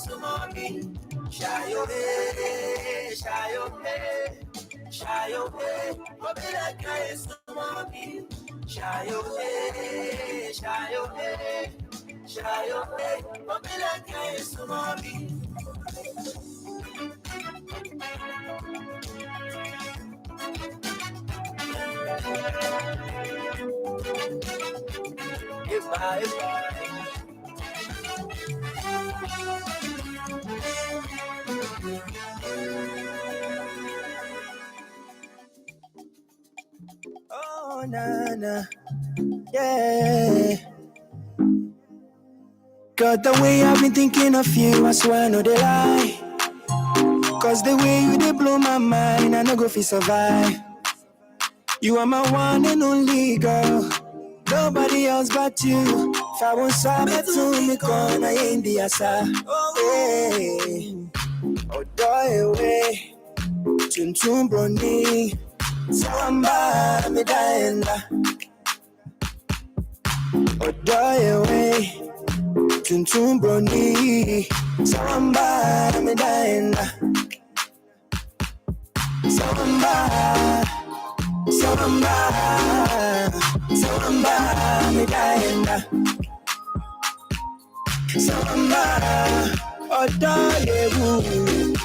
sumobi. Shayo hey, shayo hey, shayo hey. Obila kai sumobi. Shayo hey, shayo hey, shayo hey. Obila kai sumobi. Oh, na, yeah. Girl, the way I've been thinking of you, I swear no they lie. Cause the way you they blow my mind, I no go fi survive. You are my one and only girl, nobody else but you. If I won't sabe to me, gonna in the asa. Hey, oh, die away. Chun chun brony. Samba me daenda. Oh, die away. Chun chun brony. Samba me daenda. Samba. Samba, samba, me daenda. Samba, oh darling,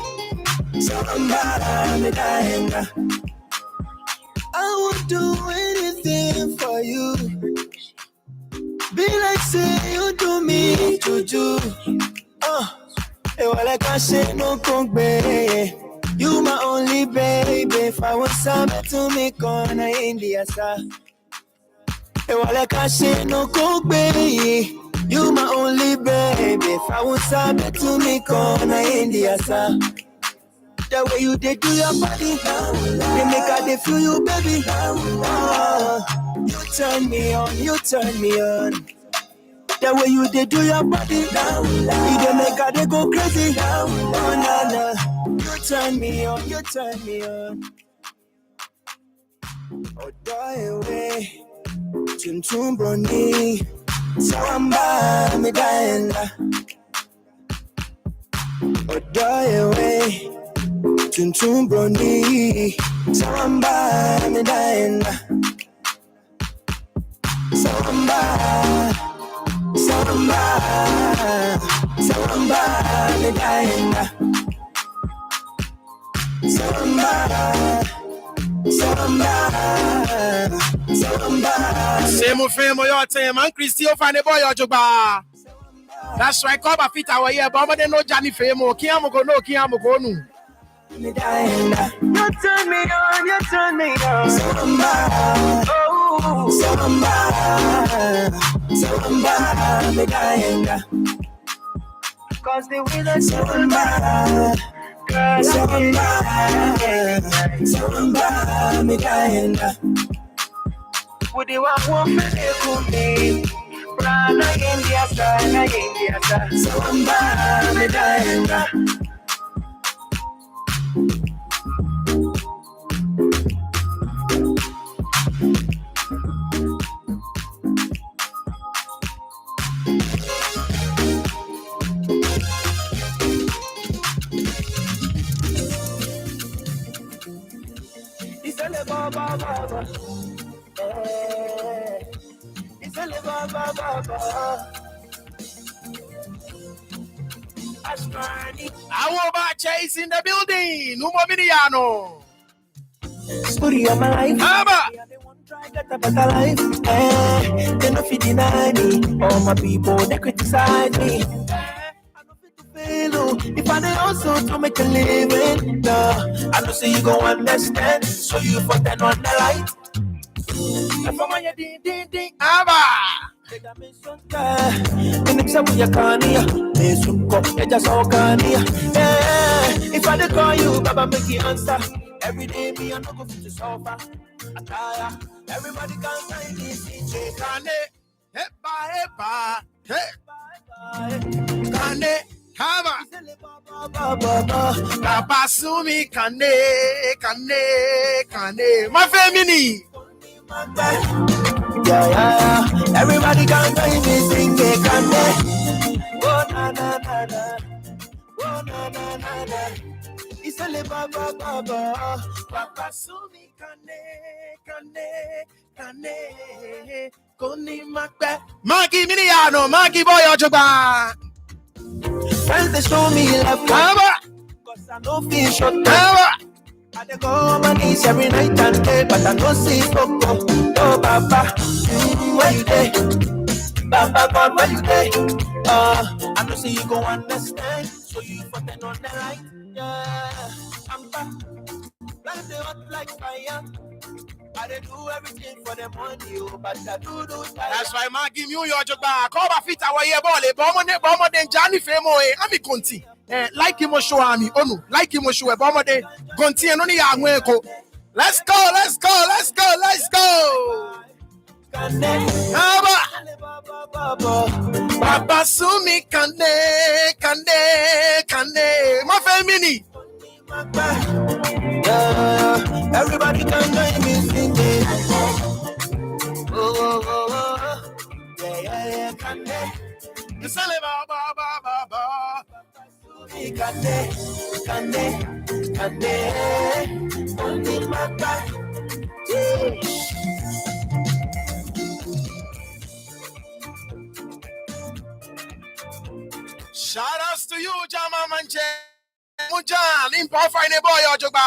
samba, me daenda. I would do anything for you. Be like say you do me juju. Hey, well I can't say no kongbe. You my only baby. If I was something to me, gonna India, sir. Hey, well, I can't say no coke, baby. You my only baby. If I was something to me, gonna India, sir. The way you did do your body, they make her they feel you, baby. You turn me on, you turn me on. The way you did do your body, you they make her they go crazy. Oh, na, na. You turn me on, you turn me on. Oh, die away. Chun chun brony. Samba me daenda. Oh, die away. Chun chun brony. Samba me daenda. Samba. Samba. Samba me daenda. Samba, samba, samba. Same frame of your team, and Christy of the boy Ojoba. That's why come a fit our year, but they know Johnny Famo, Kiamugo, no Kiamugo. You turn me on, you turn me on. Samba, oh, samba, samba, me daenda. Cause the winner samba. Samba, me daenda. Would you want one for me? Rana India, Samba, me daenda. I want about Chase in the building. No more Miliano. Story of my life. They won't try get a better life. They no fit deny me. All my people they criticize me. I no fit to fail. If I dey also to make a living, no. I know say you gon' understand. So you for turn on the light. And for my ding ding ding. If I dey call you, Baba make you answer. Every day me I no go fit to suffer. I tire. Everybody can find this DJ. Kane, hepa, hey, Kane, Hava, Papa Sumi, Kane, my family. Yeah. Everybody can find me sing it, can they? Oh, na. Isale baba baba papa sumi kane koni makbe Maggie Miniano Maggie boy ojoba friends they show me love cause I know feel short I dey go on my knees every night and day but I no see Coco oh baba where you dey baba God where you dey I know say you go understand so you for turn on the light yeah I'm back life dey hot like fire I dey do everything for the money, but I do. That's why man give you your job back. Come back fit our year ball. Bomo den Johnny Femo. Ami konti. Like him show ami. Onu. Like him show. Bomo den konti. Eno ni yangwe ko. Let's go. Baba sumi kande. Ma femini. Everybody can join me singing. Oh, yeah, kande. You say ba. Kande. Only my back. Shout outs to you, Jama Manche. Mujan, Limpo Fine Boy Ojoba.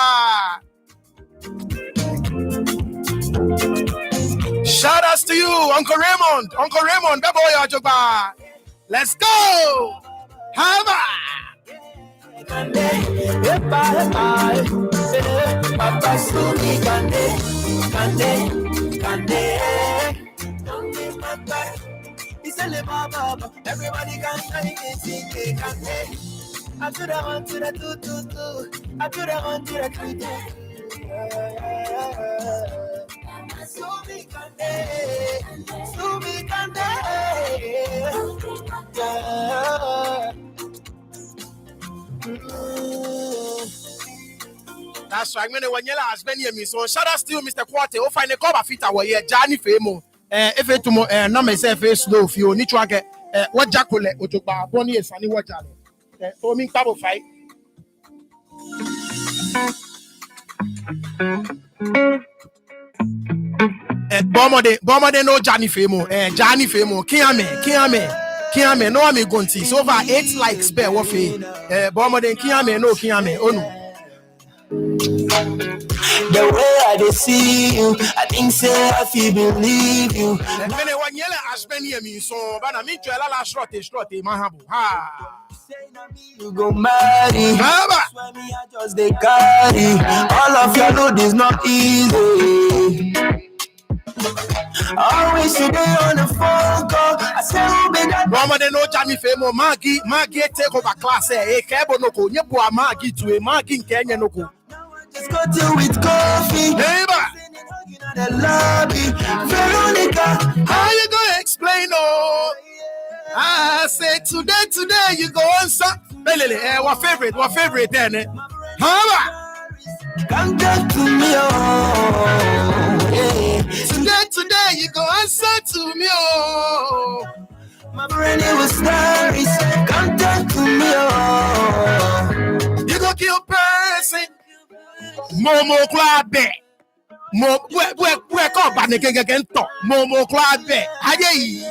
Shout outs to you, Uncle Raymond, the boy Ojoba. Let's go. Hama. Everybody can sing it. I do the one to the two. I do the one to the three. That's right. When you last me, so shout out to you, Mr. Quarte. Oh, find a cover fit our year, Johnny Femo. If it tomorrow, no myself is slow. If you need to get what Jacole Otoba, Bonnie and Sunny Water. So me couple fight. Bomode no Johnny Femo. Johnny Femo. Kiame. No ame gonti. So over 8 likes per wafi. Bomode Kiame no Kiame. Oh no. The way I see you, I think say I feel believe you. Mene wanyele asbeni mi so, bana mi twela la shrote mahabu. Ha. You go marry. That's why me I just dey carry. All of your load is not easy. Always today on the phone call. I say who be that? Mama de no Johnny Femo. Maggie take over class. Kebo noko. Nyebua Maggie to a Maggie Kenya noko. Just go to with coffee. Neighbor. The lobby. Veronica, how you gonna explain? Oh, I say today you go answer. What favorite then? Huh? Come talk to me, oh. Yeah. Today you go answer to me, oh. My brain it was stories. Come talk to me, oh. You go kill person. Momo Klabe. Where come back again? Momo Klabe. Aye.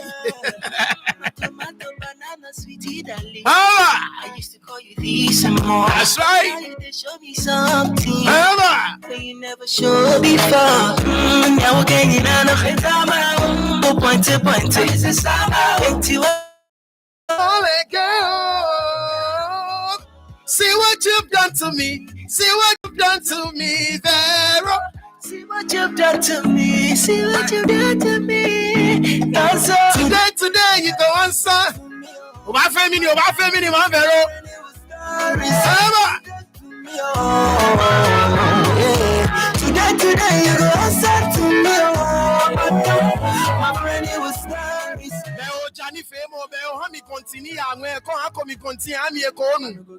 I used to call you this and more. That's right. You show me something. But you never showed before. Now we're getting out of it. Point. This is see what you've done to me. See what you've done to me, Vero. See what you've done to me. See what you've done to me. That's all. Today you go answer. Oba femini, man, Vero. Today you go answer to me. My friend, it was stories. Johnny Femo, me continue. I'm going to continue. I'm going to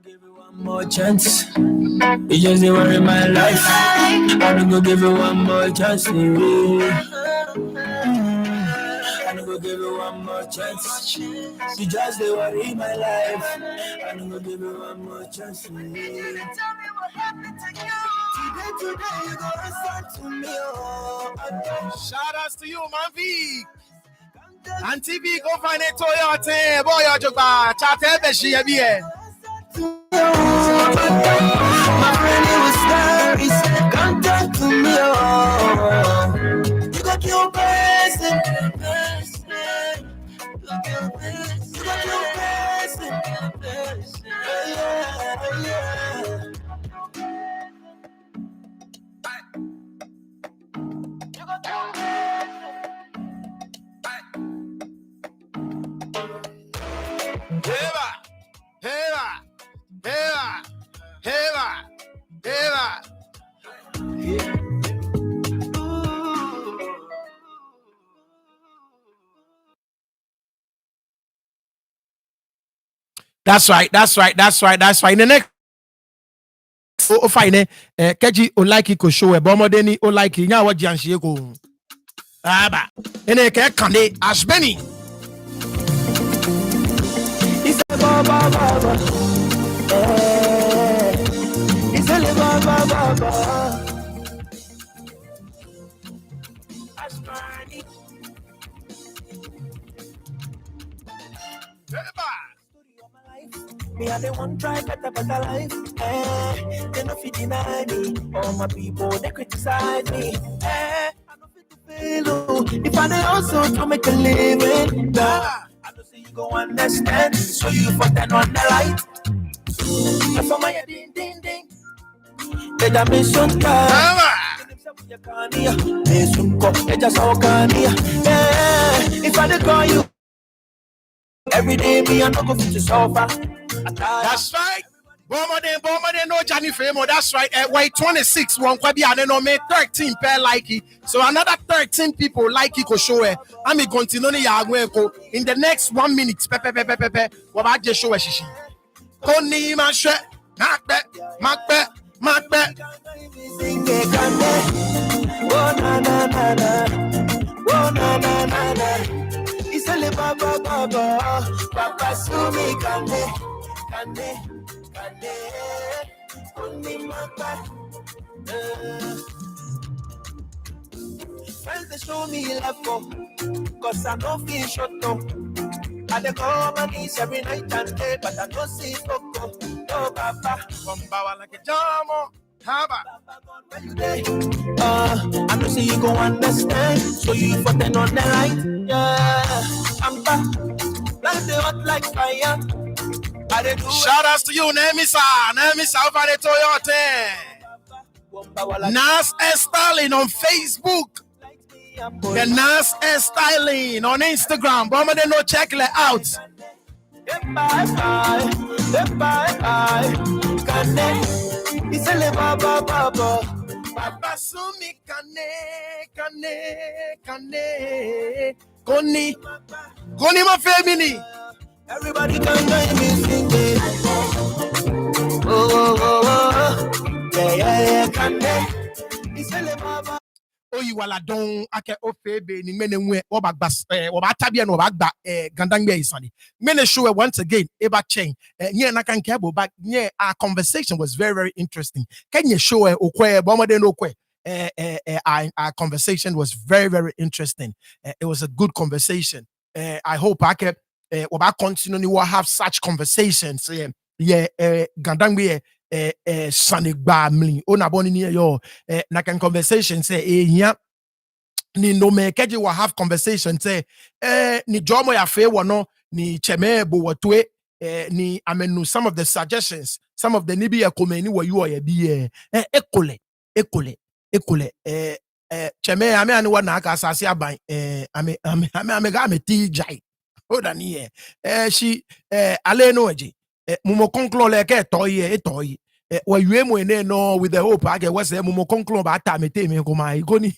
give you one more chance. You just didn't worry my life. I'm going to give you one more chance. I'm going to give you one more chance. You just they worry my life. I'm gonna give you one more chance. Tell me what happened to you. Today you gonna start to me. Shout outs to you, man. V. And TV go find a Toyota. Boy, you're just chat beshi here. My friend, it was scary. He said, come talk to me. You got your person. You got your person. That's right. In the next fine keji o like ko show e bomode ni o like nya wa janhie ko aba ene ke kande asbeni It's a baba. It's a baba. Me and the one try better life. They no fit deny me. All my people they criticize me. I no fit to fail. If I dey also to make a living, I know say you go understand. So you put that on the light. That's for my ding. Let that mission time. If I dey call you every day, me I no go fit to suffer. That's right. Bomode no Johnny Famo. That's right. Wait 26 one kwabi no me 13 pair like it. So another 13 people like it ko show it. I'm continue ya ko in the next 1 minute. Pepe. What about just show shishi? Koni mashe makbe. Oh na na. It's a baba. Papa sumi kande. Friends they show me love for, cause I know feel shut up. I dey call my knees every night and day, but I don't see Coco. Oh Papa, Bumba like a jamo. Haba. I know see you go understand, so you for ten on the light. Yeah, I'm back. Life they hot like fire. Shout outs to you, Nemisa over the Toyota. Nas Styling on Facebook. The Nas Styling on Instagram. Bomba de no check it out. Papa sumi kane. Koni ma femini. Everybody can join me singing. Oh. Yeah, Kande. Oh, you wala don ake ofebe ni mene nwe obagbas obatabia no obagba Ga-Dangme isani. Mene show once again eba chain. Nye na kan kebo back nye our conversation was very interesting. Can you show okwe bomode no kwe? Our conversation was very interesting. It was a good conversation. I hope I kept we'll continue to have such conversations. Ga-Dangme sanigba mli ona boni ni yo na kan conversation say here ni no me keji will have conversation say ni jomo ya fe wono ni cheme bo wotwe ni amenu some of the suggestions some of the nibi ekomeni wo you ya bi ekole cheme ame ani wa na aka asase aban ame ga me ti jai oda ni she ale no eji mumo conclure like etoyi wa yue mo ene no with the hope I get was mumo conclure ba ta mete me ko mai goni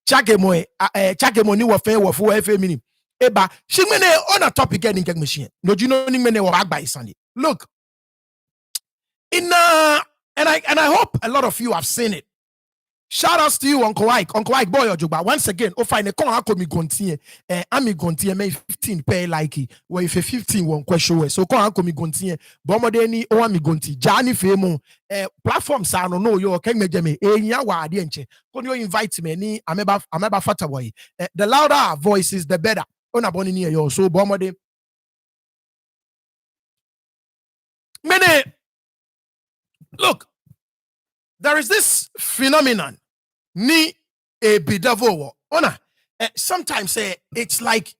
chake mo ni wo fe wo fu efe mini eba shimene on a topic any get machine no you know ni mene wo agba isani look in and I hope a lot of you have seen it. Shout outs to you, Uncle Ike. Uncle Ike, boy, Ojuba. Once again, find a con me gontie. I'm gontie, may 15 pay like where if 15 one question. So con me gontie. Bomodeni o mi gonti. Jani femo. Platforms I don't know yo can me jeme. Nya wa adienche. When you invite me, ni ameba fata boy. The louder our voices, the better. Ona boni ni yo. So bomode. Mene. Look, there is this phenomenon. Ni a bidavo. Ona. Sometimes it's like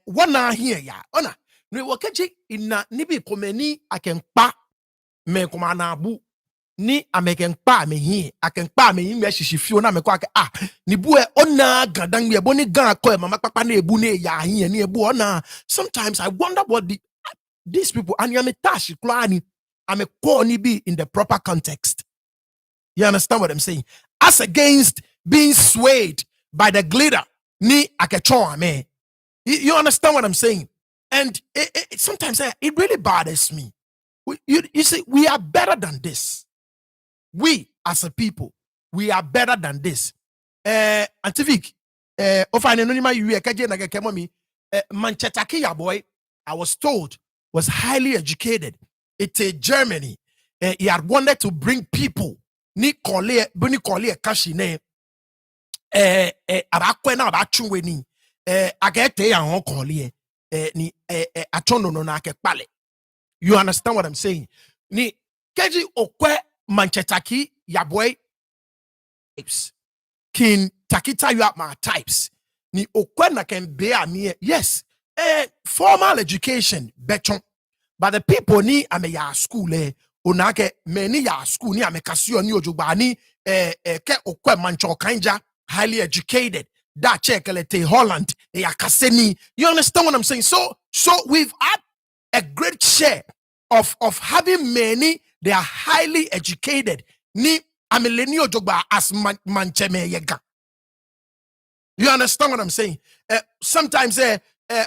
one na here ya. Ona. No wakaji ina nibi komeni akenpa me komana bu ni amekenpa me here akenpa me yin me hihifio na me kwa ni bu ona Ga-Dangme e boni gan ko e mama papa na ebu na ya here ni ebu ona. Sometimes I wonder what these people and you tashi klani ame ko ni be in the proper context. You understand what I'm saying? As against being swayed by the glitter ni akechon ame. You understand what I'm saying? And sometimes it really bothers me. You see, we are better than this. We, as a people, we are better than this. Antivik, Manchester boy, I was told, was highly educated. It's a Germany. He had wanted to bring people. Ni kole kashine. Abakwena abachuweni. Agete ya hon kole. Ni atono no na pale. You understand what I'm saying? Ni keji okwe manchetaki ya boy types. Kin takita you up my types. Ni okwe na ken be me. Yes. Formal education beton. But the people ni ame ya school onake many ya school ni ame kasio ni ojugba ni ke okwe mancho kanja highly educated. That chekelete Holland ya kaseni. You understand what I'm saying? So we've had a great share of having many. They are highly educated. Ni amelenio jogba as mancheme yega. You understand what I'm saying? Sometimes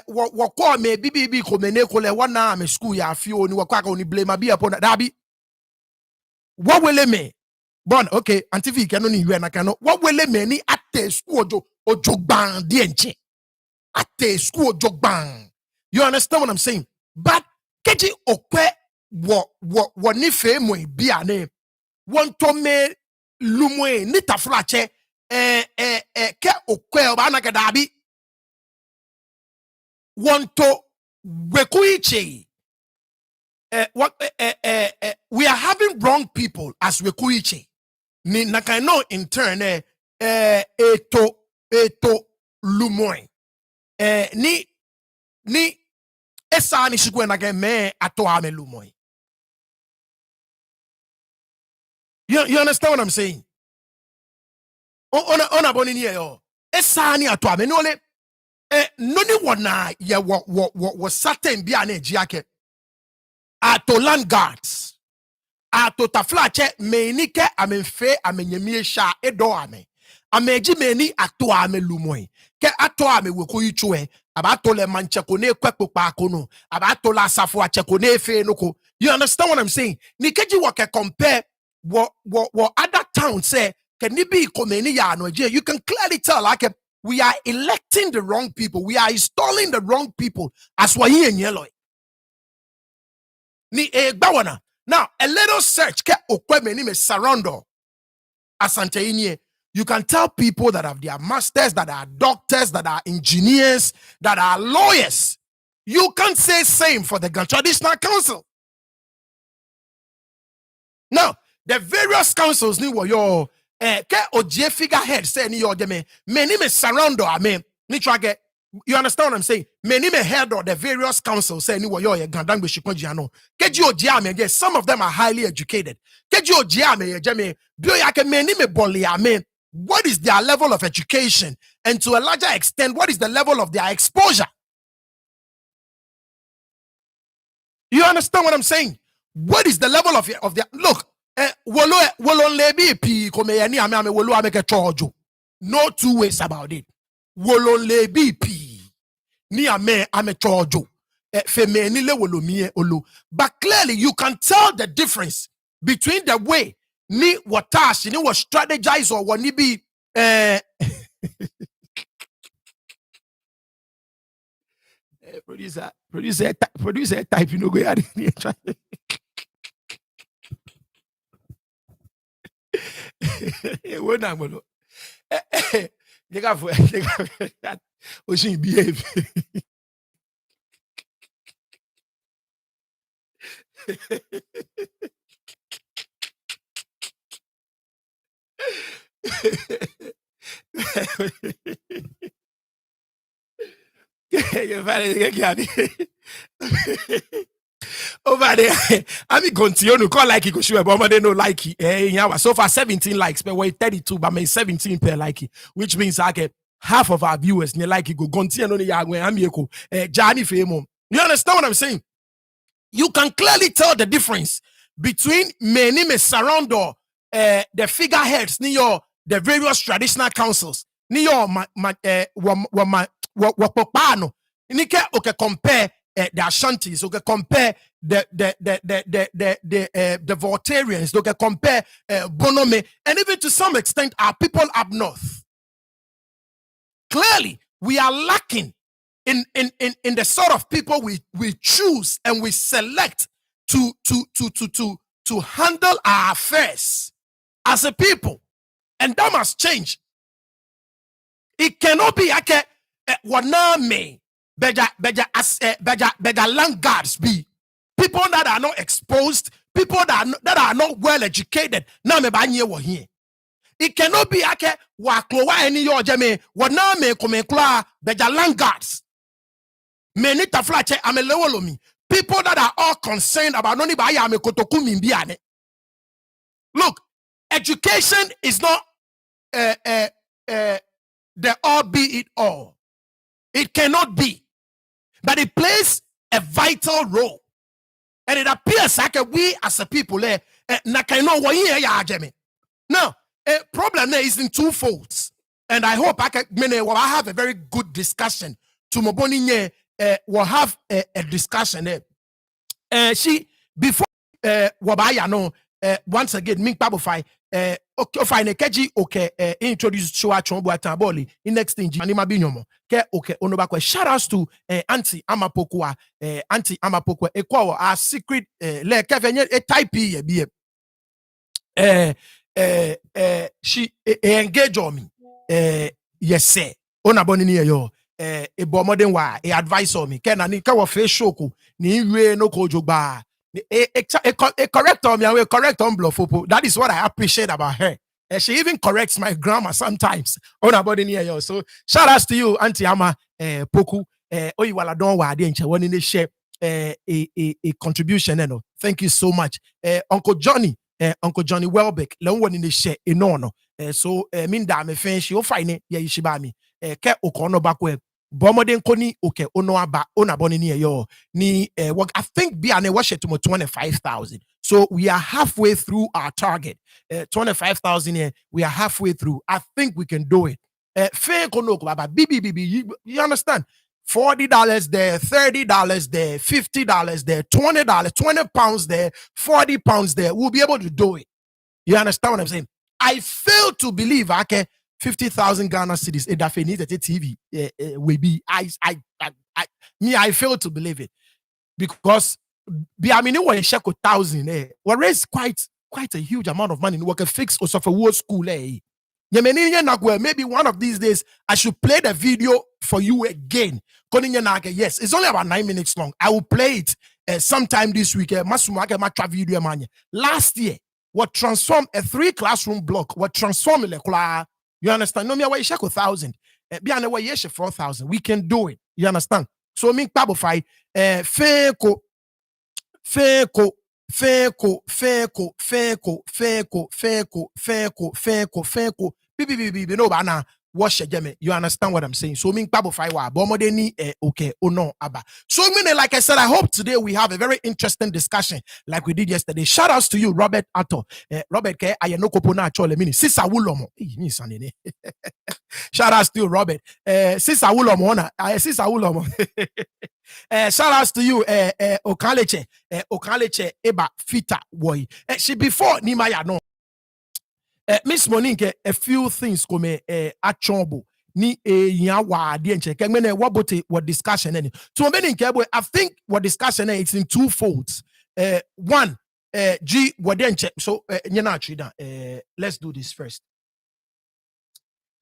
wakwa me bibi komene kole wana me school ya fio ni wakwa ka ni blame abi upon that bi. What will me? Bon, okay, antivi kano ni yue na kano. What will me ni ate school ojogban dienche. Ate school ojogban. You understand what I'm saying? But keji okwe wo ni fe mo bia ne. Won to me lumwe ni taflache ke okwe oba na kedabi. Won to wekuiche. We are having wrong people as wekuiche. Ni nakano in turn eto lumoy. Ni esa ni shikwe nage me ato ame lumoy. You understand what I'm saying? Ona boni ni yo. Esa ni ato ame no le noni wana ye wo certain bia na ejiake. Ato Landguards. Ato taflache menike amenfe amenyemie sha edo ame. Ameji meni ato ame lumoy. Ke ato ame weko yichwe. Abato le mancheko ne kwekpo pa kono. Abato la safo acheko ne fe noko. You understand what I'm saying? Nikeji wake compare what other towns say can it be komeni ya no. You can clearly tell like we are electing the wrong people. We are installing the wrong people as wa here in yellow. Ni bawana. Now, a little search ke okwemeni me surroundo asante inye. You can tell people that have their masters, that are doctors, that are engineers, that are lawyers. You can't say same for the traditional council. Now, the various councils ni wo yo ke oje figurehead say ni yo me many me surroundo ame ni trage. You understand what I'm saying? Many me head of the various councils say ni wo yo Ga-Dangme shikonji ano. Keji oje ame some of them are highly educated. Keji oje ame me bio yake many me boli ame. What is their level of education? And to a larger extent, what is the level of their exposure? You understand what I'm saying? What is the level of their look? No two ways about it. But clearly you can tell the difference between the way ni watash ni was strategize or wani be producer type, you know, go ahead. When I'm going you got Ocean behave. Over there, I mean, continue to call like it go show, but they no like it. Yeah, so far 17 likes, but we're 32, but me 17 per like it, which means I get half of our viewers they like it go continue no ya when I'm Johnny Famo. You understand what I'm saying? You can clearly tell the difference between many me surround or the figureheads near the various traditional councils near my nike okay compare the Ashantis, okay compare the Voltarians, okay compare Bonome, and even to some extent our people up north. Clearly, we are lacking in the sort of people we choose and we select to handle our affairs as a people, and that must change. It cannot be like waname beja Landguards be people that are not exposed, people that are not well educated. Now me banye wo here. It cannot be like waklowa any yo jeme waname komekla beja Landguards. Many taflache amelewolomi. People that are all concerned about noni ba ya mekotokumi mbiane. Look, education is not the all be it all. It cannot be. But it plays a vital role. And it appears like we as a people now, a problem there is in two folds. And I hope I have a very good discussion. Tomorrow we'll have a discussion there. She before wabaya no once again Ming Pabofai okay fine keji okay introduce Showa Chombo Ataboli in next thing Anima Binyomo ke okay onobakwe. Shout outs to Auntie Amapokwa Auntie Amapokwa ekwa our secret le kevenye a type ye be she engage on me yes sir onaboni ni yo a bomodin wa a advice on me ken ani ka wo face shoku ni we no kojogba a correct on me, I will correct on Bluffo. That is what I appreciate about her. And she even corrects my grammar sometimes on her body near you. So shout outs to you, Auntie Ama Poku. You wala don wa de nche one in share a contribution. No. Thank you so much. Uncle Johnny Welbeck, le one in the share no. So min da me fin she o fine ya ishiba mi. Ke okono bakwe. Bomoden koni okay ono aba ona boni ni yo ni work. I think be an wash to 25,000. So we are halfway through our target. 25,000 here. We are halfway through. I think we can do it. Fair kono baba BBB. You understand? $40 there, $30 there, $50 there, $20, 20 pounds there, 40 pounds there. We'll be able to do it. You understand what I'm saying? I fail to believe okay. 50,000 Ghana cedis. It definitely needs a TV. Will be. I fail to believe it because I mean, when you check 1,000, we raise quite a huge amount of money. We can fix also for world school. Maybe one of these days I should play the video for you again. Yes, it's only about 9 minutes long. I will play it sometime this week. Last year, what transformed a 3 classroom block? What transformed you understand? No, me away check 1,000. Be an away 4,000. We can do it. You understand? So me Pabofai feko bibi no bana wash jeme. You understand what I'm saying? So me Pabofai wa bomodeni okay oh no aba. So me like I said, I hope today we have a very interesting discussion like we did yesterday. Shout outs to you, Robert Atto. Robert ke ayeno kopona chole mini sisa wulomo. Shout outs to you, Robert. Sisa wulomo na sisa wulomo. Shout outs to you, Okaleche eba fita boy. She before Nimaya no. Miss Monique, a few things come at chombo. Ni yawa di enche kengmene what discussion any. So many I think what discussion it's in two folds. One, G what enche. So let's do this first.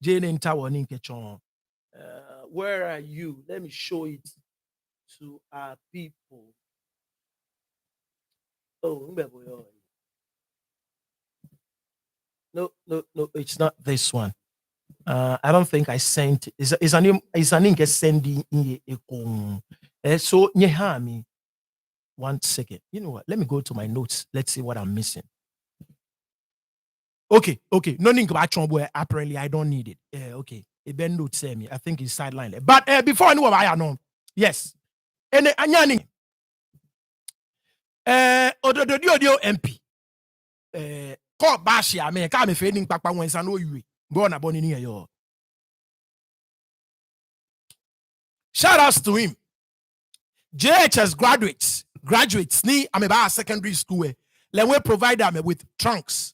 Jane in Tower Ninkechon. Where are you? Let me show it to our people. Oh, no, it's not this one. I don't think I sent. Is an ink sending in a so me. 1 second. You know what? Let me go to my notes. Let's see what I'm missing. Okay. No link about Chombo. Apparently, I don't need it. Okay. A Ben note say me. I think it's sidelined. But before I know what I know, yes. And anyani. Ododio MP. Call Bashi. I mean, come if anything papa when I know you. Go on a bonnie near yo. Shout outs to him. JHS graduates ni ameba secondary school. Let we provide them with trunks,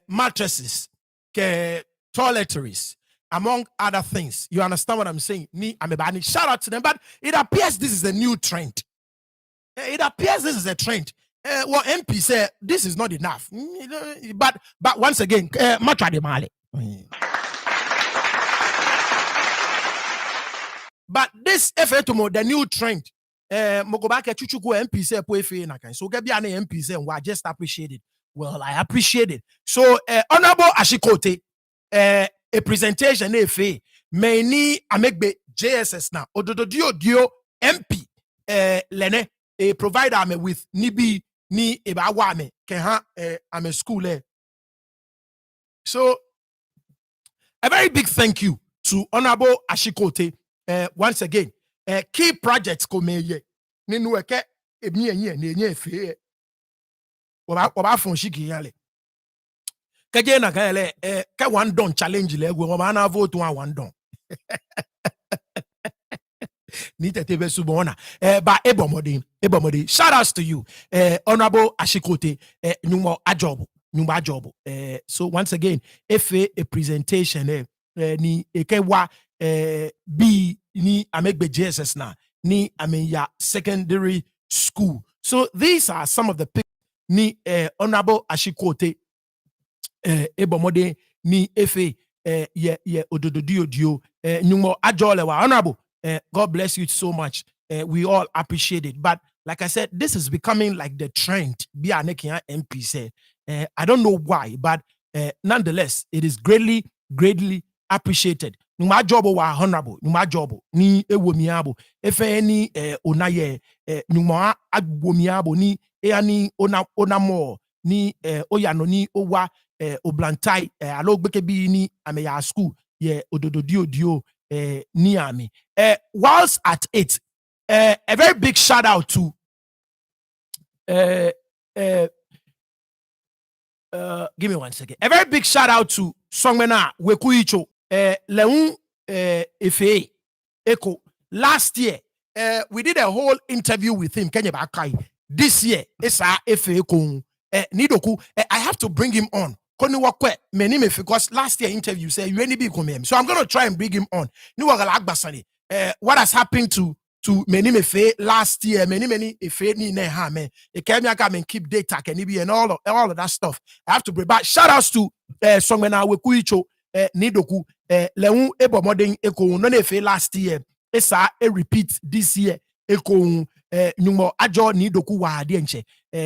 mattresses, toiletries, among other things. You understand what I'm saying? Ni ameba. Shout out to them. But it appears this is a new trend. It appears this is a trend. What MP said this is not enough. But once again, but this effort the new trend. Mogobake chuchuku MP say poefe na kan. So get an MP say I just appreciate it. Well, I appreciate it. So Honorable Ashikote, a presentation efe many amegbe JSS now. Ododio MP lene a provider me with nibi ni ebawame keha I'm a school. So a very big thank you to Honorable Ashikote once again. Key projects come here. Ninu eke emi enye na enye efe. Oba fon shiki yale. Kaje na kale ke one don challenge le go oba na vote one don. Ni tete be subona. Ba ebomodi. Shout outs to you. Honorable Ashikote nyumo ajobo. So once again, efe a presentation ni ekewa B ni amegbe JSS na ni amenya secondary school. So these are some of the pictures ni Honorable Ashikote ebomode ni efe ye ododio nyumo ajolewa. Honorable, God bless you so much. We all appreciate it. But like I said, this is becoming like the trend. Be a MP say. I don't know why, but nonetheless, it is greatly appreciated. Numa job wa honorable, numa job ni ewomiabo. Efe ni onaye numa agbomiabo ni ani ona more ni oyano ni owa oblantai alogbeke bi ni ameya school ye ododio ni ami. Whilst at it, a very big shout out to give me 1 second. A very big shout out to Songmena Wekuicho Leun Efe Eko. Last year, we did a whole interview with him. Kenya Bakai. This year, Esa Efe Eko Nidoku. I have to bring him on. Because last year interview said you any big come. So I'm gonna try and bring him on. What has happened to Menimefe last year? Many Efe ni ne ha me. It came and keep data can be and all of that stuff. I have to bring back shout outs to Songmena Wekuicho Nidoku Leun Ebomoding Eko no Efe last year. Esa a repeat this year Eko Numo Ajo Nidoku wa dienche.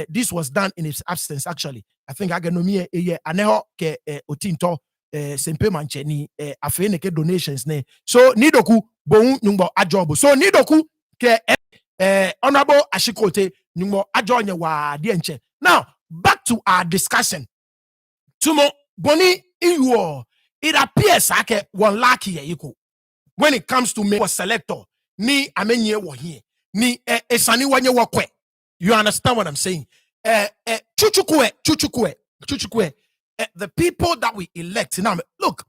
This was done in his absence actually. I think Ga-Dangme aneho ke otinto sempe manche ni afe neke donations ne. So Nidoku bon numbo ajobo. So Nidoku ke Honorable Ashikote numbo ajonye wa dienche. Now back to our discussion. Tumo boni iwo. It appears like one lucky yiko. When it comes to me selector ni amenye wo here ni esani wanye wo kwe. You understand what I'm saying? Chuchukwe. The people that we elect now. Look,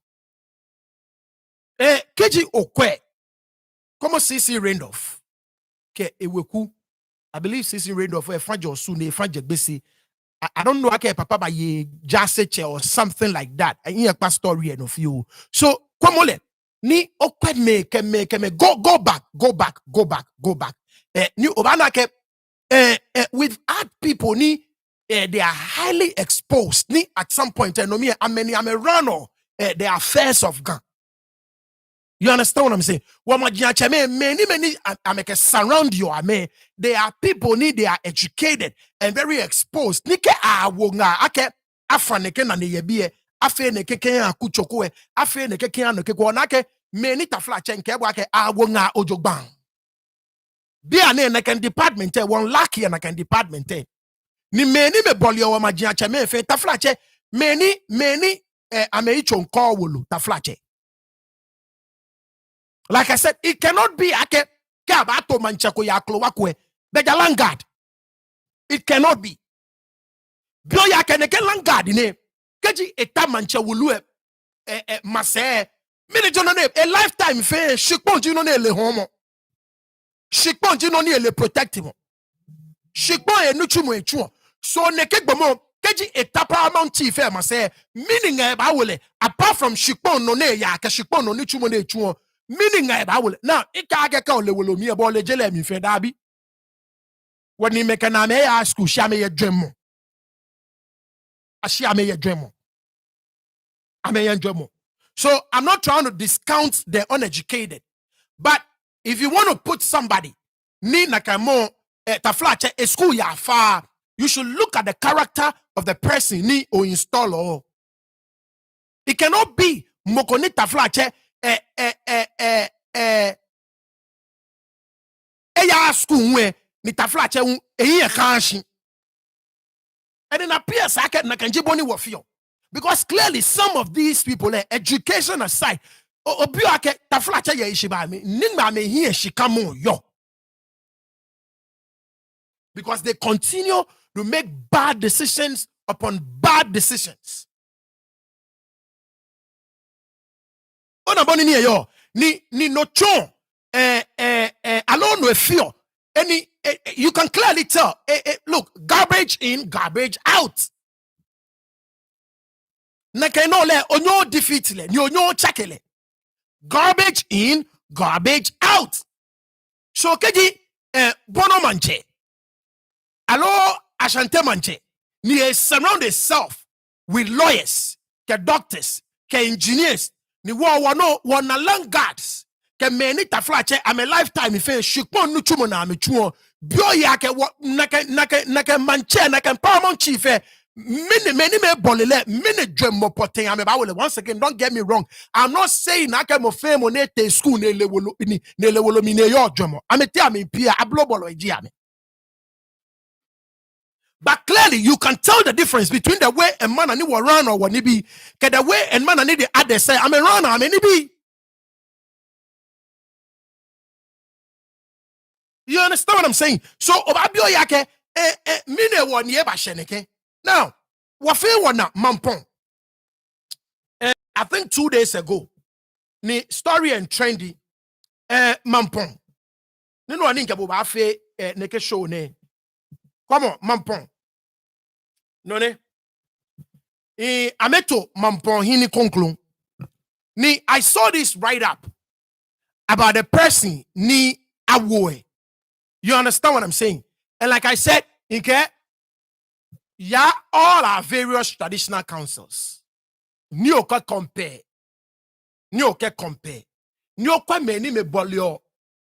KG Okwe, como CC Randolph, ke eweku. I believe CC Randolph Franjo Sune Franjo Besi I don't know okay papa ba ye jaseche or something like that. And here pa story and of you. So kwamole ni okwe me go back. Ni obana ke with art people ni they are highly exposed ni at some point no me I'm a runner the affairs of God. You understand what I'm saying? Many I make surround you. They are people they are educated and very exposed. Nike wonga ake afra neke na neyebie afe neke kenya kuchokwe afe neke kenya no kekwo nake many tafla chenke ake wonga ojogban. Bia ne neke department one lucky na kan department ni many me bolio wa majia chame fe tafla che many ame ichonko wolu tafla che. Like I said, it cannot be ake kabato manchako ya klowakwe beja Landguard. It cannot be. Bio ya keneke Landguard ne keji eta mancha wulu mase mini jono ne a lifetime fe shikpon jino ne le homo. Shikpon jino ne le protect mo. Shikpon enuchumo echuo. So neke gbomo keji eta paramount chief mase meaning ba wole apart from shikpon no ne ya ke shikpon no ni chumo ne echuo. Meaning I will now it can't get called le me about le jele mi fedabi. When you make an ame ask you shame your dream. A shame your dream. So I'm not trying to discount the uneducated, but if you want to put somebody ni nakamo taflache a school ya far, you should look at the character of the person ni or installer. It cannot be mokoni taflache eya school we ni taflache eyi kanshi and it appears I can nakanjiboni wofio because clearly some of these people education aside obiake taflache ye ishiba me ningma me here shikamo yo because they continue to make bad decisions upon bad decisions. Onaboni ni yo ni no chon alone with fear. Any you can clearly tell. Look, garbage in, garbage out. Nakeno le onyo defeat le, onyo chakele. Garbage in, garbage out. So keji bono manche. Alo ashante manche. Ni surround itself with lawyers, ke doctors, ke engineers. Ni wano Landguards. Ke meni taflache ame lifetime ife shikpon nu chumo na ame chuo bio ya ke nake manche nake paramount chief many me bolele many dream mo poten ame ba wole. Once again, don't get me wrong, I'm not saying nake mo fame on te school ne lewolo mi ne yo dwemo ame te ame pia ablobolo eji ame. But clearly, you can tell the difference between the way a man and will run or what he be, the way a man and the other say, I'm a runner, I'm any be. You understand what I'm saying? So, Obabio Yake, mine 1 year basheneke. Now, wafe wana mampon. I think 2 days ago, ni story and trendy, mampon. Nino aninka bo bafe neke show ne. Come on, mampon. No ne? Ameto mampon hini konklung. Ni I saw this write up about the person ni awoe. You understand what I'm saying? And like I said, okay, yeah, all our various traditional councils. Ni oka compare. Ni okwa meni me bolio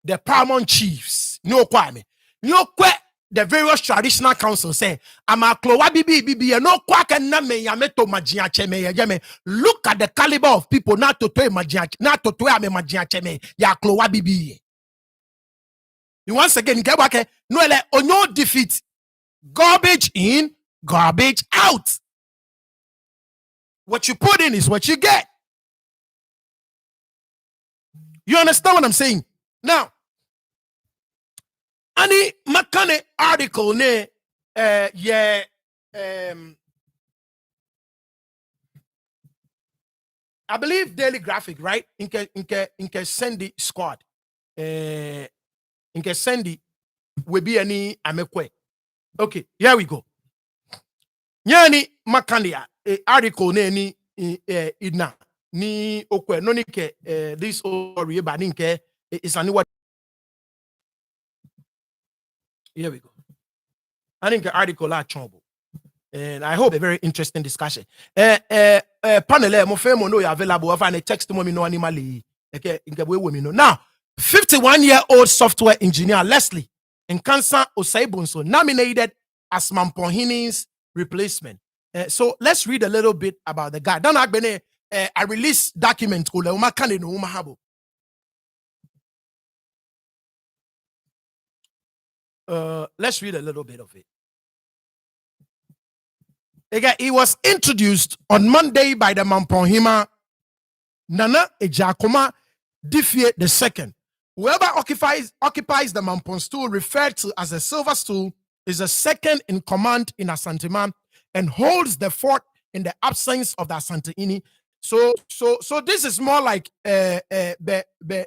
the paramount chiefs. Ni okwa me. Ni okwa the various traditional councils say, ama klowa bibi no kwa na me yameto majia cheme yeme. Look at the caliber of people not to majia, not to ame majia cheme ya klowa bibi. Once again, get back no ele onyo defeat. Garbage in, garbage out. What you put in is what you get. You understand what I'm saying? Now, any makane article ne I believe Daily Graphic, right? Inke Sandy squad. Inke Sandy will be any amekwe. Okay, here we go. nyani makania article ne ni ina ni okwe no ni ke this story ba ni ke is ani what here we go. I think the article la chombo. And I hope a very interesting discussion. Panel mo fe mo no you available of any text mo me no animally. Okay, we know. Now, 51-year-old software engineer Leslie Nkansa Osaibunso nominated as Mampohini's replacement. So let's read a little bit about the guy. Don't I release document let's read a little bit of it. Again, he was introduced on Monday by the Mamponhima Nana Ejakoma Difie II. Whoever occupies the Mampon stool, referred to as a silver stool, is a second in command in Asanteman and holds the fort in the absence of the Asante-Ini. So this is more like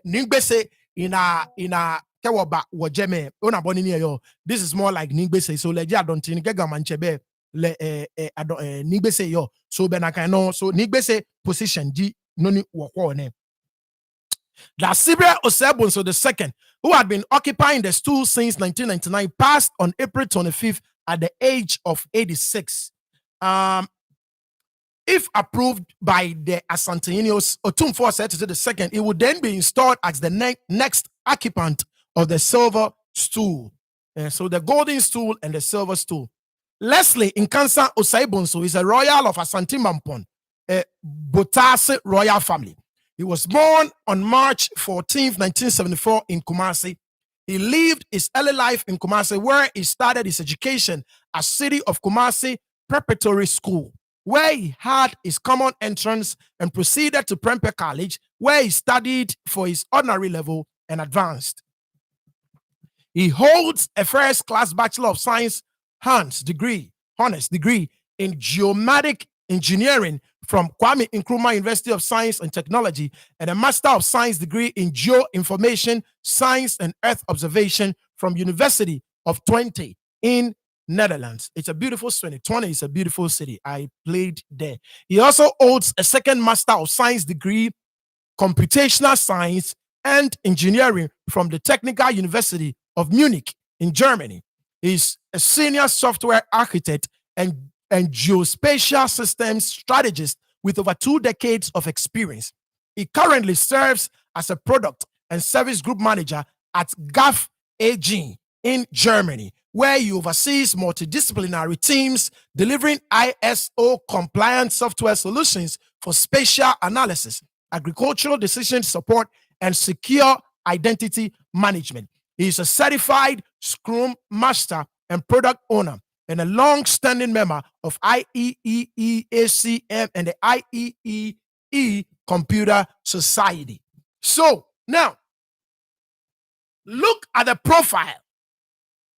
Ningbese in a Kewaba Wajeme Ona Bonini yo. This is more like Ningbese. So leja don't think Gamanchebe Ningbese yo. So Benakano so Ningbese position G noni wako name. Dasibra Osebunso II, who had been occupying the stool since 1999, passed on April 25th at the age of 86. If approved by the Asantinios, Otumfo II, it would then be installed as the next occupant of the silver stool. So the golden stool and the silver stool. Leslie Nkansa Osaibunso is a royal of Asante Mampon, a Botase royal family. He was born on March 14, 1974 in Kumasi. He lived his early life in Kumasi, where he started his education at City of Kumasi Preparatory School, where he had his common entrance and proceeded to Prempeh College, where he studied for his ordinary level and advanced. He holds a first-class Bachelor of Science honors degree in geomatic engineering from Kwame Nkrumah University of Science and Technology, and a Master of Science degree in Geoinformation Science and Earth Observation from University of Twente in Netherlands. It's a beautiful city. Twente is a beautiful city. I played there. He also holds a second Master of Science degree, Computational Science and Engineering from the Technical University of Munich in Germany. He's a senior software architect and geospatial systems strategist with over 2 decades of experience. He currently serves as a product and service group manager at GAF AG in Germany, where he oversees multidisciplinary teams delivering ISO compliant software solutions for spatial analysis, agricultural decision support, and secure identity management. He is a certified Scrum Master and product owner, and a long-standing member of IEEE-ACM and the IEEE Computer Society. So now, look at the profile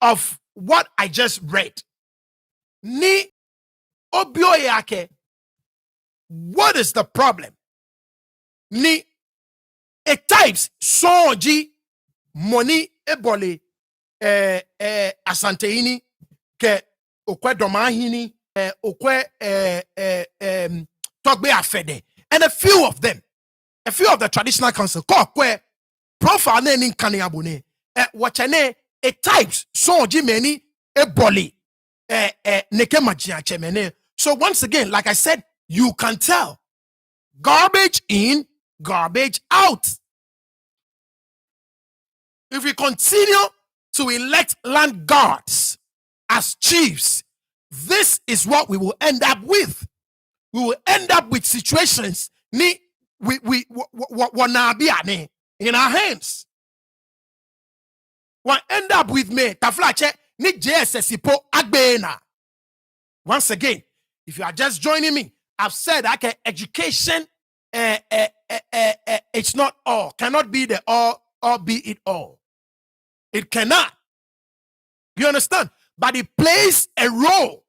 of what I just read. Ni obioyake, what is the problem? Ni it types soji money ebole Asante-Ini ke okwe domahini okwe togbe afede, and a few of them, a few of the traditional council kokwe profile ne ni nkane abone wachane it types soji many ebole neke majia chemene. So once again, like I said, you can tell garbage in, garbage out. If we continue to elect Landguards as chiefs, this is what we will end up with. We will end up with situations in our hands. We'll end up with me taflache ni JSS po agbena. Once again, if you are just joining me, I've said okay, education it's not all, cannot be the all or be it all. It cannot. You understand? But it plays a role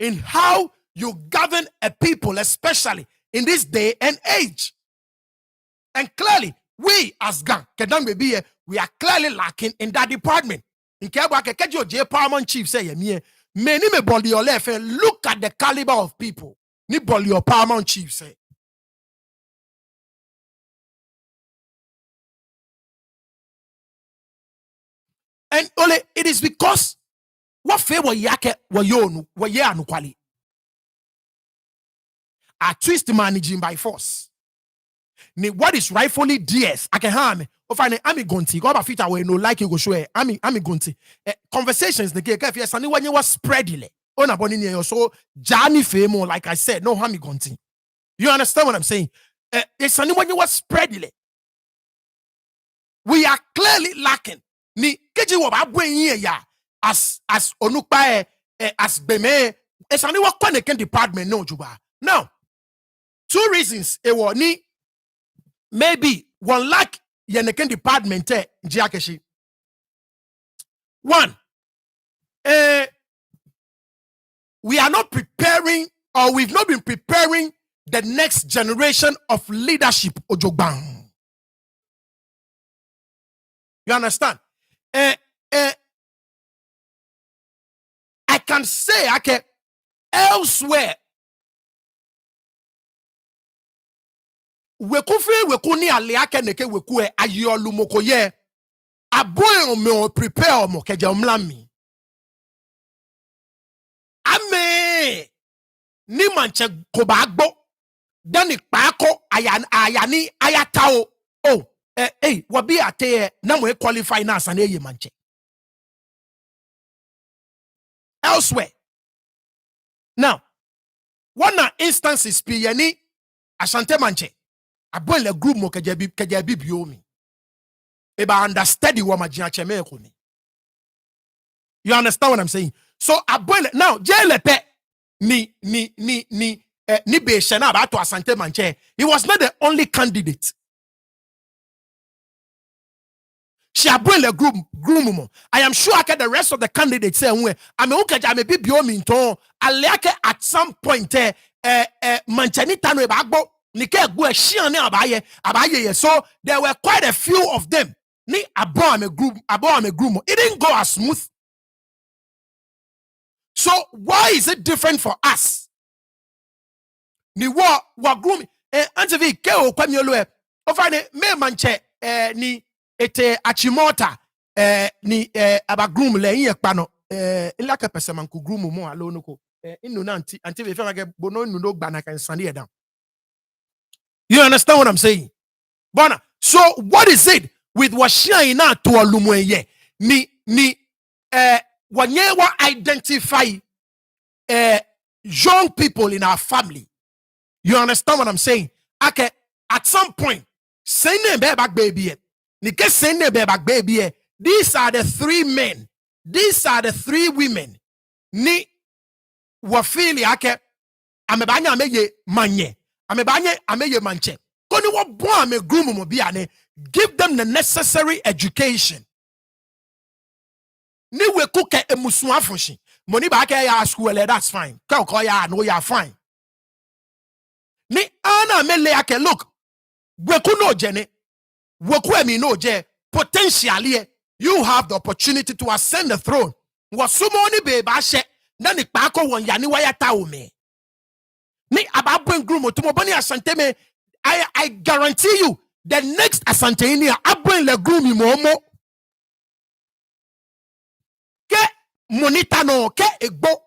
in how you govern a people, especially in this day and age. And clearly, we as Ga-Dangme, we are clearly lacking in that department. In Kebwa Kekejo J. Paramount Chief say, Many me body your left. Look at the caliber of people. Ni body your paramount chief say. And only it is because what favor yake wa yonu wa ye anukwali. I twist managing by force. Ni what is rightfully theirs. I can harm me. O fine ami gonti. Go ba fit away no like you go show. Ami gonti. Conversations the get yes and when you was spreading. Ona boni ni so jani famo like I said no hami gonti. You understand what I'm saying? It's only when you was spreading. We are clearly lacking. Ni keji wo ba bwen ye ya as onukpa as beme it's only what connecting department no juba. Now, 2 reasons ni maybe one lack yeneken department jiakeshi. 1, we are not preparing or we've not been preparing the next generation of leadership ojogbang. You understand? I can say elsewhere weku ni ale ake neke weku ayolu mokoye aboy me prepare mo keje omlami ame ni manche ko ba gbo dani paako ayani ayatao oh wabi ate na mo qualify na asa na ye manche elsewhere. Now, one instance is piyani asante manche aboy le group mo keje bibiomi eba understudy wo magina cheme ko ni. You understand what I'm saying? So aboy now jelepe ni be shena about to asante manche. He was not the only candidate. She aboy le group mo. I am sure the rest of the candidates say we ame ukaja ame bibiomi nton aleke at some point manchani tano eba agbo nike go shian ne abaye ye. So there were quite a few of them. Ni abo ame group. It didn't go as smooth. So why is it different for us? Ni wa groom antivi ke o kwamiolo o fane me manche ni ete achimota ni abagroom le yin pa no ilaka pese man ku groom mo alo no ko inu na anti ve fe ga bono nu no gba na kan sande e down. You understand what I'm saying? Bona, so what is it with washia na to olumuye ni wanye wa identify young people in our family. You understand what I'm saying? Okay, at some point, say name back baby. Nike say name back baby. These are the 3 men. These are the 3 women. Ni wafili ake amebanya ameye manye. Amebanya ameye manche. Koni wa bo ame groom mo biane. Give them the necessary education. Ni we cook emusu afunshi. Money back ya school, that's fine. Ya no ya fine. Ni ana mele ake look. Weku no jene. Weku emi no je. Potentially, you have the opportunity to ascend the throne. Wasumoni be bashe. Nani pako won yani waya taume. Ni ababwen grumo tumobani asante me. I guarantee you, the next asante inia abwen le grumi momo. Ke monita no ke egbo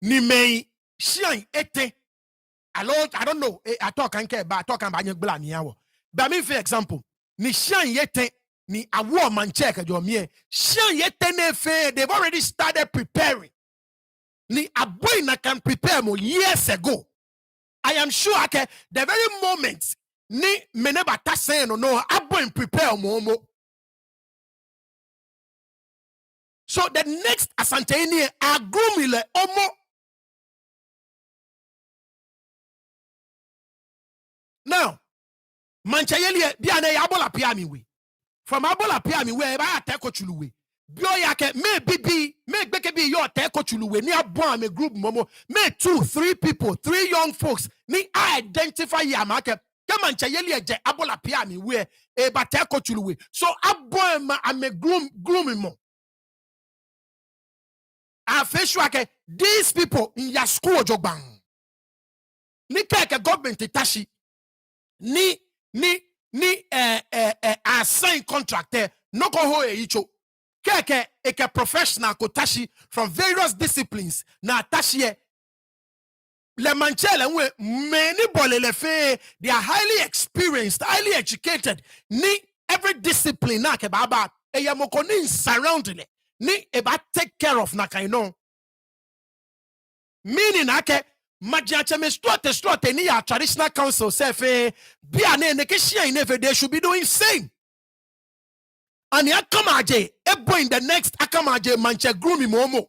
ni mei shian ete. I don't know. I talk and care, but I talk about your blah niawo. But I mean, for example, ni shian yete ni awo man check at your me. Shian yete ne fe. They've already started preparing. Ni aboy na can prepare mo years ago. I am sure the very moment ni meneba tase no aboy prepare mo. So the next asante ni agrumile omo. Now, manchayeli biane abola piami we. From abola piami we ba ateko chuluwe. Bio yake me bibi me gbeke bi yo ateko chuluwe ni abon me group momo me 2 3 people 3 young folks ni identify ya make ke manchayeli eje abola piami we e ba ateko chuluwe. So abon ma ame groom mo. I na face wake these people in your school jogbang ni keke government tashi ni assign contractor no go ho eicho keke eke professional ko tashi from various disciplines na tashi le manchele we many bolele fe they are highly experienced, highly educated ni every discipline na ke baba eyamokoni surrounding ni eba take care of na kaino meaning ake majiacheme strote ni ya traditional council say bia na nekeshia inefe they should be doing same and yakamaje ebo in the next akamaje manche grooming momo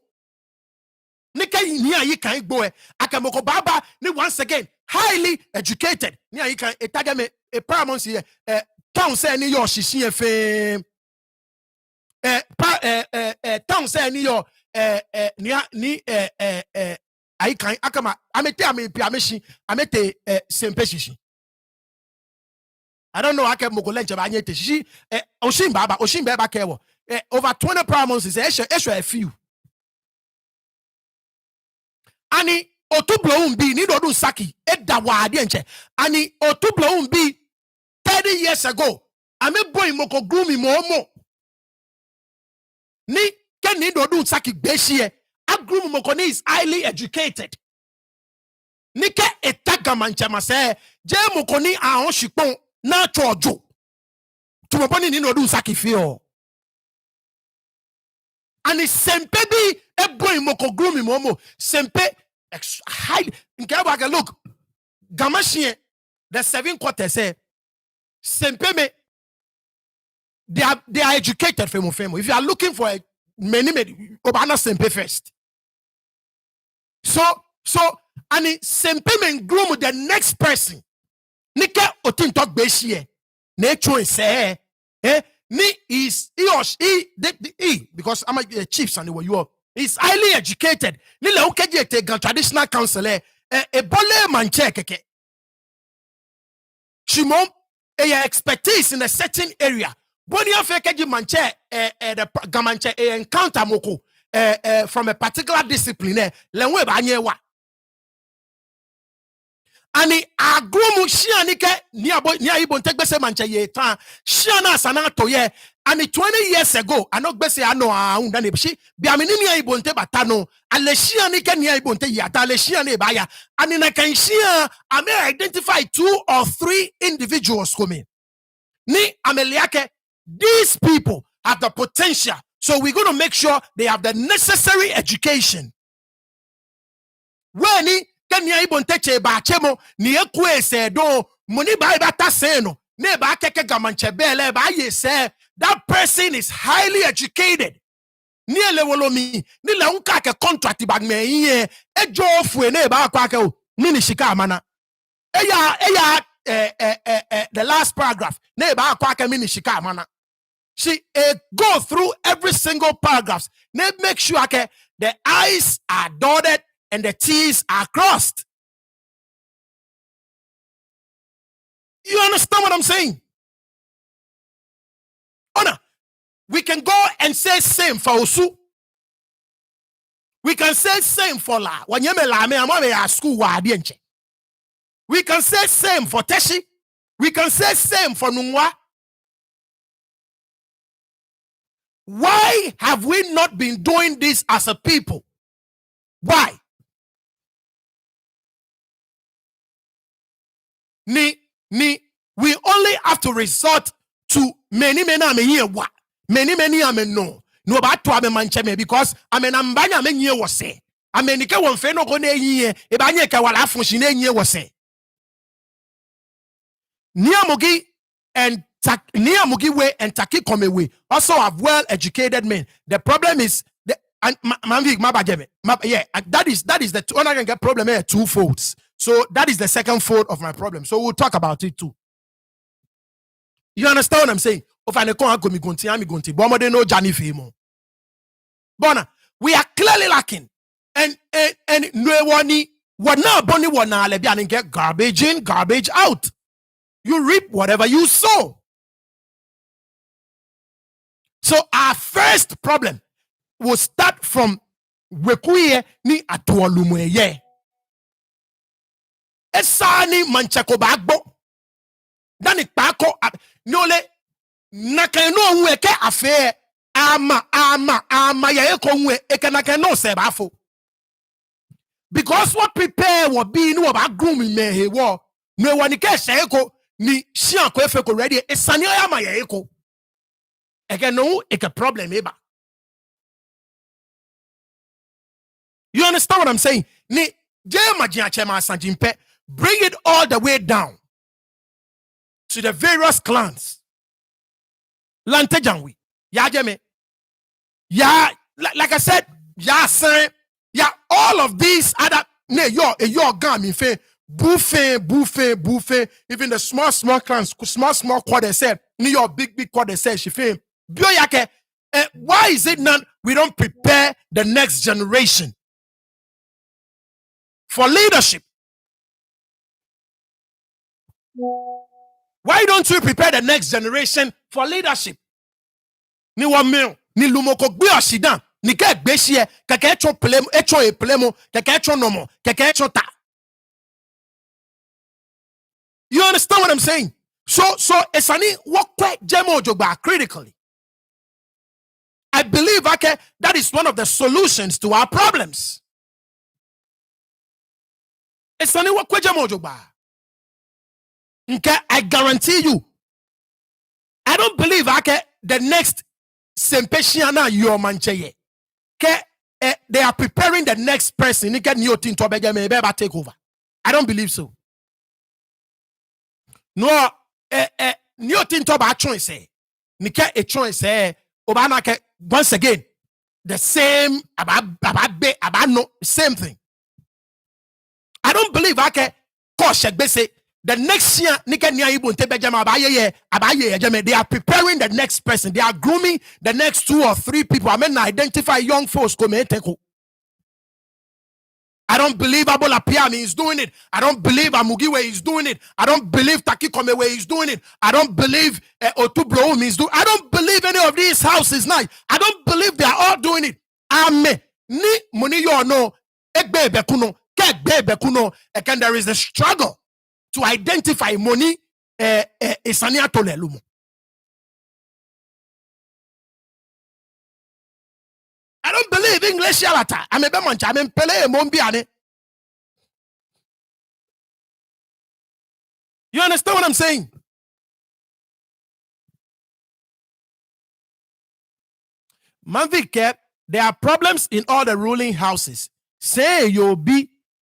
nika ni ayi kan gbo akamoko baba ni once again highly educated ni ayi kan etagame a paramount here town say ni yo shishi efe town say ni yo ni ayi kan akama amete amete sempe shishi. I don't know how can moko lenche ba nyete shishi oshin baba kewo over 20 paramounts is a few. Ani otublo umbi ni dodu saki edda wadi enche ani otublo umbi 30 years ago ame boy moko groomi momo ni ken ni dodu saki beshie a groom moko ni is highly educated ni ke etaga manchama se je moko ni ahon shipon na chojo tumoponi ni dodu saki fio ani sempe bi e boy moko groomi momo sempe high look Gamashie the 7 quarters say Sempeme they are educated femo. If you are looking for a many Obana Sempe first. So and Sempeme groom the next person. Nika otin talk beshie. Nature say ni is he or she because I'm a chief and you are. He's highly educated. Nile ukeje te traditional counselor e bole manche keke. Shimon expertise in a certain area. Boni afekeji manche the gamanche encounter moko from a particular discipline lenwe ba nyewa. Ani agromu shianike ni ibo ntegbese manche ye tan shiana sana to ye ani 20 years ago anogbese ano unda ne bishi biamini ni ibo nte batano ale shianike ni ibo nte yata ale shiane baya ani na kan shia ame identify 2 or 3 individuals come ni ameliake these people have the potential, so we're going to make sure they have the necessary education when Kenya ibonteche ba chemo ni ekwe se do muni ba ibata se no ne ba keke gamanche bele ba ye se that person is highly educated ni elewolomi ni le unka ke contract bag me yin ejo ofu ne ba kwa ke o ni ni shika amana eya the last paragraph ne ba kwa ke mini shika amana she go through every single paragraphs ne make sure ke the I's are dotted and the T's are crossed. You understand what I'm saying? Honor, we can go and say same for Osu. We can say same for La. We can say same for Teshi. We can say same for Nungwa. Why have we not been doing this as a people? Why? We only have to resort to many no about to ame mancheme because amenambanya menye wose amenike wonfe no go na yiye e ba nye ka wala funshi na yiye wose niamugi we and taki komewe also have well educated men. The problem is that is the one I can get problem here 2 folds. So that is the second fold of my problem. So we'll talk about it too. You understand what I'm saying? We are clearly lacking. And get garbage in, garbage out. You reap whatever you sow. So our first problem will start from wekuye ni atuolumweye esani mancheko bagbo dani pako nole nakeno nweke afe ama ya eko nwe ekenakeno se bafo because what prepare will be no about grooming me he wo no one ke se eko ni sian ko efe ko ready esani ya ma ya eko again no it's a problem eba. You understand what I'm saying? Ni bring it all the way down to the various clans. Lantejangwi. Ya jeme. Ya, like I said, ya say, ya all of these other ne your gam fe buffet, even the small clans, small quad they said, ni your big quad they said she fame. Bioyake, why is it not we don't prepare the next generation for leadership? Why don't you prepare the next generation for leadership? Ni wamil, ni lumoko gbe asidan, ni ke gbeshie, keke echo plemo, keke echo nomo, keke echo ta. You understand what I'm saying? So esani wakwe jemo jogba critically. I believe that is one of the solutions to our problems. Esani wakwe jemo jogba. Okay, I guarantee you, I don't believe the next Sempesiana your mancheye. They are preparing the next person. Take over. I don't believe so. No, Newton Toba choice. Nika a choice. Obama once again the same about no same thing. I don't believe the next year, they are preparing the next person. They are grooming the next 2 or 3 people. I mean, identify young folks. I don't believe Abola Piami is doing it. I don't believe Amugiwe is doing it. I don't believe Taki Komewe is doing it. I don't believe Otubroum is doing it. I don't believe any of these houses now. I don't believe they are all doing it. Amen. Ni muni yo no egbe bekuno kek bekuno. Again, there is a struggle to identify money esania tolelumo. I don't believe English yalata. I'm pele mombiane. You understand what I'm saying? Manvike, there are problems in all the ruling houses. Say you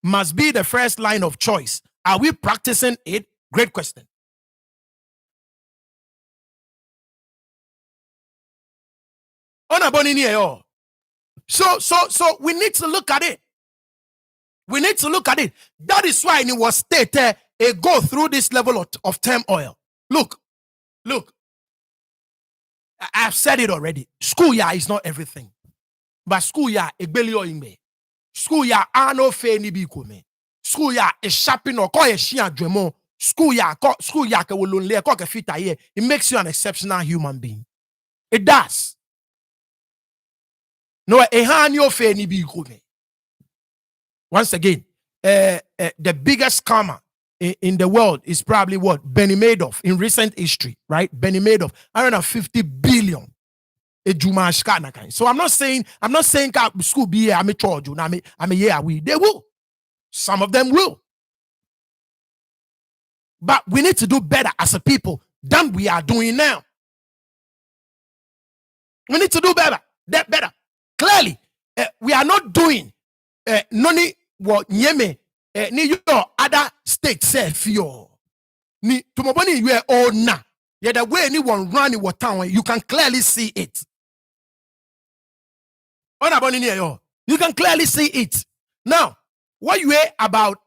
must be the first line of choice. Are we practicing it? Great question. So we need to look at it. We need to look at it. That is why it was stated go through this level of turmoil. Look. I've said it already. School year is not everything. But school year, school year, I no fe ni bi kome. School year is sharpening or call a shia dremo. School year ke wolonle ko ke fita ye. It makes you an exceptional human being. It does. No, ehanyo fe ni bi kome. Once again, the biggest scammer in the world is probably what? Benny Madoff in recent history, right? Benny Madoff, 150 billion. So I'm not saying school be here, I'm a charge you. They will. Some of them will. But we need to do better as a people than we are doing now. We need to do better. Clearly, we are not doing noni what nyeme ni your other states say fio. Ni tumoboni you are all na. Yeah, the way anyone run in what town, you can clearly see it. You can clearly see it. Now, what you hear about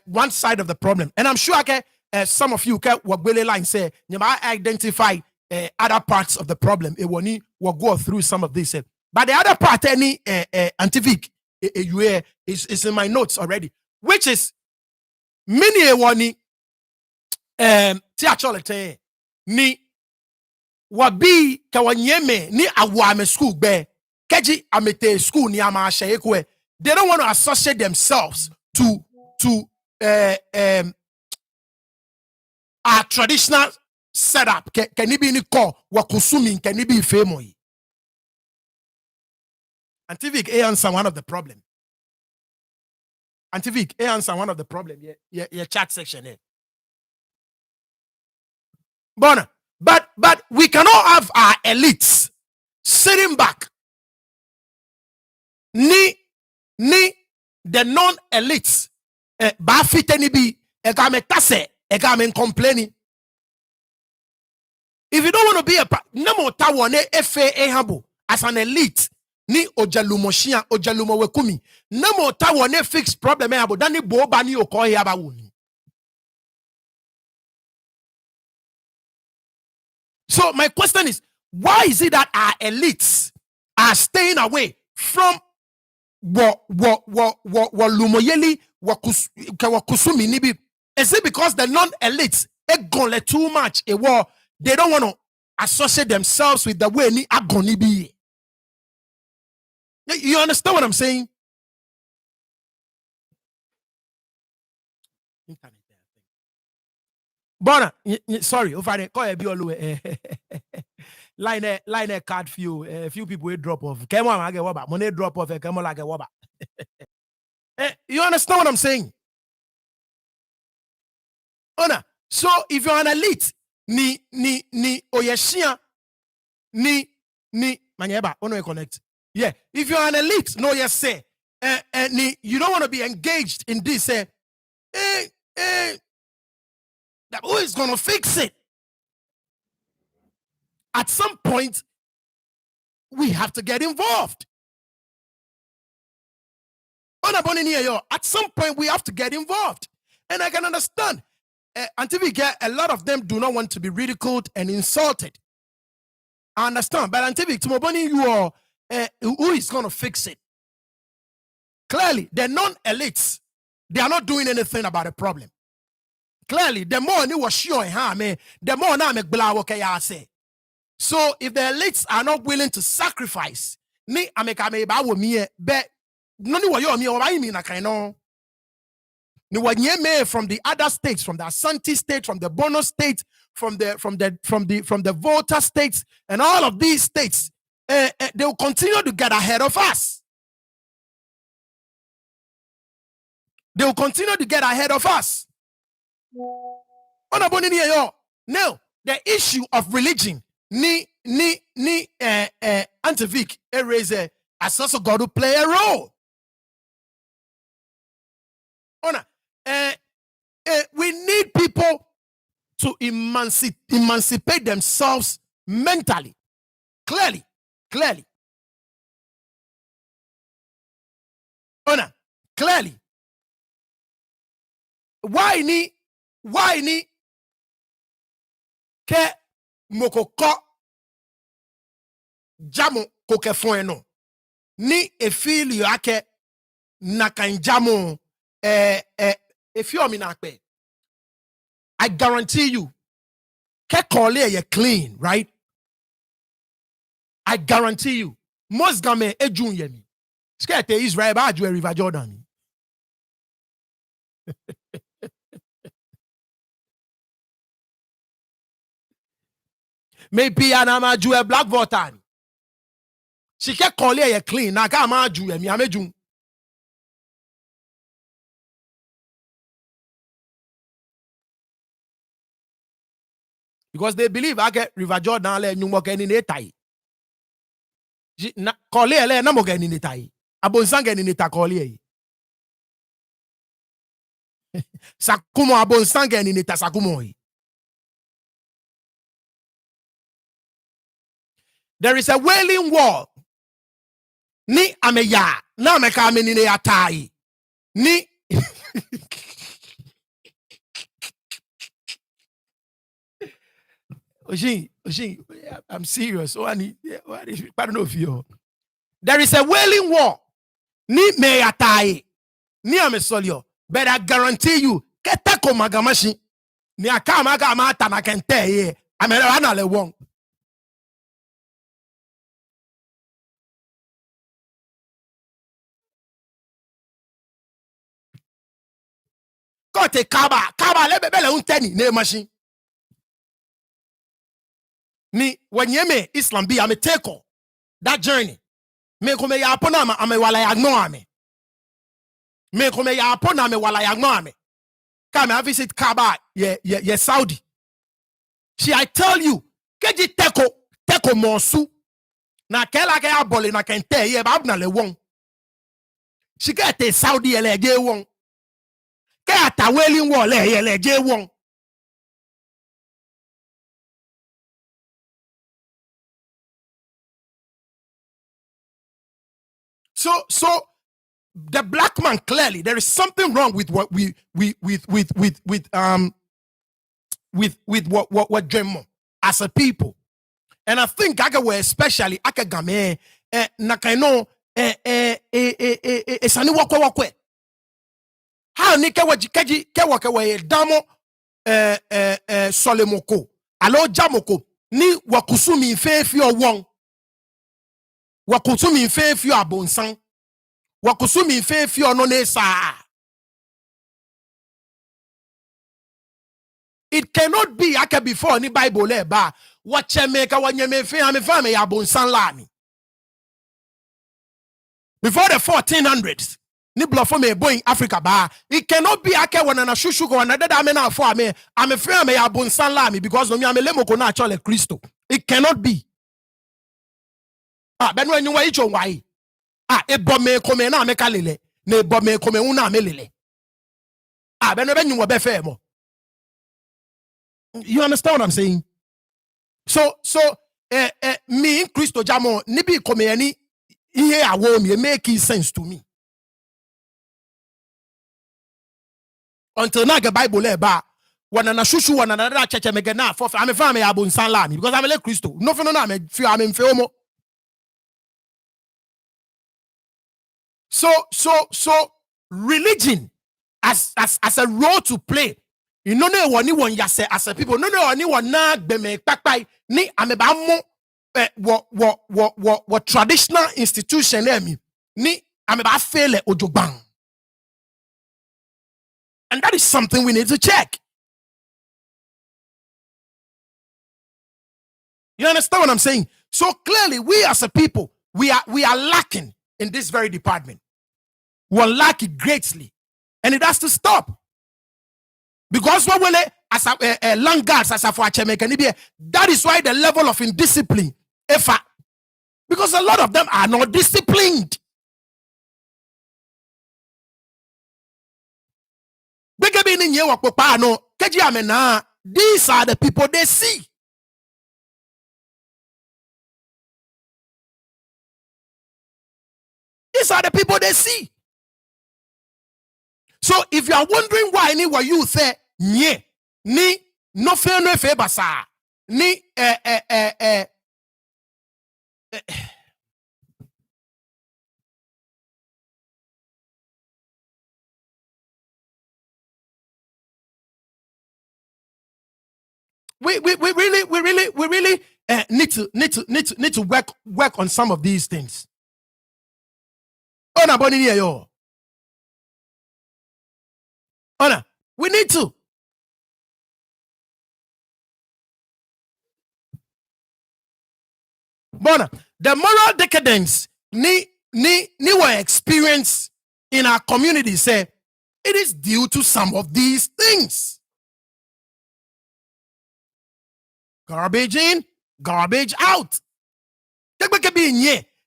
one side of the problem, and I'm sure some of you can what Billy line say, I identify other parts of the problem. It will go through some of this. But the other part, any antivic, is in my notes already, which is many ewani tiacholete ni wabi kawanyeme ni awame school be keji amete school ni ama ekwe. They don't want to associate themselves to our traditional setup. Can it be ni ko wakusumi can it be famous? Antivik answer one of the problem. Antivik answer one of the problem. Yeah, chat section here. But we cannot have our elites sitting back. Ni the non-elites ba fiteni bi egame tase egame complaining. If you don't want to be a namo tawane efe ehabo as an elite ni ojalumoshia ojalumo wekumi namo tawane fix problem ehabo dani boba ni okoye aba woni. So my question is, why is it that our elites are staying away from walumoyeli wakusumi nibi? Is it because the non-elites gone too much a war? They don't want to associate themselves with the way ni agoni be. You understand what I'm saying? Bona, sorry, over there, call line card few people will drop off. Come on, I get waba. Money drop off. Come on, I get waba. You understand what I'm saying? Ona. So if you're an elite, ni oyeshia, ni manyeba, ono connect. Yeah, if you're an elite, no yes say, you don't want to be engaged in this. Who is going to fix it? At some point, we have to get involved. At some point, we have to get involved. And I can understand. Until we get, a lot of them do not want to be ridiculed and insulted. I understand. But until we tomoboni, you are, who is going to fix it? Clearly, the non-elites, they are not doing anything about the problem. Clearly, the more you was sure, the more now make blawo kaya say. So if the elites are not willing to sacrifice, ni amekame ba wo mi be no ni wo yo mi o ba mi na kan no. Ni wo nyeme from the other states, from the Ashanti state, from the Bono state, from the Volta states, and all of these states, they will continue to get ahead of us. They will continue to get ahead of us. Now, the issue of religion, Antivik erase has also got to play a role. We need people to emancipate themselves mentally, clearly. Clearly. Why ni ke mokoko jamu kokefon no ni efili yake nakanjamu if you na pe. I guarantee you ke kole ye clean, right? I guarantee you most game ejun yemi skete Israel ba aju River Jordan. Maybe an amaju a black voter. She can call it clean. Na ka amaju mi amejun. Because they believe I get River Jordan le nyumo ke ni netai. Na call it le na mo ke ni netai. Abonsanga ni neta call it. Sakumo abonsanga ni neta sakumo. There is a wailing wall. Ni ameya. Na ameka ameni ne atai. Ni. Oji, I'm serious. I don't know if you. There is a wailing wall. Ni me atai. Ni amesolio. But I guarantee you, ketako magamashi. Ni akama mata na kente ye. Amera na le wong. Kote kaba lebele unteni ne machine. Ni wanyeme Islam be ame take that journey. Me kome ya apona ame wala ya gno ame. Me kome ya apona ame wala ya gno ame. Come I visit Kaaba ye Saudi. I tell you, keji teko monsu. Na kela ke abole na kente ye ba na le won. She get a Saudi ele je won. Ke ataweli wo le ye le je won. So the black man, clearly there is something wrong with what with what Ga-Dangme as a people. And I think Ga-Dangme especially Ga-Dangme nakaino esani wakwe. How ni keji damo solemoko alo jamoko ni wakusumi fefi o won. Wakusumi fefi abonsan. Wakusumi fefi ono nesa. It cannot be ake before ni Bible le ba wachemeka wanyeme fe ame fame ya bonsan lami. Before the 1400s ni blofo me boy Africa ba it cannot be ake wanana shushu ko wanada da me na fo ame fe ame ya bonsan lami because no mi ame lemoko na chole Kristo. It cannot be. Benu enwa icho wai. Ebo me kome na me kalele na ebo me kome una me lele. Benu be nwa be fe mo. You understand what I'm saying? So me Christo Jamo nibi kome yani ihe awo me make sense to me. Until now the Bible le ba wana na shushu wana na da cheche mege na for ame fa me abon san la mi because I'm le Christo. No fe no na me fi ame fe omo. So religion as a role to play. You know wani won yase as a people. No wani won na gbeme papai ni ameba mo what traditional institution ni ameba fail ojogban. And that is something we need to check. You understand what I'm saying? So clearly we as a people we are lacking in this very department. We're lacking greatly. And it has to stop. Because what will as a Landguards as a for that is why the level of indiscipline because a lot of them are not disciplined. These are the people they see. These are the people they see. So if you are wondering why anywhere you say nye ni no fe no fe basa ni we really need to work on some of these things. Ona boni ni yo. Ona, we need to. Bona, the moral decadence ni were experienced in our community say it is due to some of these things. Garbage in, garbage out.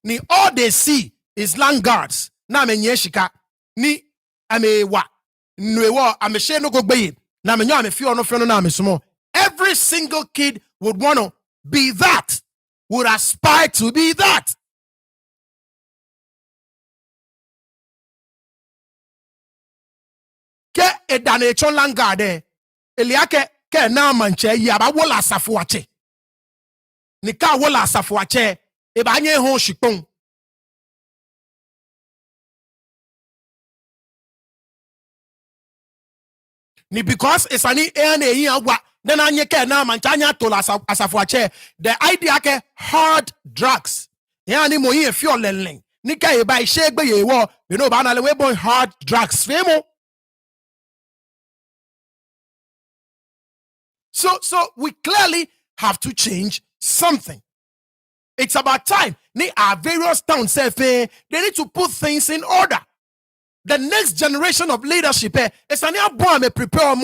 Ni all they see is Landguards. Na menye shika ni amewa nwewa ameshe no gogbe na menyo amefi ono fe no na amesumo. Every single kid would want to be that, would aspire to be that. Ke edane chon Landguard eliake ke na manche yi aba wola asafo ache. Ni ka wola asafo ache e ba nye ho shipon. Ni because it's an then the idea ke hard drugs. Yani mo ye feel lelling. Ni ka e ba shake be ye wo, you know ba na le we boy hard drugs femo. So we clearly have to change something. It's about time. Our various towns say they need to put things in order. The next generation of leadership is an prepare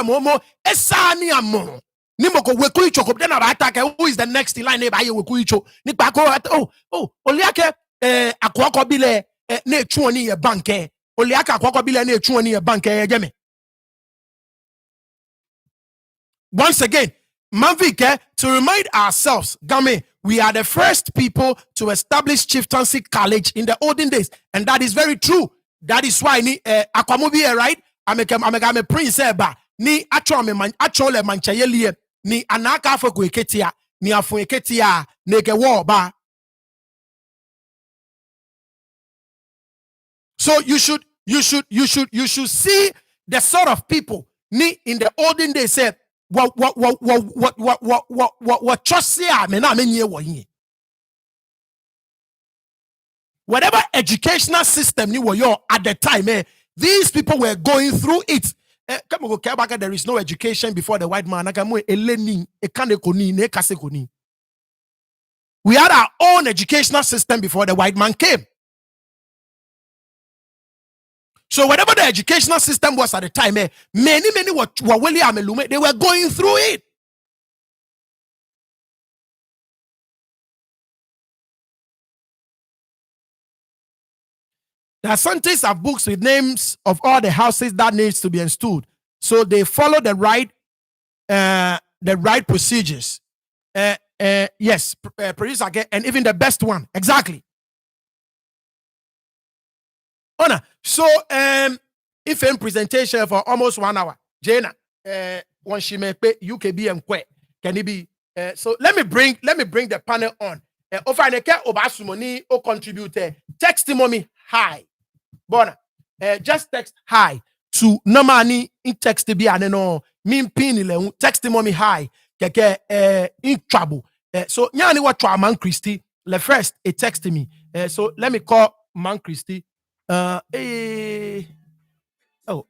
more. Esania more. Nimoko wekuicho then attack who is the next in line by wekuicho. Oliake akwako bile ne chuoni ye banke. Oliaka akwako bile ne chuoni ye banke jeme. Once again, Manvike, to remind ourselves, Game, we are the first people to establish chieftaincy college in the olden days, and that is very true. That is why ni akwamobi right. I'm a prince ba ni actually manchayelie ni anaka afọ eketia ni afọ eketia neke war ba. So you should see the sort of people ni in the olden days said what trust me na menye wo yin. Whatever educational system you were at the time, these people were going through it. There is no education before the white man. We had our own educational system before the white man came. So whatever the educational system was at the time, many were they were going through it. The Asantes have books with names of all the houses that needs to be installed. So they follow the right procedures. Yes, produce again, and even the best one. Exactly. Honor. So if in presentation for almost 1 hour, Jana, when she may pay UKB and Kwe, can it be? So let me bring the panel on. Ofaneke Obasumoni o contributor. Text mommy hi. Bona, just text hi to Namani in text be aneno min pin text mommy hi keke in trouble. So nyani what man Christy le first a text me. So let me call man Christy. Oh,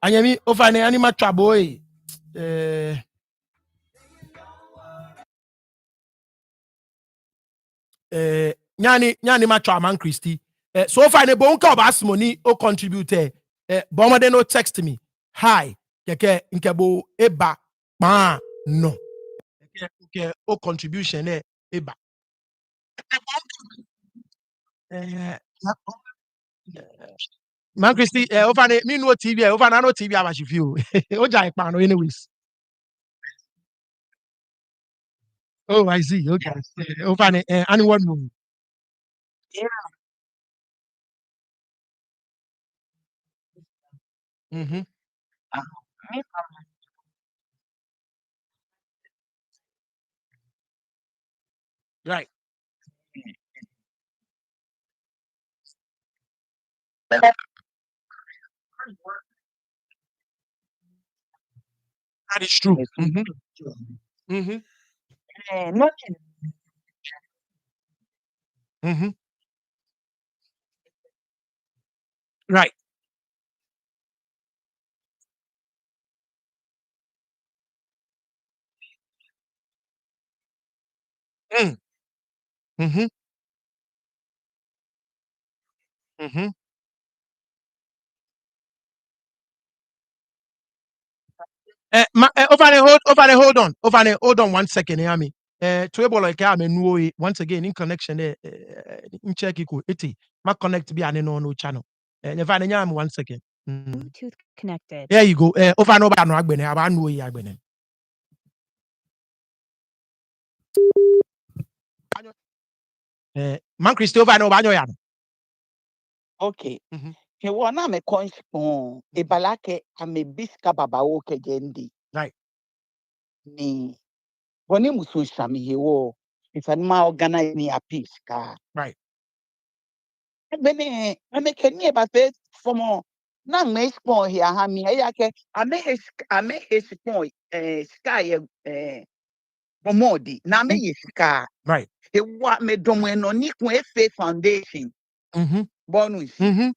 anyami over ne anima trouble. Nyani ma man Christy. So far ne bon ka obas money o contribute bon de no text me hi keke nkebo eba ma no keke o contribution eba man Christy over ne me no TV over na no TV aba feel o jai pa no anyways. Oh, I see. Okay. Over ne anyone move. Mm-hmm. Right. That is true. Mm-hmm. Mm-hmm. Mm-hmm. Right. Mm. Mm-hmm. Mm-hmm. Hold on 1 second, Yami. To able like I mean, once again in connection in check equal 80. My connect be an no channel. If I am 1 second. Bluetooth connected. There you go. Over no bad no agbene. I know you agbene. Man Christy over no banyo yan. Okay. Mhm. Hewa na me konspon e balake ame biska baba wo kejendi. Right. Ni woni musu shami hewo ifanima organize ni apiska. Right. Bene ame kenye ba fe fomo na me spon here ha mi yake ame spon sky bomodi na me sky. Right. Hewa me domo no ni kun efe foundation. Mm-hmm. Bonus. Mm-hmm.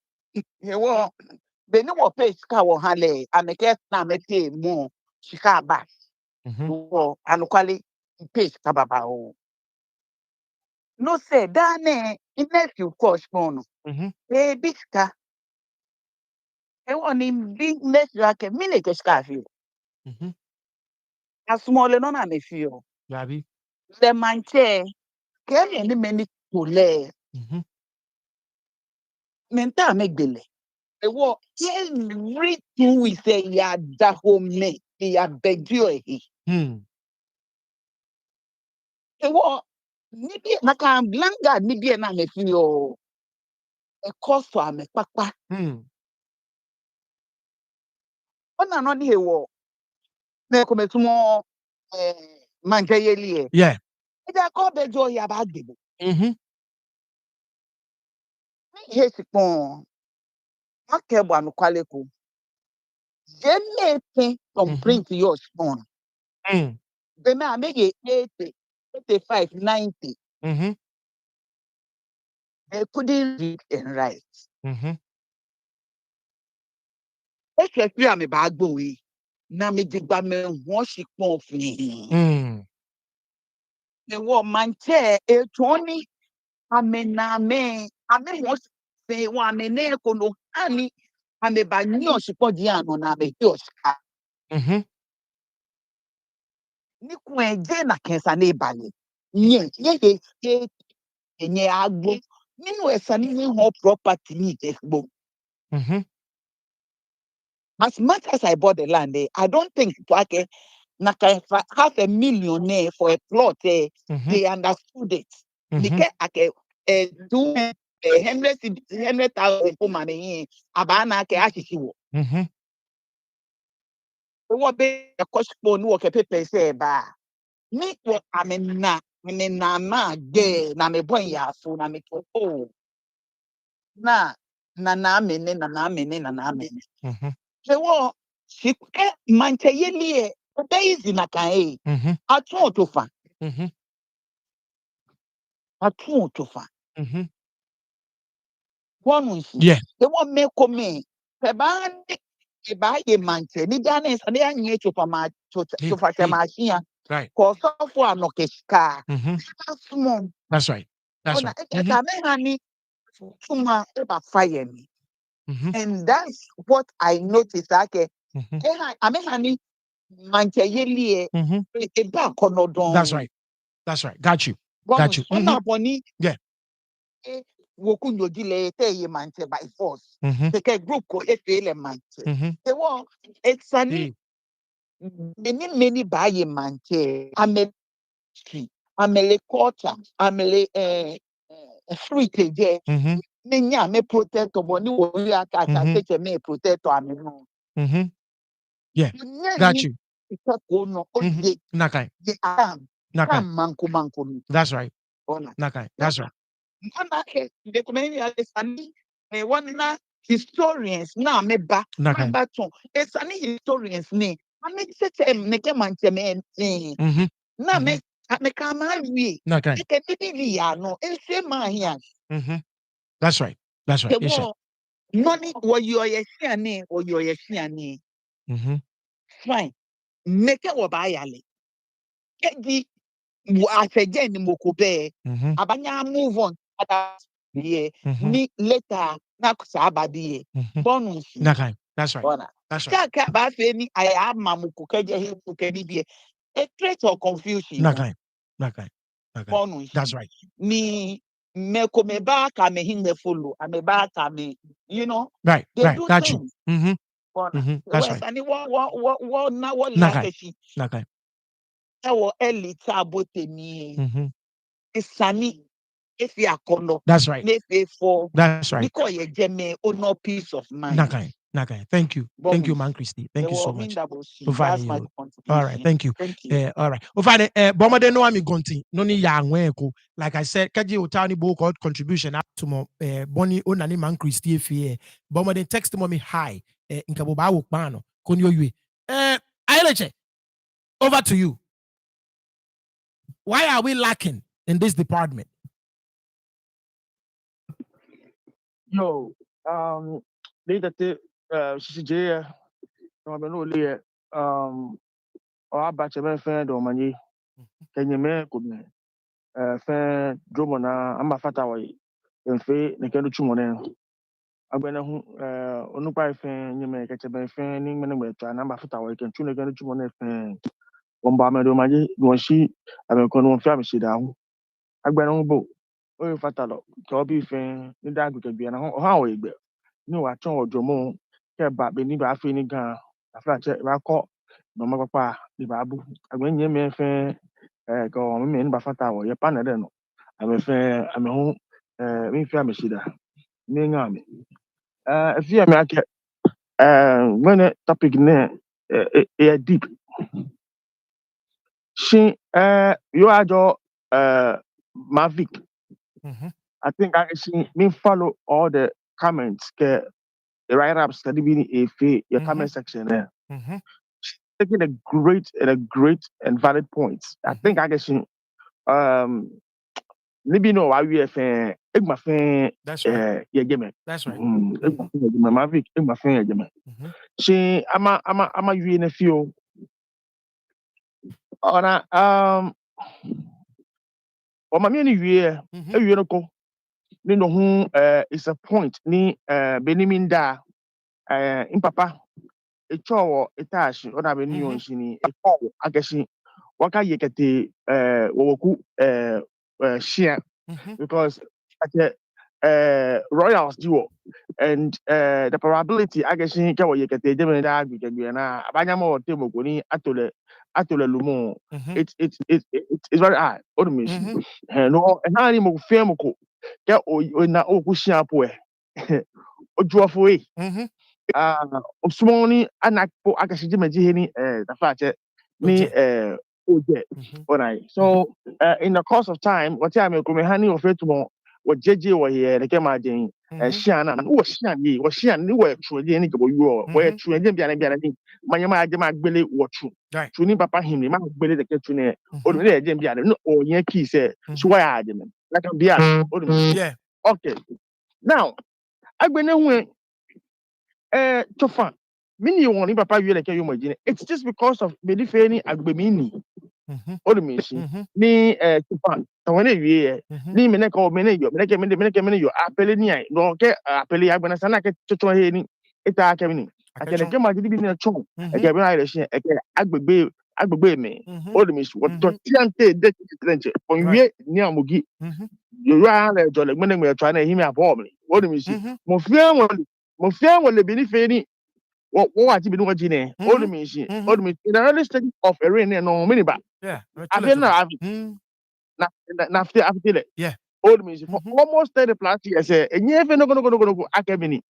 Hewo beni wo pay sika wo ha le ameke na mete mu sika ba Wo anukwale page kababa o. No say dane nephew coach pono. Biska. E woni big nephew ake mine ke skafi. Asmole no na me fio. Baby. Le manche ke ni meni tole. Menta megbele. E wo everything we say ya da home ya bedio ehi. E wo ni bi na kan Landguards ni bi na me fio. E cost ame papa. Ona no ni hewo. Me kometumo manje yelie. Yeah. Ida ko bejo ya ba gbebo. Ihe sikpon. Makebo anukwale ko. Je me from print your spawn. They may make it 80, 85, 90. They couldn't read and write. If you are me bag boy, na me digba me wash it pon fi. The war man chair e tony amena me ame wash fe wa me ne ko no ani ame ba ni oshipo di ano na be oshika. Ni ku eje na kensa na ibale. Nye agbo. Nínú ẹ̀sán ní home property ní Ìjẹ̀bú. As much as I bought the land there, I don't think like half a million for a plot. They understood it. Because like 100,000 for money. Abana ke ashiwo. What be a cost for no ke pepe say ba. Me what amena ma ge na me boy ya so na me oh. Na amene. Se wo si manche yelie daisy na kan atun otofa wonu nsi Yeah. se wo me come se ba ye manche ni dane so ne anye tofa ma tofa se machine Right. ko so fo anokeshika asmo That's right. That's ona right. ka me hani tuma e ba fire me. And that's what I noticed. Okay, I mean, honey, manche yelie e ba konodon. That's right. That's right. Got you. Got you. Ona boni Yeah. Woku nyodile te ye manche by force. Take group ko le manche. They want it's an many buy ye manche. Amele culture. Amele fruit je. Nenya me protect boni wo ya ka take me protect ameno. Yeah. Got you. Nakai. That's right. Nakai. That's right. Historians na meba ton it's an historians ne ame se me ke manche me na me kama wi Nakai. ke bibi ya no ense ma hia That's right. That's right. Yes, sir. Noni wo yo ye siane fine make wo ba yale di afeje ni mokobe abanya move on ni later na kusa abadi bonus Nakai. That's right. That's right. Kaka ba fe ni aya mamuko keje he kedi bi a trait of confusion Nakai. bonus That's right. ni me ko me ba ka me hin me follow me ba ka me Right. they Right. do Got things you. That's right. Ani what na what Nakai. lakeshi Nakai. wo elite abotemi isani if you are kono That's right. for That's right. because you get me no peace of mind. Nakai. Thank you. Thank you, man, Christy. Thank you so much. That's my contribution. All right. Thank you. Thank you. All right. Bomade no ami gonti. No ni ya ko. Like I said, kaji utani bo called contribution up to mo Bonnie onani man Christy fie. Bomade text mo me hi. Nkabo ba wo pano. Konyo yue. Aileche. Over to you. Why are we lacking in this department? Yo, later CCJ, no, or batch of friend or money. Can you make good? Fan Dromona, I'm a fat away. And Fay, the Kenu Chumone. I'm going to Onupai fan, you make a fan, in many ways, and I'm a fat away. Can tune again to one fan. One bar, Madomaji, one she, I'm a con family sit down. I'm going on boat. Oh, fatalo, Toby fan, the dog could be an how it be. No, I told Dromon, care about being by feeling gun. A flat check, caught. No, my papa, the babu. I went near me fan, go on me in Bafata, your partner. I'm a fan, I'm a home, me family sit down. Ning army. If you make when a topic ne deep. She you are your Mavic. I think I see me follow all the comments ke the write ups that be a your comment section there. Taking a great and valid points. I think I guess maybe no why we fan my fan That's right. yeah game. That's right. Mavic my fan game. She I'm a you in a few ona o ma me ni wie ewie no ko ni no ho is a point ni benimin da impapa echo itashi ona be ni yonshi ni echo agashi waka yekete woku share because at royals duo and the probability agashi ka wo yekete dem da agbegbe na abanya mo temoko ni atole lumo it's very high automation no and how ni mo fem ko ke o na o ku share po ojuofo e osumoni anakpo agashi jimeji ni da fa che ni oje alright so in the course of time what time ko me hani of it mo what jeje wo here the kema den share na wo share ni wo tru je ni gbo yo wo tru je bia na ni manyama aje ma gbele wo tru tru ni papa him ni ma gbele de tru ne o do le je bia no o yen ki se so why aje me like bia o do Yeah. okay now agbene hu tofa mini won ni papa wi le ke yo mo jine it's just because of me fe ni agbemini o do me shi ni tofa tawon e wi ni me ne ko me ne yo me ne yo apele ni ai no ke apele agbena sana ke toto he ni eta ke ni akele ke ma di bi ni chon e ke bi na ile shi e ke agbegbe me o do me shi what to tiante de trenche on wi ni amugi yo ya le jo le gbene me try na himi abo me o do me shi mo fia won le bi ni fe ni what ati bi ni won ji ne o do me shi o do me in the early stage of a rain no mini ba Yeah. afi na after le Yeah. old me for almost 30 plus years enye fe no akemini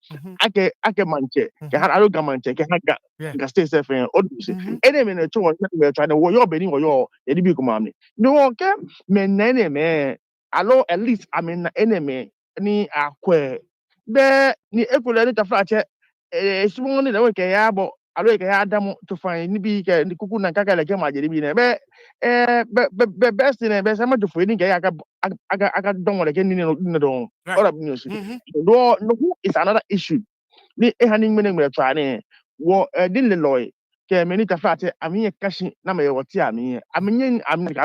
ake manche ke ha alo gamanche ke ha ga stay safe old me ene me to me try na wo yo beni wo yo e di bi kuma me no ke me nene me alo at least I mean ene me ni akwe be ni ekule ni tafra che sumo ni da ke ya bo alo ke ya adamu to find ni bi ke ni kuku na kaka le ke ma je bi ne be best in best am to for ni ke aga don't want to get in don all of news no is another issue ni e hanin mene me try ne wo din le loy ke me ni tafa te ami kashi na me woti ami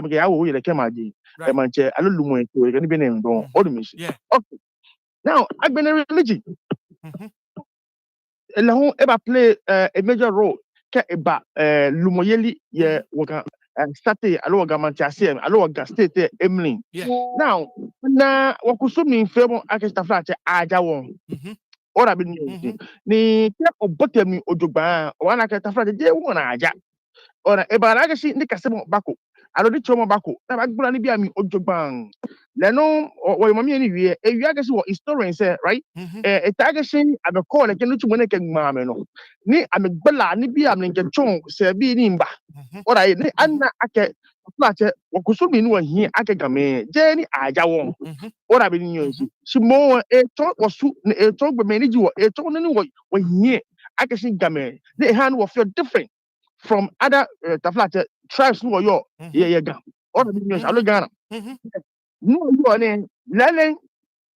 ke ya wo ye ke ma ji e man che alulu mo to ke ni be ne don all the mission okay now agbene religion la ho e ba play a major role ke e ba lumoyeli ye woka state alo gamanti asem alo ga state emlin now na wakusumi femo akesta flat aja won ora bi ni ke obotemi ojogba wana akesta flat je won aja ora e ba na shi ni kasemo bako alo di chomo bako na ba gbura ni bi ami ojogban leno wo mami ni wie e wi agashi wo historian say right e tagashi abe call ke no chumo ne ke ngma no ni ame gbala ni bi am nke chon se bi ni mba ora ni anna ake plache wakusumi ni wahi ake game je ni aja won ora bi ni yonsi shimo e to wasu e to gbe me ni ji wo e to ni wo hi ake shi game the hand will feel different from other taflache tribes who yo ye gam ora bi ni yonsi alo gana no yo ne lele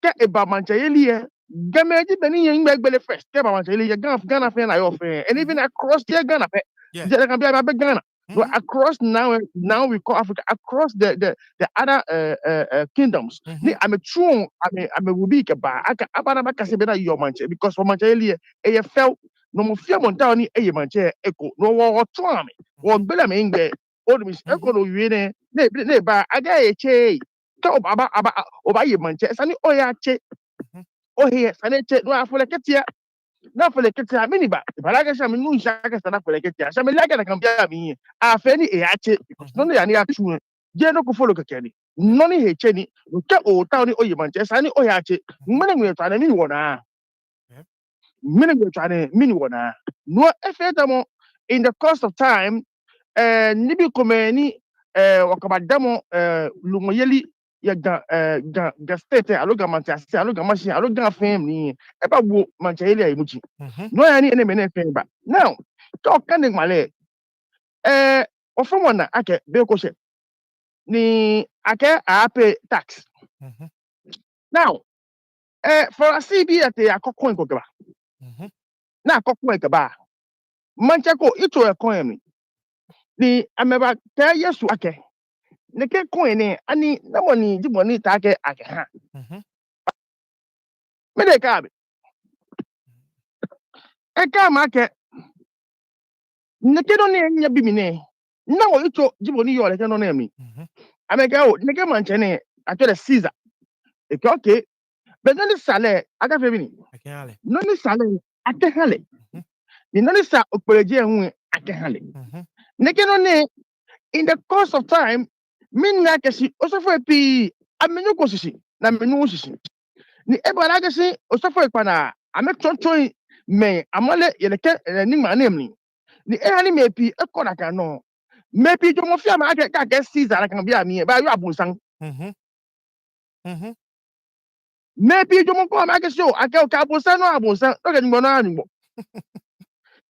ke e ba manche yelie gameji beni yen gbele first ke ba manche yelie gana fe na yo fe and even across the Ghana fe je kan bia ba Ghana No, across now we call Africa across the other kingdoms. Ni I'm a true I'm a will ba aka abana baka se be na your manche because for manche elie e felt no mo fia monta ni e manche eko no wo to ame wo gbela me ngbe o mi eko no wi ne ba aga e che ka oba ye manche sani o ya che o he sani che no afole ketia na fele ketia mini ba balaga sha mi nu sha ka sana fele ketia sha mi laga na kambia mi a fe ni e ache because no ya ni atu je no ko follow kekeni no ni he che ni nke o ta ni o ye manche sani o ya che mene ngwe ta na mini wona mene ngwe ta na mini wona no efe damo in the course of time ni bi komeni wakabadamo lumoyeli ya ga state alo ga manchester alo ga machine alo ga fam ni e ba wo manchester ya muchi no ya ni ene mene fam ba now to kan de male ofo na ake be ko she ni ake a pay tax now for a cb at akoko en ko gaba na akoko en gaba manche ko ito e ko emi ni ameba ta yesu ake ne ke coin ne ani na woni di money ta ke ake ha me de ka be e ka ma ke ne ke no ne nya bi mi ne na wo ito di money yo le ke no na mi ameka o ne ke manche ne ato de Caesar e ke okay be no ni sale aka fe bi ni no ni sale ake hale ni no ni sa okpereje hu ake hale ne ke no ne in the course of time min na ke si osofo pi amenyu ko sisi na menu sisi ni ebara ke si osofo ipa na ame tonton me amale yeleke ni ma na emni ni e hani me pi e ko na kan no me pi jo mo fi ama ka ke Caesar kan bia mi ba yo abunsan me pi jo mo ko ama ke so ake o ka abunsan no abunsan o ke ngbo no anugbo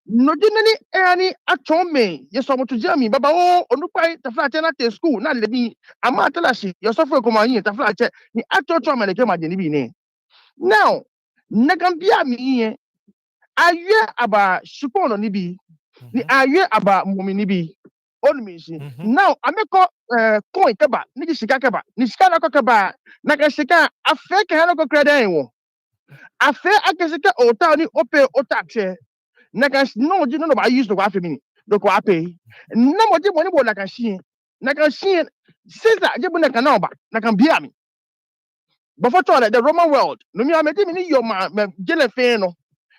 no jinani e hani aton me ye so mo to jami baba o onupai ta fla na te school na le bi ama tala shi ye so fo ko ma yin ta fla che ni ato ma le ke ma de ni bi ne now nakam bia mi yin aye aba shupono ni bi ni aye aba mumi ni bi on mi shi now ameko coin kaba ni di shika kaba ni shika na ko kaba na ka shika afe ke ha ko credit wo afe akesika o ta ni ope o tax na ka no ji no ba use to afi mini do ko ape na mo ji mo ni bo na ka shi Caesar je bu na ka na ba na ka bia mi before the Roman world no mi amedi mi ni yo ma jele fe no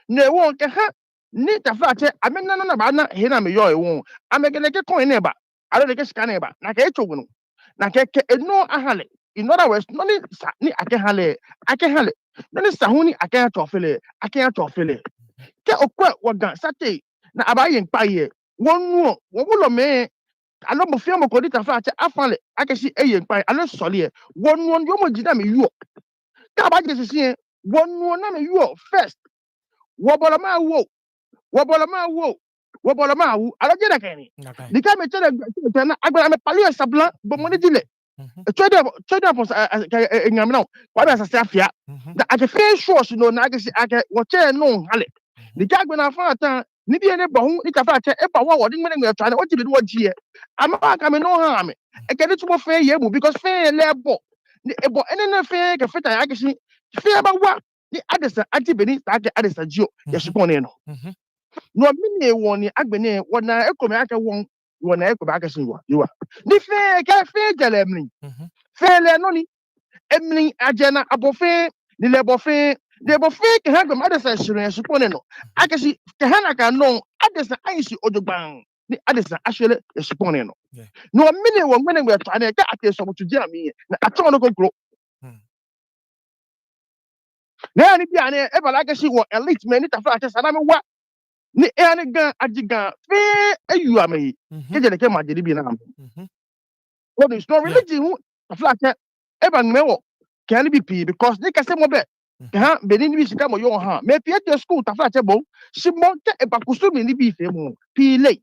na wo ke ha ni ta fa che amena na ba na he na me yo e wo amegele ke coin ne ba alo de ke scan ne ba na ka echo no na ke eno ahale in other words no ni sa ni ake hale no ni sa hu ni ake to fele ke okwa wagan sate na abaye npaye wonu wo lo me alo mo fia mo ko dita fa che afale akesi eye npaye alo sole wonu yo mo jida me yo ka ba je sisi wonu na me yo first wo bolo ma wo alo je da keni di ka me tele na agbara me palu sablan bo mo ni dile twede pos nyam na wa ba sa afia da ake fe sure no na akesi ake wo che no hale ni jagbe na fa atan ni bi ene bohu ni ka fa che e ba wo di ngene ngwe twa na o ti bi wo ji e ama aka me no ha me e ke ni tubo fe ye mu because fe le bo ni e bo ene na fe ke feta ya ke si fe ba wa ni adesa ati beni ta ke adesa jio ya shipon ne no no mi ne won ni agbene wona e ko me aka won wona e ko ba aka si wa yiwa ni fe ke fe jele mni fe le no ni emni ajena abofe ni le bofe de bofe ke ha go adesa shirin shipon ne no akesi ke ha na ka no adesa aishi odogban ni adesa ashele shipon ne no no mi ne won ngene ngwe twa na ka ate so to jia mi na ato no kokro na ni bia ne e bala ka shi wo elite me ni ta fa ate sana me wa ni e ni gan ajigan fe ayu amayi ke je de ke ma je bi na am what is no religion hu ta fa ate e ba me wo ke ni bi pi because ni ka se mo be ha be ni bi sika mo yo ha me pi ate school ta fa ate bo shi mo ke e ba kusu mi ni bi fe mo pi le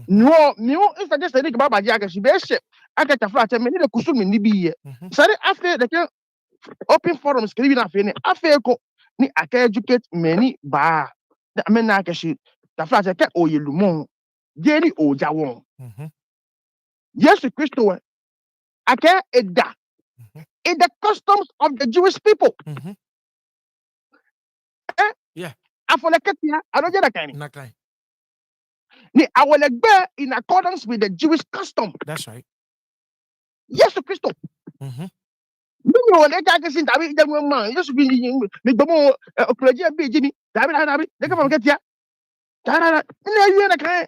no mi o isa de se ni ke ba ba ja ka shi be she aka ta fa ate me ni de kusu mi ni bi ye sare after de ke open forums kiri na fe ni afe ko ni aka educate many ba na me na ka shi ta fra che ke oyelumon jeni ojawon yes Christo ake eda in the customs of the Jewish people Yeah. afoleketia adoje da kan Nakai. ni awolegbe in accordance with the Jewish custom That's right. yes Christo Mimi wole ka ke sin dabi jamu man yesu bi mi gbomo okuraje bi jimi dabi de ka foleketia tarara ina yue na kan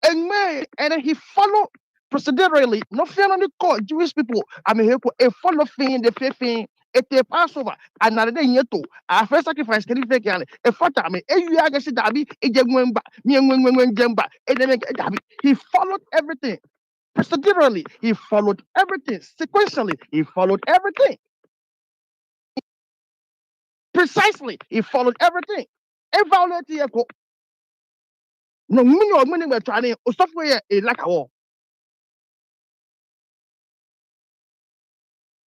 and then he followed procedurally no fear on the court Jewish people I mean he follow thing the faith thing it a Passover another day yeto a first sacrifice can fake yan e fata me e yu aga si dabi e jengwemba mi enwenwen jemba e dem dabi he followed everything procedurally he followed everything sequentially he followed everything precisely he followed everything evaluate ko no mini o mini we try o software e like awo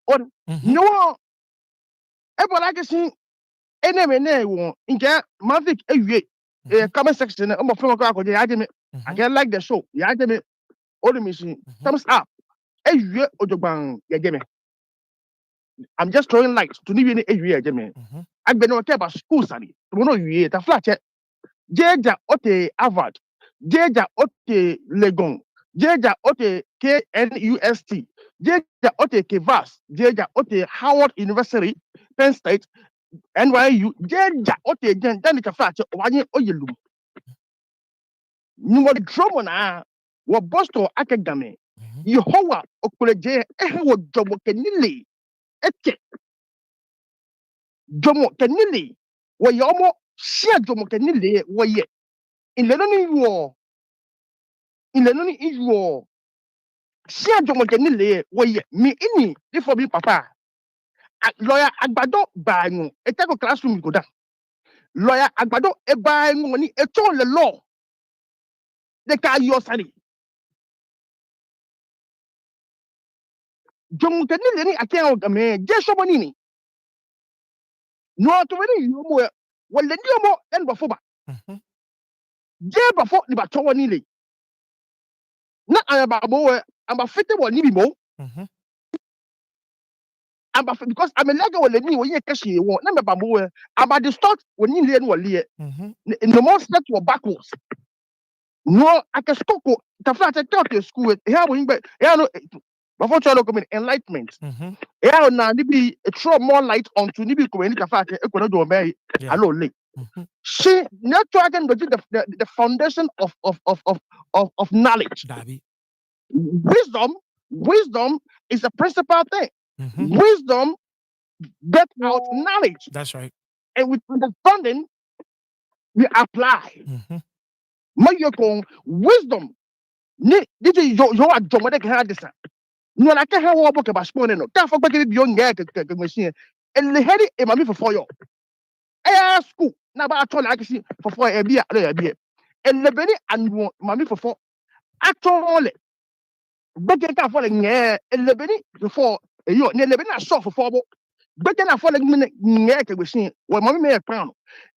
on no ebola ke sin eneme na wo nke mavic ewie comment section na mo fun ko akoje ya me I can like the show ya me o me sin thumbs up ewie ojogban ya me I'm just throwing light to ni ni ewie ya me agbe no ke ba school sani mo no wie ta flat jeja ote Harvard jeja ote Legon jeja ote KNUST jeja ote Kivas jeja ote Howard University Penn State NYU jeja ote jen dan ka fa che wanye oyelum ni mo dromo na wo Boston Ga-Dangme Yehowa okuleje wo jomo kenile eke jomo kenile wo yomo shia jomo kenile wo ye ileno ni iwo shia jomo kenile wo ye mi ini before bi papa lawyer agbado baanu eteko classroom go down lawyer agbado e baanu ni eto le law de ka yo sari jomo kenile ni akia Ga-Dangme je sobo nini no to wani yomo wale ni yomo en bafo ba je bafo ni ba towo ni le na aba bo aba fete wo ni bi mo aba because I'm a lega wale ni wo ye kashi wo na me ba mo aba distort wo ni le ni wo le no more step to backwards no akaskoko ta flat to school here we be here no before chalo come enlightenment here na ni bi throw more light onto ni bi ko ni ka flat e ko no do me alo le she network and the foundation of knowledge wisdom is a principal thing wisdom get out knowledge That's right. and with understanding we apply Mayokon wisdom ni did you are dramatic hadisa no la ka ha wo boke ba spone no ka fo gbe bi o nge ke machine and the head e ma mi for yo school na ba atọ na akisi for e bia e bia and the beni and ma mi for atọ le gbe ka for le nge and the beni for yo ne le beni na so for bo gbe na for le nge ke machine wo ma mi me crown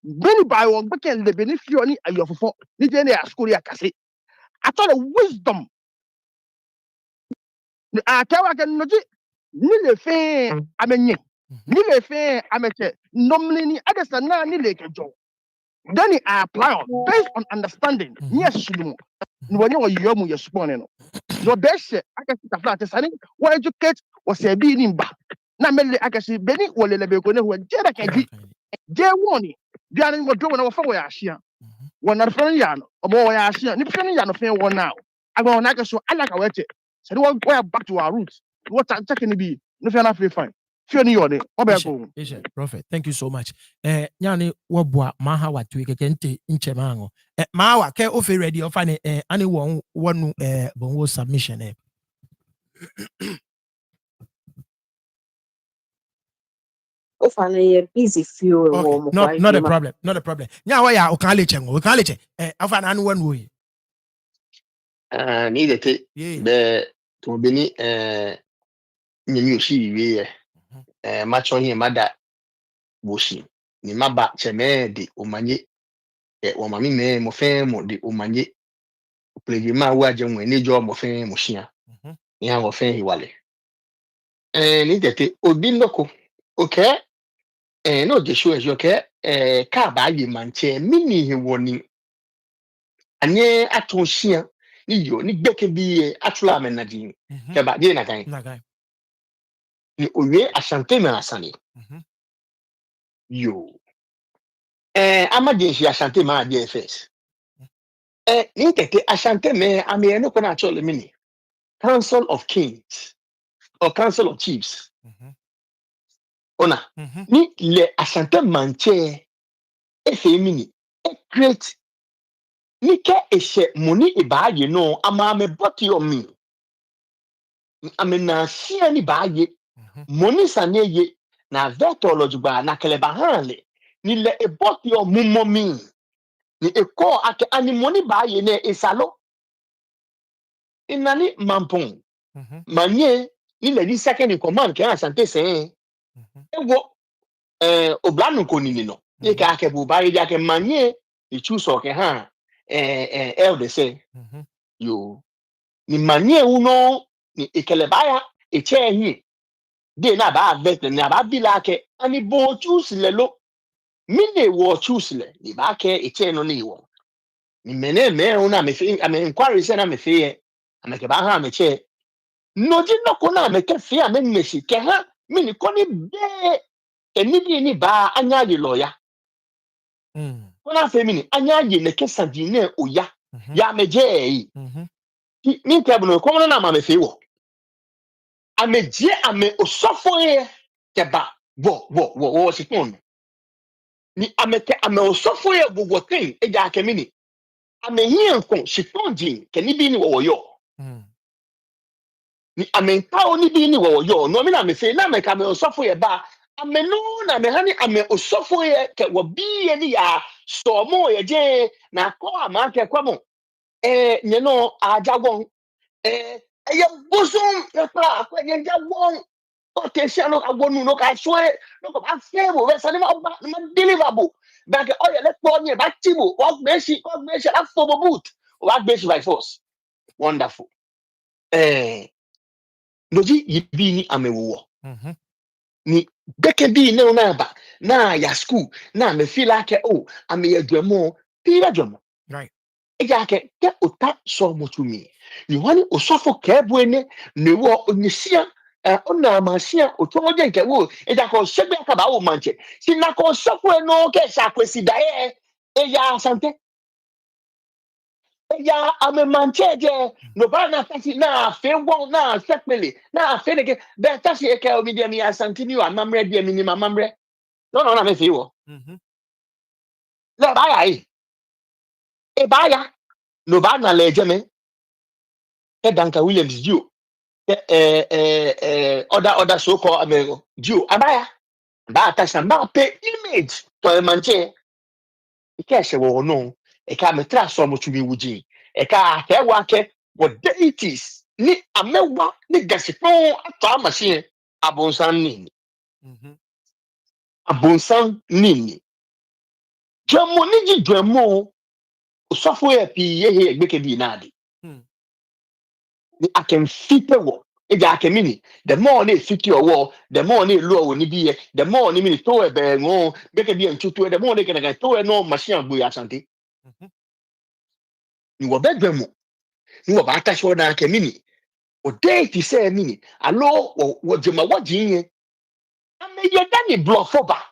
beni by wo gbe le beni fi oni ayo for ni je na school ya kase atọ the wisdom akawa kan no ji ni le fe amenye ni le fe ameche nomni ni adesa na ni le kejo then he apply based on understanding yes shulumo ni wonye wo yomu ye spone no no beshe akasi ta flat sani wo educate wo se bi ni mba na mele akasi beni wo lele be ko ne wo je da kaji je woni bia ni wo do na wo fa wo ya hia wo na fa ya no obo wo ya hia ni fa ni ya no fa wo now agba na akaso alaka weche sani wo back to our roots what check ni bi no fa na feel fine feel ni yone obeko Prophet, thank you so much. Nyani wabwa maha watu kente nche mango. Maha ke ofe ready ofane ani wonu bonwo submission Ofane busy few okay. Not a problem. Not a problem. Nya wa ya okale che. Afana anu wonu yi. Ni dete be to beni nyi shi wiye macho hi mada boshi ni maba cheme de omanye o mami me mo fe mo de o manye plege ma wa je mo ni jo mo fe mo hia ni a mo fe hiwale ni tete obi ndoko okay no je show as okay ka ba ye manche mini hiwoni anye ato hia ni yo ni gbeke bi atula amenadi ke ba die na kan ni owie asante me asane yo amadensi asante ma die first ni tete asante me ame no kona chole mini council of kings or council of chiefs ona ni le asante manche efe mini great ni ke ehye muni ibaaye no ama me boti o mi ame na sia ni baaye muni saneye na vetology ba na keleba hanle ni le eboti o mumomi ni eko ake ani muni baaye ne esalo inani mampon manye ni le di second in command ke asante se ewo oblanu ko ni no ni ka ake bu baaye ja ke manye ichuso ke ha elde say yo ni manye uno ni ikelebaya echehi de na ba vet na ba bila ke ani bo choose le lo mine wo choose le ni ba ke eche no ni wo ni mene me una me fi ame inquiry se na me fi ame ke ba ha me che no ji no ko na me ke fi ame me si ke ha mini ko ni be eni bi ni ba anya ye lawyer ona fe mini anya ye ne ke sadine oya ya me je yi mi table ko no na ma me fi wo ame je ame osofo ye ke ba wo sikon ni ame ke ame osofo ye bo thing e ja ke mini ame hien kon sikon jin ke ni bi ni wo yo ni ame nka oni bi ni wo yo no mi na me fe na me ka me osofo ye ba ame no na me hani ame osofo ye ke wo bi ye ni ya so mo ye je na ko ama ke kwa mo nye no aja won eye bosom e pa akwa nye ja won o te se no agonu no ka so no ko ba fe bo we sani ma deliverable ba ke o ye le po nye ba tibo o gbe si la fo bo boot o ba gbe si by force wonderful loji yibi ni amewo ni beke bi ne na ba na ya school na me feel like oh ame ya dwemo pi ya dwemo eja ke ota so motumi ni wani osofo ke bu ene ne wo onisia ona amasia oto oje nke wo eja ko segbe aka ba wo manche si na ko sofo eno ke sa kwesi dae eja asante eja ame manche je no ba na tasi na fe won na sepele na fe de ke be tasi e ke omi de mi asante ni wa mamre de mi ni mamre no na me fi wo le ba ya yi e ba ya no ba na le je me e danka Williams dio other so-called Jew abaya ba attach ba pay image to a manche e ka se wo no e ka metra so mo tumi wuji e ka ke wa ke what deities ni amewa ni gasipon ato machine abonsan ni dwemo ni ji dwemo osofo e pi ye he egbeke bi na ade ni akem fite wo eja akemini the more na fiti owo the more na elu owo ni biye the more ni mini to ebe ngo beke bi entutu the more na kenaka to no machine agbo ya asante ni wo bedwemu ni wo ba ta sho na akemini o date say mini alo wo jema wo jinye ameye dani bluff over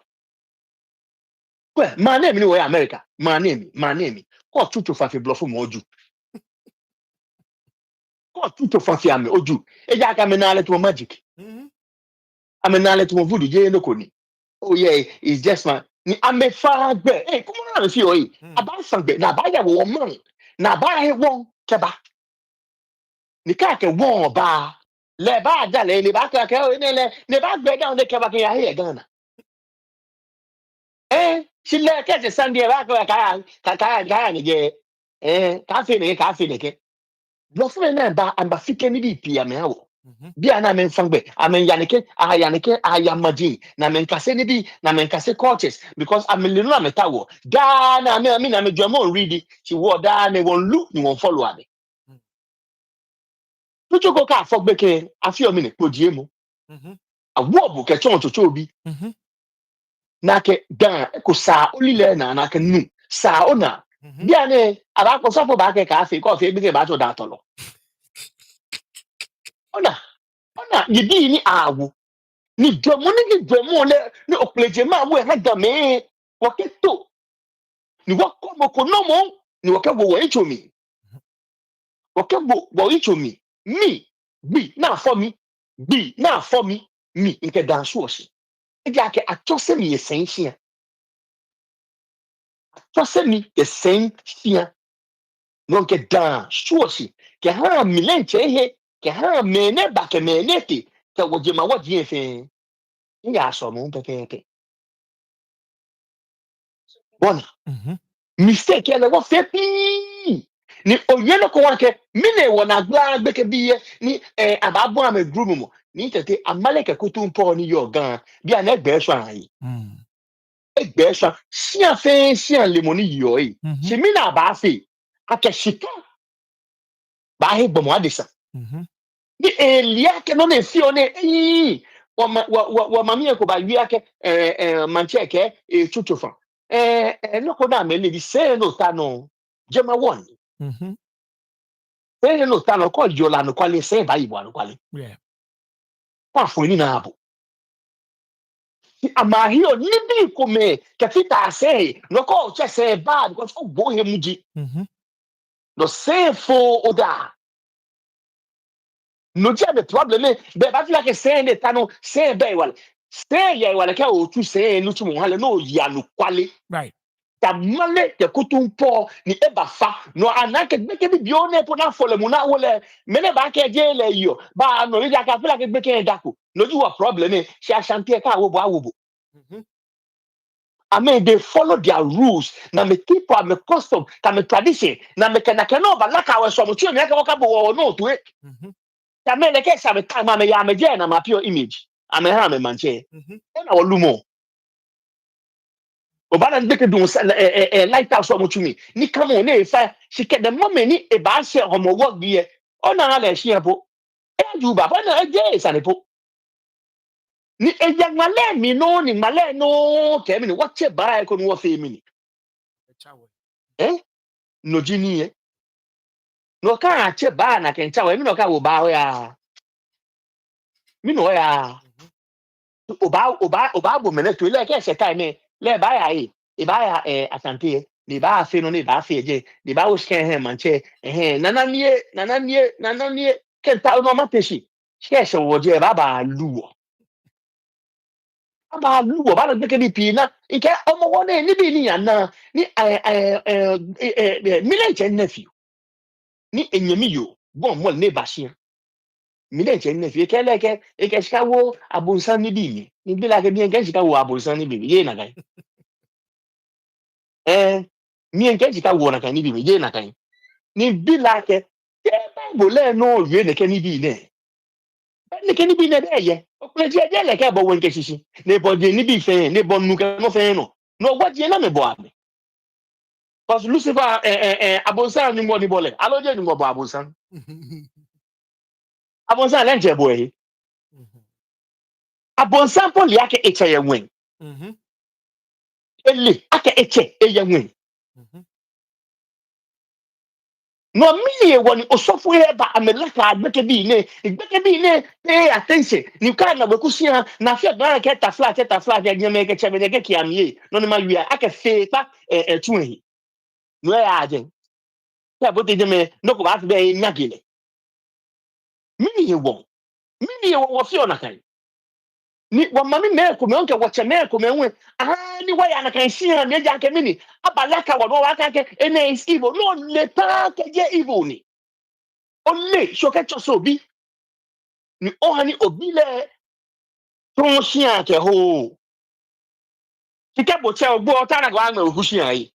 well my name ni wo America my name ko tutu fa fi bluff mo oju ko tutu fa fi ame oju eja aka me na ale to magic ame na ale to voodoo je no koni. Oh yeah, it's just my ni ame faragbe. Hey, come on see oi. Aba sangbe na ba ya wo mon. Na ba he won keba. Ni ka ke won ba. Le ba ja le ba ka ke o ne ba gbe down de keba ke ya he Ghana. Si le ke se sandie ba ka ni je. Ka fi ni ke. Lo fun na ba amba fike ni bi pia me hawo. Bia na men fangbe, amen yanike, ayamadi, na men kase ni bi, na men kase cultures, because amen linu na metawo. Da na me dwamo read she wo da na won look ni won follow ade. Tutu ko ka fogbe ke afi o mi ne podie mu. Awo bu ke chon chocho bi. Na ke dan ko sa olile na ke nu. Sa ona. Bia ne aba ko sofo ba ke ka afi ko afi bi ke ba to da tolo. Ona yibi ni awu. Ni dwamo le ni okleje ma wo ha da me waketo ni wako moko no mo ni wakabo wo ichomi wakabo wo ichomi mi bi na for me mi nke dan so osi e dia ke atose mi essential atose mi essential no nke dan so osi ke ha mi lenche he ke ha me ne ba ke me ne ti ke wo je ma wo je fe ya so mo peke bona mistake ya na wo fe pi ni oyeno ko wanke mine wona gba gbeke biye ni ababo am group mo ni tete amaleke kutu mpo ni yo gan bi an egbe so ayi egbe so si afen si an le mo ni yo yi se mi na ba fe akeshika ba he gbomo adisa ni elia ke no na fi one yi wa mami ko ba wi ake mancheke chuchofa no ko na me le di se no ta no jema won se no ta no ko yo la no kwale se ba ibo no kwale kwa fo ni na abo amahio ni bi ko me ke fita se no ko che se ba because o bo he muji no se fo oda no je the problem be ba feel like se ne ta no se be wala se ye wala ka o tu se no tu mo hale no ya no kwale Right. ta male te kutumpo ni eba fa no anake gbeke bi bio ne po na fole mu na wole mene ba ke je le yo ba no ri ka feel like gbeke dako no you a problem e she ashanti e ka wo bo I mean, they follow their rules. Na me people, me custom, na me tradition. Na me kena kena ba laka we so mutu me ka waka bo no to it. Ta me ne ke sa me time me ya me je na ma pure image. Ame ha me manche. E na olumo. Obana ndeke dun lighthouse so mutu mi. Ni kama on e fa she ke the moment ni e ba se homo work bi e. Ona na le hia po. E ju ba na e je sa ne po. Ni e ya male mi no ni male no ke mi ni what che ba ko no wo fe mi ni. No jini no ka che ba na ke ncha we mi no ka wo ba ya mi no ya oba bo mene to le ke se time le ba ya e ba ya asante ni ba fe no ni ba fe je ni ba wo sken he manche nana nie ke ta no ma peshi ke se wo je ba luwo ba na ke ni pi na nke omo wo ni bi ni ya na ni mi le che nephew ni enyemi yo bon mo ne ba shi mi le che nephew ke le ke e ke skawo abunsan ni bi ni bi la ke bien ke skawo abunsan ni bi ye na kai mi ke skawo na kai ni bi ye na kai ni bi la ke bo le no ye ne ke ni bi ne de ye o pe je le ke bo won ke sisi ne bo je ni bi fe ne bo nu ke no fe no wa je na me bo abi because Lucifer abunsan ni mo ni bole aloje ni mo bo abunsan le je bo e abonsan poli ake eche ye wen ele ake eche ye wen no mi ye woni osofo ye ba amelaka agbeke bi ne pay attention ni ka na bekusia na fe gba ke ta flat ye nyeme ke chebe ke kiamie no ni ma wia ake fe pa tuhi no ya ajen ya bote de me no ko ba be nyagile mi ye wo fi ona kan ni wa mami me ko me onke wache me ko me nwe ni wa ya na kan shi ha me ja ke mini abalaka wa no wa ka ke ene is evil no le pa ke je evil ni only so ke so bi ni o hani obi le to shi ha ke ho ti ke bo che ogbo ta na gwa me oku shi ha yi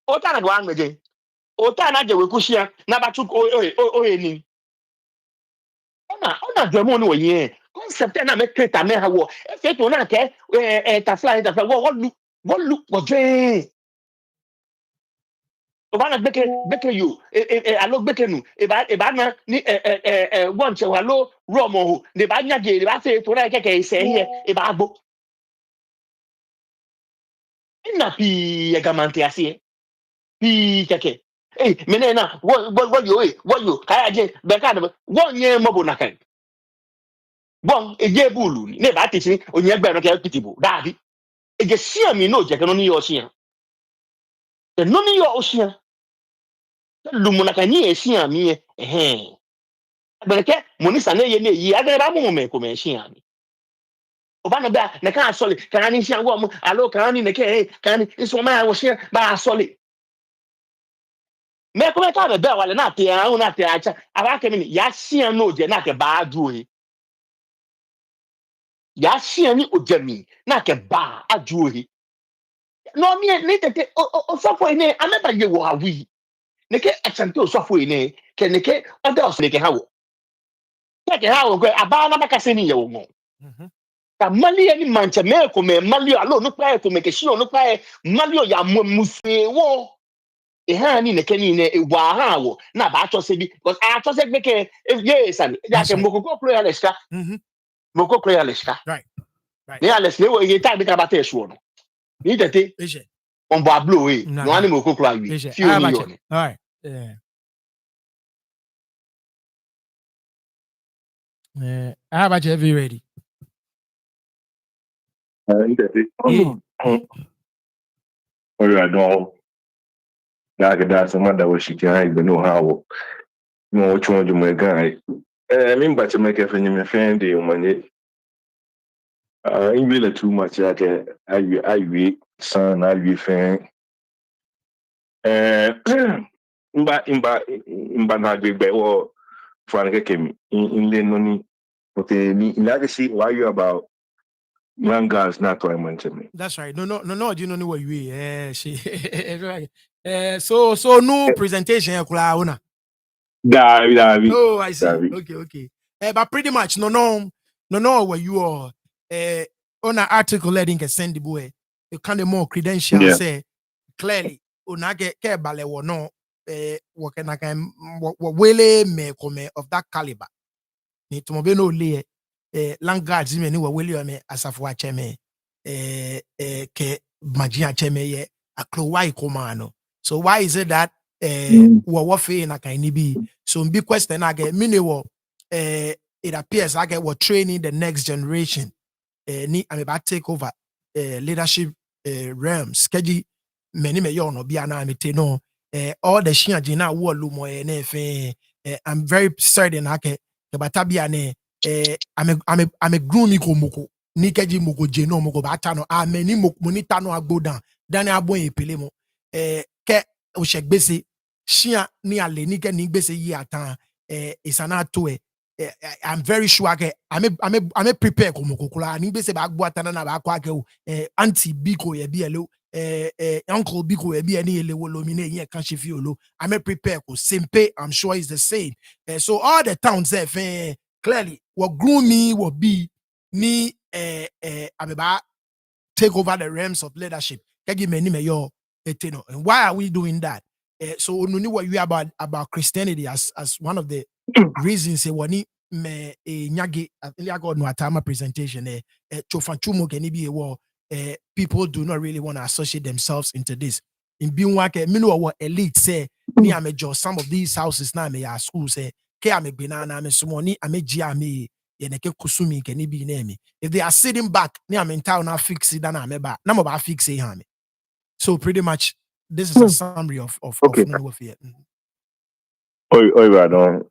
o ta na gwa me je o ta na je we ku shi ha na ba tu o ni ona dwemo no ye concept na me create me ha wo e fe to na ke ta fly wo lu wo dwe obana beke you alo beke nu e ba na ni one che wa lo romo ho de ba nya ge de ba fe to na ke se here e ba gbo na pi e gamante asie pi keke mene na what you kaya je be ka de wo nye mo bo na kan bon eje bulu ni ne ba ti sin onye gbe no ke pitibo dabi eje sia mi no je ke no ni yo sia e no ni yo sia lumu na kan ni sia mi bereke monisa na ye na yi aga ba mo me ko me sia mi oba no ba na kan asole kan ni sia wo mo alo kan ni ne ke kan ni so ma wo sia ba asole me ko me ka be wale na te an na te acha aba ke mi ya sia no je na ke ba adu ya sia ni ojami na ke ba adu no mi ni tete o so fo ni ameba ye wo awi ne ke asante o so fo ni ke ne ke oda o ne ke hawo ke hawo ko aba na baka se ni ye wo mo ka mali ni manche me ko me mali alo no pa ko me ke shi no pa mali o ya mo musue wo e ha ni ne ke ni ne e wa ha wo na ba cho se bi because a cho se be ke yes and ya ke mo ko pro ya leska mo ko pro ya leska right ne ya leska wo ye ta bi ka ba te so no ni tete on va blow no ani mo ko pro awi fi oni yo ni all right how about you? Be ready. Or I don't. That's some other way she can know how. No, which one you my guy. I mean, but to make a friend, you money. I really too much like I we son, I we fan. But not big bet or Frank came in the noni. But in legacy, why you about Landguards not to mention me? That's right. No. Do you know what you she so no presentation kula una. David. Oh, I see. Okay. But pretty much no where you are on an article letting a send the boy you kind of more credentials say clearly una get bale or no what can I can what wele me come of that caliber. Ni to be no le Landguards me ni wa wele me asafo acheme ke magia cheme ye aklo why komano. So why is it that what na kind be so big question I get mini it appears I get what training the next generation ni I'm about take over leadership realms keji many me yo no be ana me te no all the shia jina wo lu mo na fe I'm very certain I ke batabia ne I'm a grooming ko moko ni keji moko je no moko ba ta no ameni moko ni ta no agbodan dan abo epele mo ke o shegbese shia ni ale ni ke ni gbese yi atan isana to I'm very sure I'm prepare ko moko kula ni gbese ba agbo atan na ba kwa ke o auntie biko ye bi elo uncle biko ye bi any ele wo lo mi na yin kan she fi olo I'm prepare ko simple I'm sure it's the same so all the towns there clearly what grew me will be ni abeba take over the realms of leadership. And why are we doing that? So what you about Christianity as one of the reasons me nyage no atama presentation chofanchumo can be people do not really want to associate themselves into this. In being like what elite say me I'm a some of these houses now me school say ke ame banana me sumoni ame gia me yeneke kusumi can be name. If they are sitting back, near I'm in town, I'll fix it, and I'm about number I fix it. So pretty much, this is a summary of no warfare. Radon.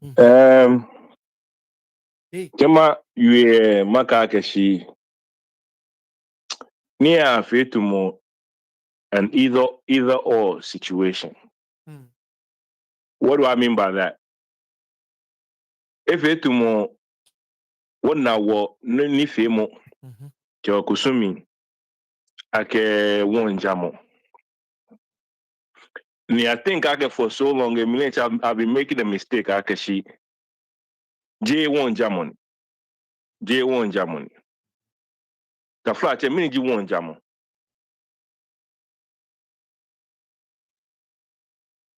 Jama, you Makakashi near Fetumo an either or situation. What do I mean by that? If Fetumo, what now what ni femo, Jokusumi, ake one jamo. I think I can for so long a minute I've been making a mistake, Akashi. J1 Germany. J1 Germany. The flat mini J1 Germany.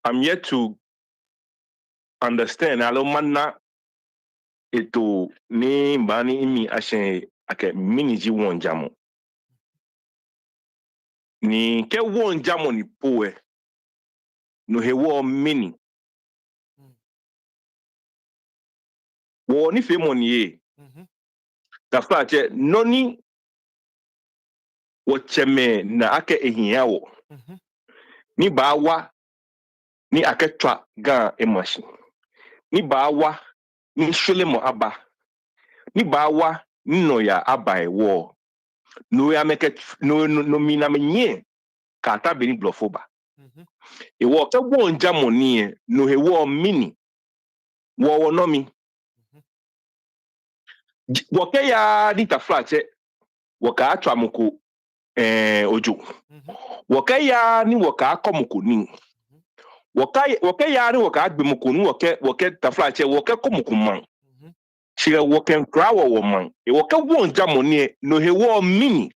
I'm yet to understand alo manna eto ni bani imi ashen ake mini J1 Germany. Ni ke 1 Germany poe no he wo mini. Wo ni fe money e. The flat noni wo cheme na ake ehia wo. Ni ba wa ni aketwa ga emashi. Ni ba wa ni shule mo aba. Ni ba wa ni no ya aba ewo. No ya meke no mi na menye ka ta beni blofoba. E wo ke 1 Germany no he wo mini. Wo no mi. Wo ke ya di ta flat wo ka atwa moko ojo. Wo ke ya ni wo ka akomoko ni. Wo ke ya ni wo ka agbe moko ni wo ke ta flat wo ke komoko man. Chire wo ke nkra wo man. E wo ke 1 Germany no he wo mini.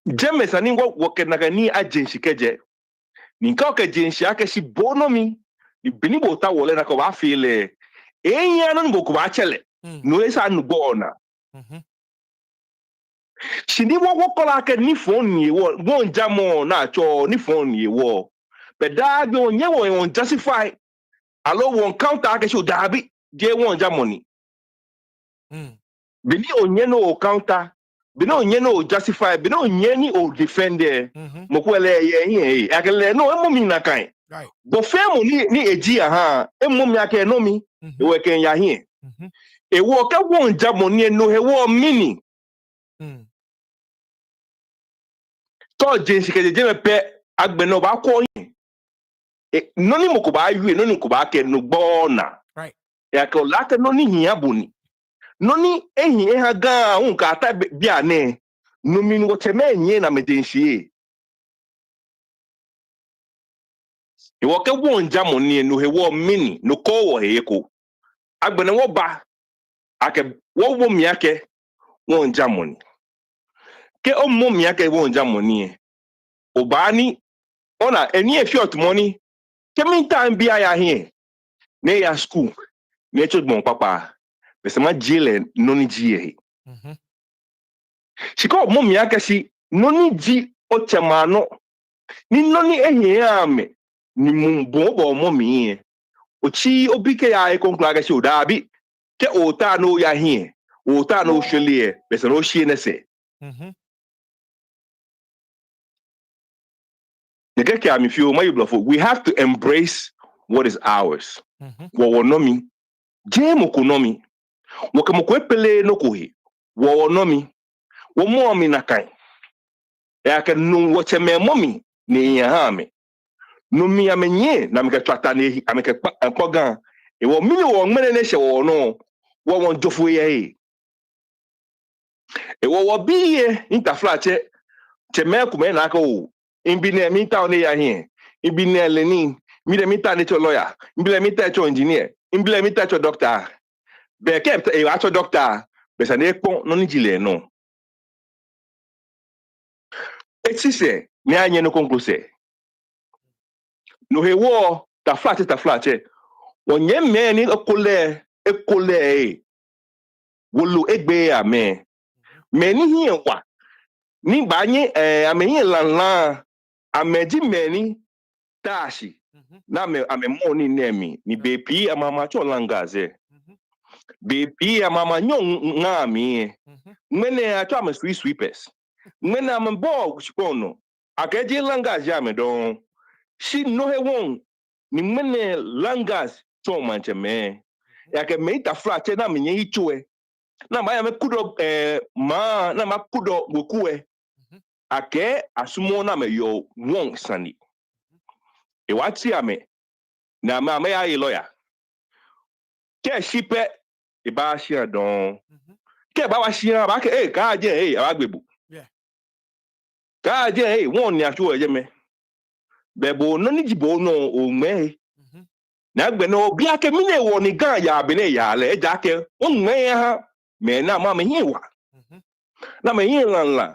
James ani wo ke nagani agency keje. Ni ka ke agency ake si bonomi. Ni bini bota wole na ko ba feel enya no ngo ko ba chele. No esa no go na. Shindi wo kola ke ni phone ye wo 1 Germany na cho ni phone ye wo. But that be onye wo on justify alo won counter ake show dabi je 1 Germany. Bini onye no counter, bini onye no justify, bini onye ni o defend mokwele ye akele no emomi na kan. Right. Bo femo ni eji aha emomi ake no mi e we ken ya hin. E wo ke 1 Germany no he wo mini. To jinsi ke je me pe agbe no ba ko yin. E no ni mo ko ba yu no ni ko ba ke no gbo na. Right. Ya ke la ke no ni hin aboni. Noni ehi ha ga unka ata bia ne no mi ngo teme enye na medenhie e wo ke 1 Germany no he wo mini no ko wo he ko agbene wo ba ake wo mi ake 1 Germany ke o mo mi ake 1 Germany o ba ni ona eni e fiot money ke min time bia ya here ne ya school ne chodmon papa pese ma jile noni jie Shiko mom yake si noni ji ochemano ni noni ehye ame ni mumbo momi ochi obike ya e konkla si odabi ke ota no ya hie ota no hwele bese no hie ne se Negeke am feel my blofo we have to embrace what is ours wo nomi je mokonomi wo kemoko epele no kohi wo nomi wo mo mi na kan ya ke no wo cheme momi ni ya ha me no mi amenye na me ke twata na ameke kpogan e wo mini wo mene ne hye wo no wo won jofo ye e wo biye interflache cheme kuma na aka o imbi ne mi ta ne ya hie imbi ne lenin mi de mi ta ne cho lawyer imbi le mi ta cho engineer imbi le mi ta cho doctor be ke e wa cho doctor be sa ne pon no ni jile no exise mi anye no concluse no he wo ta flache onye me ni ekole wolo egbe ya me ni hie wa ni banye amenye lanla ameji meni tashi na ame mo ni nemi ni bepi amama cho langaze bepi amama nyo ngami mene acho am sweepers mene am bo shikono akeji langaze ame don shi no he won ni mene langas cho manche me ya ke me ta flache na menye ichwe na ma ya me kudo ma na ma kudo gokue ake asumo na me yo won sani e wati ame na ma me ya lawyer ke shipe e ba shia don ke ba wa shia ba ke ka je abagbebu ka je won ni aso eje me bebo no ni jibo no o me na gbe no bia ke mi ne wo ni gan ya be ne ya le ja ke onwe ya ha me na ma me hiwa na me yin la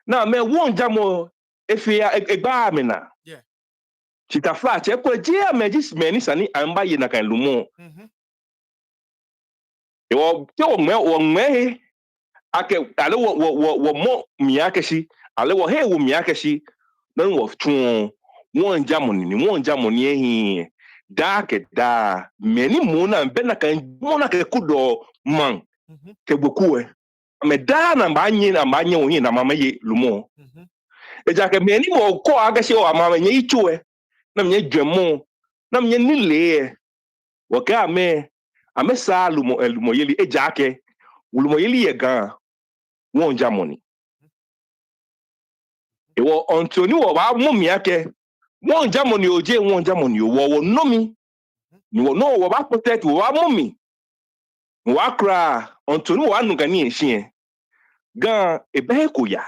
na me won jamo efia egba me na chita flat e ko je me jis me ni sani amba ye na kan lumo e wo te wo me ake ale wo mo mi ake si ale wo he wo mi ake si na wo tun won jamo ni ehin da ke da me ni mo na be na kan mo na ke kudo man ke boku e me da na ba nyi wo hin na mama ye lumo eja ke me ni mo ko ake si o mama nye ichu e na me dwemo na me ni le wo ka me sa lumo yeli eja ke lumo yeli ye gan won jamoni ewo Anthony wo ba mu mi ake won jamoni oje won jamoni wo no mi ni wo no wo ba protect wo ba mu mi wo akra Anthony wo anu gani ehie gan ebe ko ya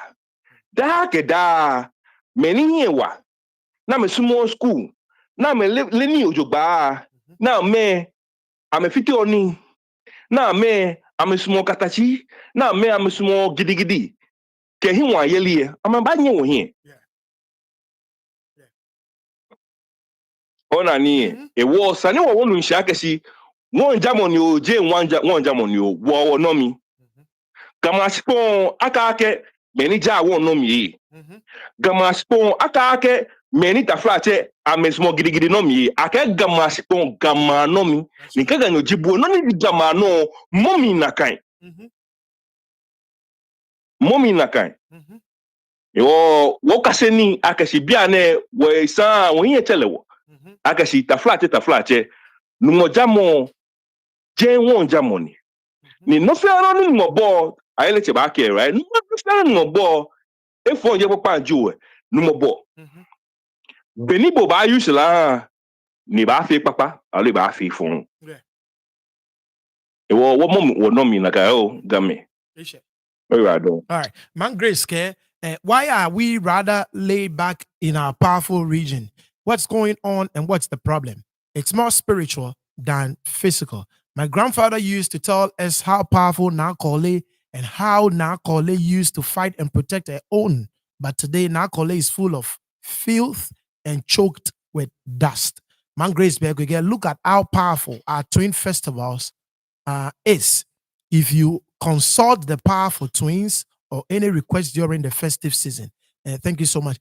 da ke da me ni yewa na me sumo school na me le ni ojogba na me ame fiti oni na me ame sumo katachi na me ame sumo gidigidi ke hi wa yeli ama ba nye wo hi ona ni ewo sani wo wonu nsia kesi won jamoni oje won jamoni o wo no mi kama spon aka ake meni ja won no mi gama spon aka ake meni ta flache amesmo gidigidi no mi ake gama spon gama no mi ni kaga no jibu no ni gama no momi na kan yo wo kaseni akasi bia ne we sa won ye telewo akasi ta flache numo jamo je won jamoni ni no fe ro ni mo bo ayele che ba ke right no fe no bo e fo je papa ju e no mo bo beni bo ba use la ni ba fi papa ale ba fi fun e wo mo wo no mi na ka o game all right, man Grace ke why are we rather laid back in our powerful region? What's going on and what's the problem? It's more spiritual than physical. My grandfather used to tell us how powerful Nakole and how Nakole used to fight and protect their own. But today, Nakole is full of filth and choked with dust. Man Grace again, look at how powerful our twin festivals is. If you consult the powerful twins or any request during the festive season. Thank you so much.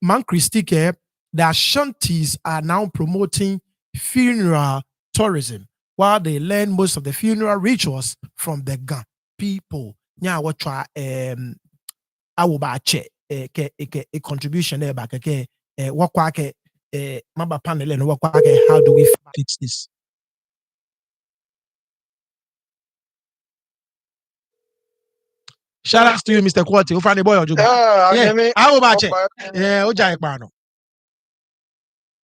Man Christique, the Ashantis are now promoting funeral tourism while they learn most of the funeral rituals from the Ga people. Nya what try awubache a contribution there back okay what kwake mamba panel and what kwake how do we fix this? Shout out to you, Mr. Quality. Who find the boy or Juba? Yeah, how about it? Yeah, Ojai Pano.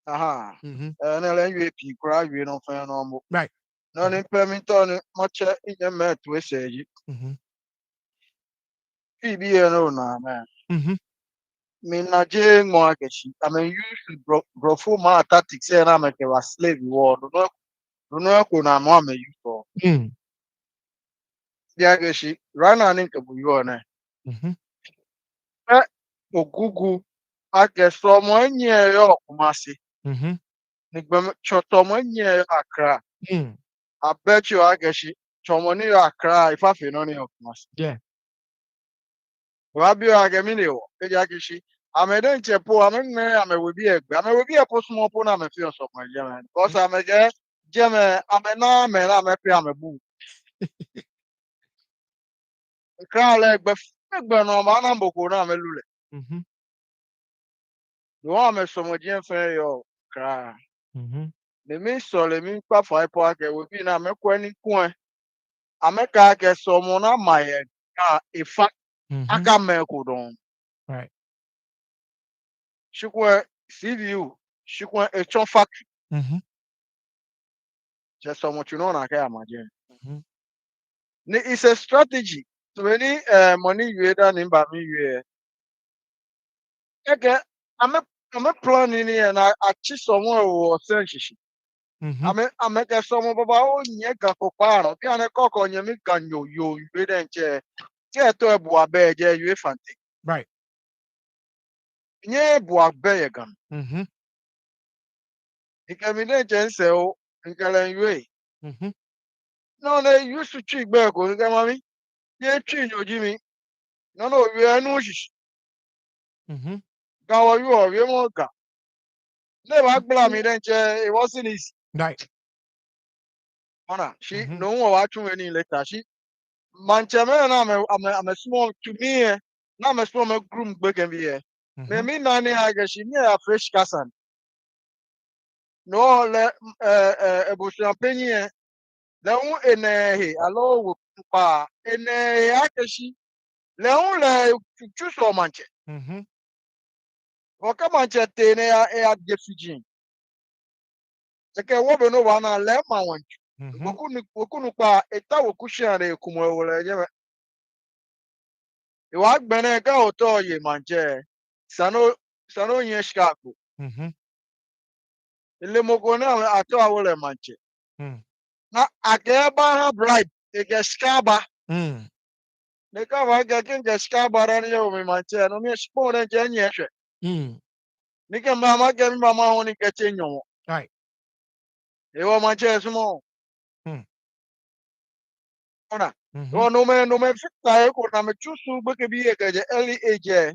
Aha. Na le yue pi kura yue no fa no mo. Right. No ni permit on much in your met we say. PB no na man. Me na je mo akeshi. I mean usually bro full ma tactics say na make a slave war. No ko na mo me you for. Dia akeshi rana ni ke bu yo na. Ogugu akeso mo nye yo kumasi. Nigbem choto mo nye Accra. I bet you akeshi chomoni Accra if I feel no ni kumasi. Yeah. Rabio agemini wo. Eja akeshi ameden chepo ame will be a small pona ame feel so my German. Because ame je German ame na me na me pe ame bu. Accra le gbe no ma na mboko na ame lule. The one me so mo je fe yo Accra. Le mi so le mi pa fa ipo ake we bi na me kwa ni kun. Ameka ake so mo na maye ka ifa aka me ko don. Right. Shikwe CVU, shikwe echon factory. Just so much you know na ka imagine. It's a strategy. So any money you had done in Bami you okay, I'm a planning and I achieve somewhere or send Ame ke somo baba o nye ga koparo. Ki ane koko nye mi ganyo yo yue denche. Tie to e bua be je yue fante. Right. Nye bua be ye gan. Mm-hmm. Ike mi denche nse o. Ike len yue. Mm-hmm. No ne yu su chi gbe ko ike mami. Ye chi nyo jimi. No no yue anu shish. Mm-hmm. Gawa yu o yue mo ga. Ne ba gbla mi denche it wasn't easy. Right. Ona she Mm-hmm. no one wa tun any later. She mancheme na I'm a small to me. Na I'm a small me groom gbe can be here. Me mi na ni age she ni a fresh kasan. No le ebusuan penye le un ene he alo wo pa ene ake shi le un le chu so manche. Mm-hmm. O ka manche te ne ya de fijin. Eke wo be no wa na le ma wanchu. Woku nu pa eta woku share kumo wole je. Iwa gbene ka oto ye manche. Sano nye shikaku. Mm-hmm. Ile moko na ato awole manche. Mm. Na akeba ha bribe eke skaba. Mm. Neka wa ke skaba ran yo mi manche no mi spore je nyehwe. Mm. Nika mama ke mi mama honi ke chenyo. Right. Ewa manche sumo. Mm. Ona. Mm-hmm. O no me fita e ko na me chusu gbeke bi eke je early age.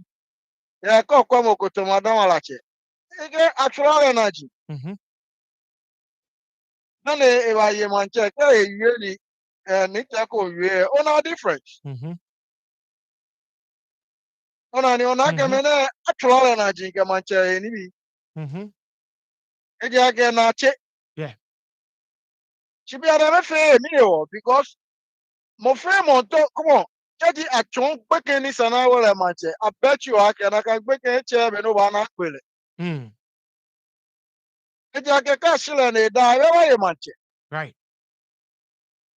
Ya ko kwa mo ko to madan walache. Ike actual energy. Mm-hmm. None ewa ye manche ke ye ni ni ta ko ye ona different. Mm-hmm. Ona ni ona ke mene actual energy ke manche ni bi. Mm-hmm. Eja ke na che. Yeah. Chibi ara me fe mi o because mo fe mo to come on. Jadi achon gbeke ni sana wala manche. I bet you I can gbeke che be no ba na kwele. Mm. Eja ke ka shile ne da we ye manche. Right.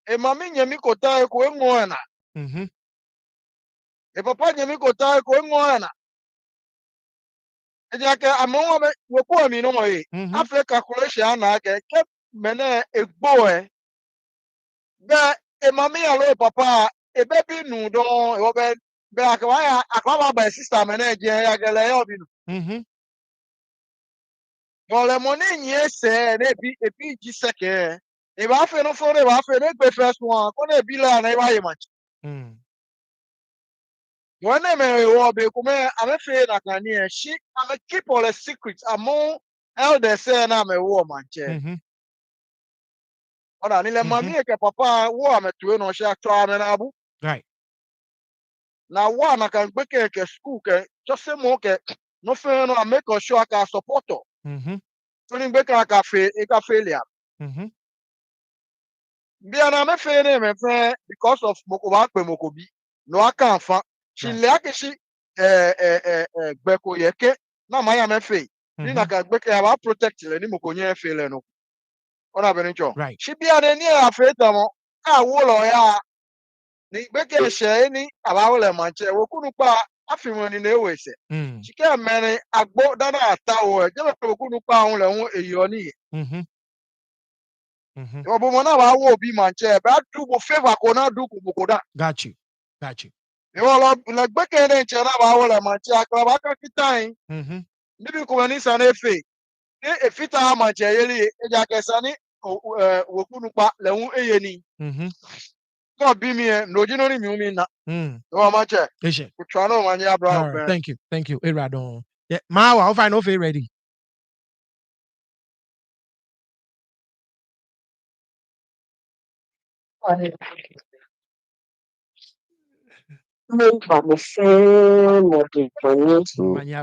E mami nyemi kota e ko enwo na. Mm-hmm. E papa nyemi kota e ko enwo na. Eja ke amonwa me wo ko mi no e. Mm-hmm. Afre calculation na ke mene egbo e. Be e mami alo papa e be bi nu don e wo be akwa ya akwa ba sister mene je ya gele ya obi nu. Mm-hmm. Bon le money nye se ne bi e bi ji seke. E ba fe no fo ne ba fe ne gbe first one ko ne bi la na e ba ye match. Mm. When me wo be ko me ame fe na kan ni e shi ame keep all the secrets among elders say na me wo manche. Mm-hmm. Ona ni le mami e ke papa wo ame tuwe no sha to ame na abu. Right. Na wa na kan gbe ke school ke just say mo ke no fe no ame ko show aka support. Mm-hmm. So ni gbe ka fe e ka failure. Mm-hmm. Bia na me fe ne me fe because of moko ba pe moko bi no aka fa shi le ake shi gbe ko ye ke na ma ya me fe ni na ka gbe ke ba protect le ni moko nye fe le no ona be ni cho Right. shi bia ne ni a fe ta mo a wo lo ya ni gbe ke she ni aba wo le ma che wo kunu pa afimo ni na ewe se Mm. shi ke me ni agbo dada ata wo je be wo kunu pa hun le hun eyo ni Mm-hmm. Mm-hmm. obo mo na ba wo obi ma che ba du mo favor ko na du ko ko da. Got you. Got you. Iwọ lọ gbẹ́kẹ̀lé nche na ba wọlé ma nche akara ba ka kitain. Mm-hmm. Nibi ko ni sana efe. Ni efita ma nche yeli eja kesa ni wokunu pa lehun eye ni. Mm-hmm. Ko bi mi e no jino ni mi umi na. Mm. Iwọ ma nche. Ishe. Kutwa no ma nya All bra right. open. Thank you. Thank you. Eradon. Yeah. Mawa, I'll find off ready. Manya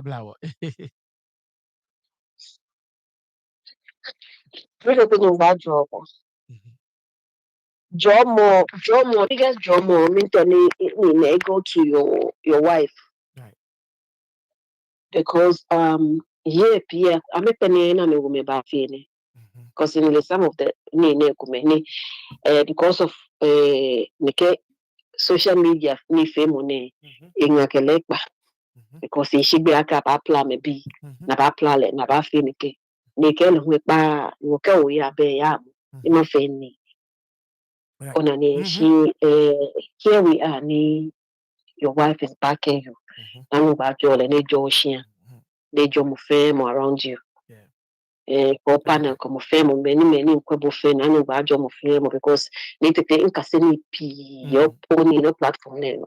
blawa. Biggest job more mean go to your wife Right. because yeah I'm a penny na me woman ba fini because in the some of the because of make social media ni fame ne ingakelepa because she be aka ba plan me bi na ba plan le na ba fini ke They can whip by work away a bay in my family. On she here we are, your wife is backing you. I'm about you and a Joshia. They jump fame around you. For panel come fame, many quibble fame, and about jump fame because they take in Cassini P, your pony in a platform name.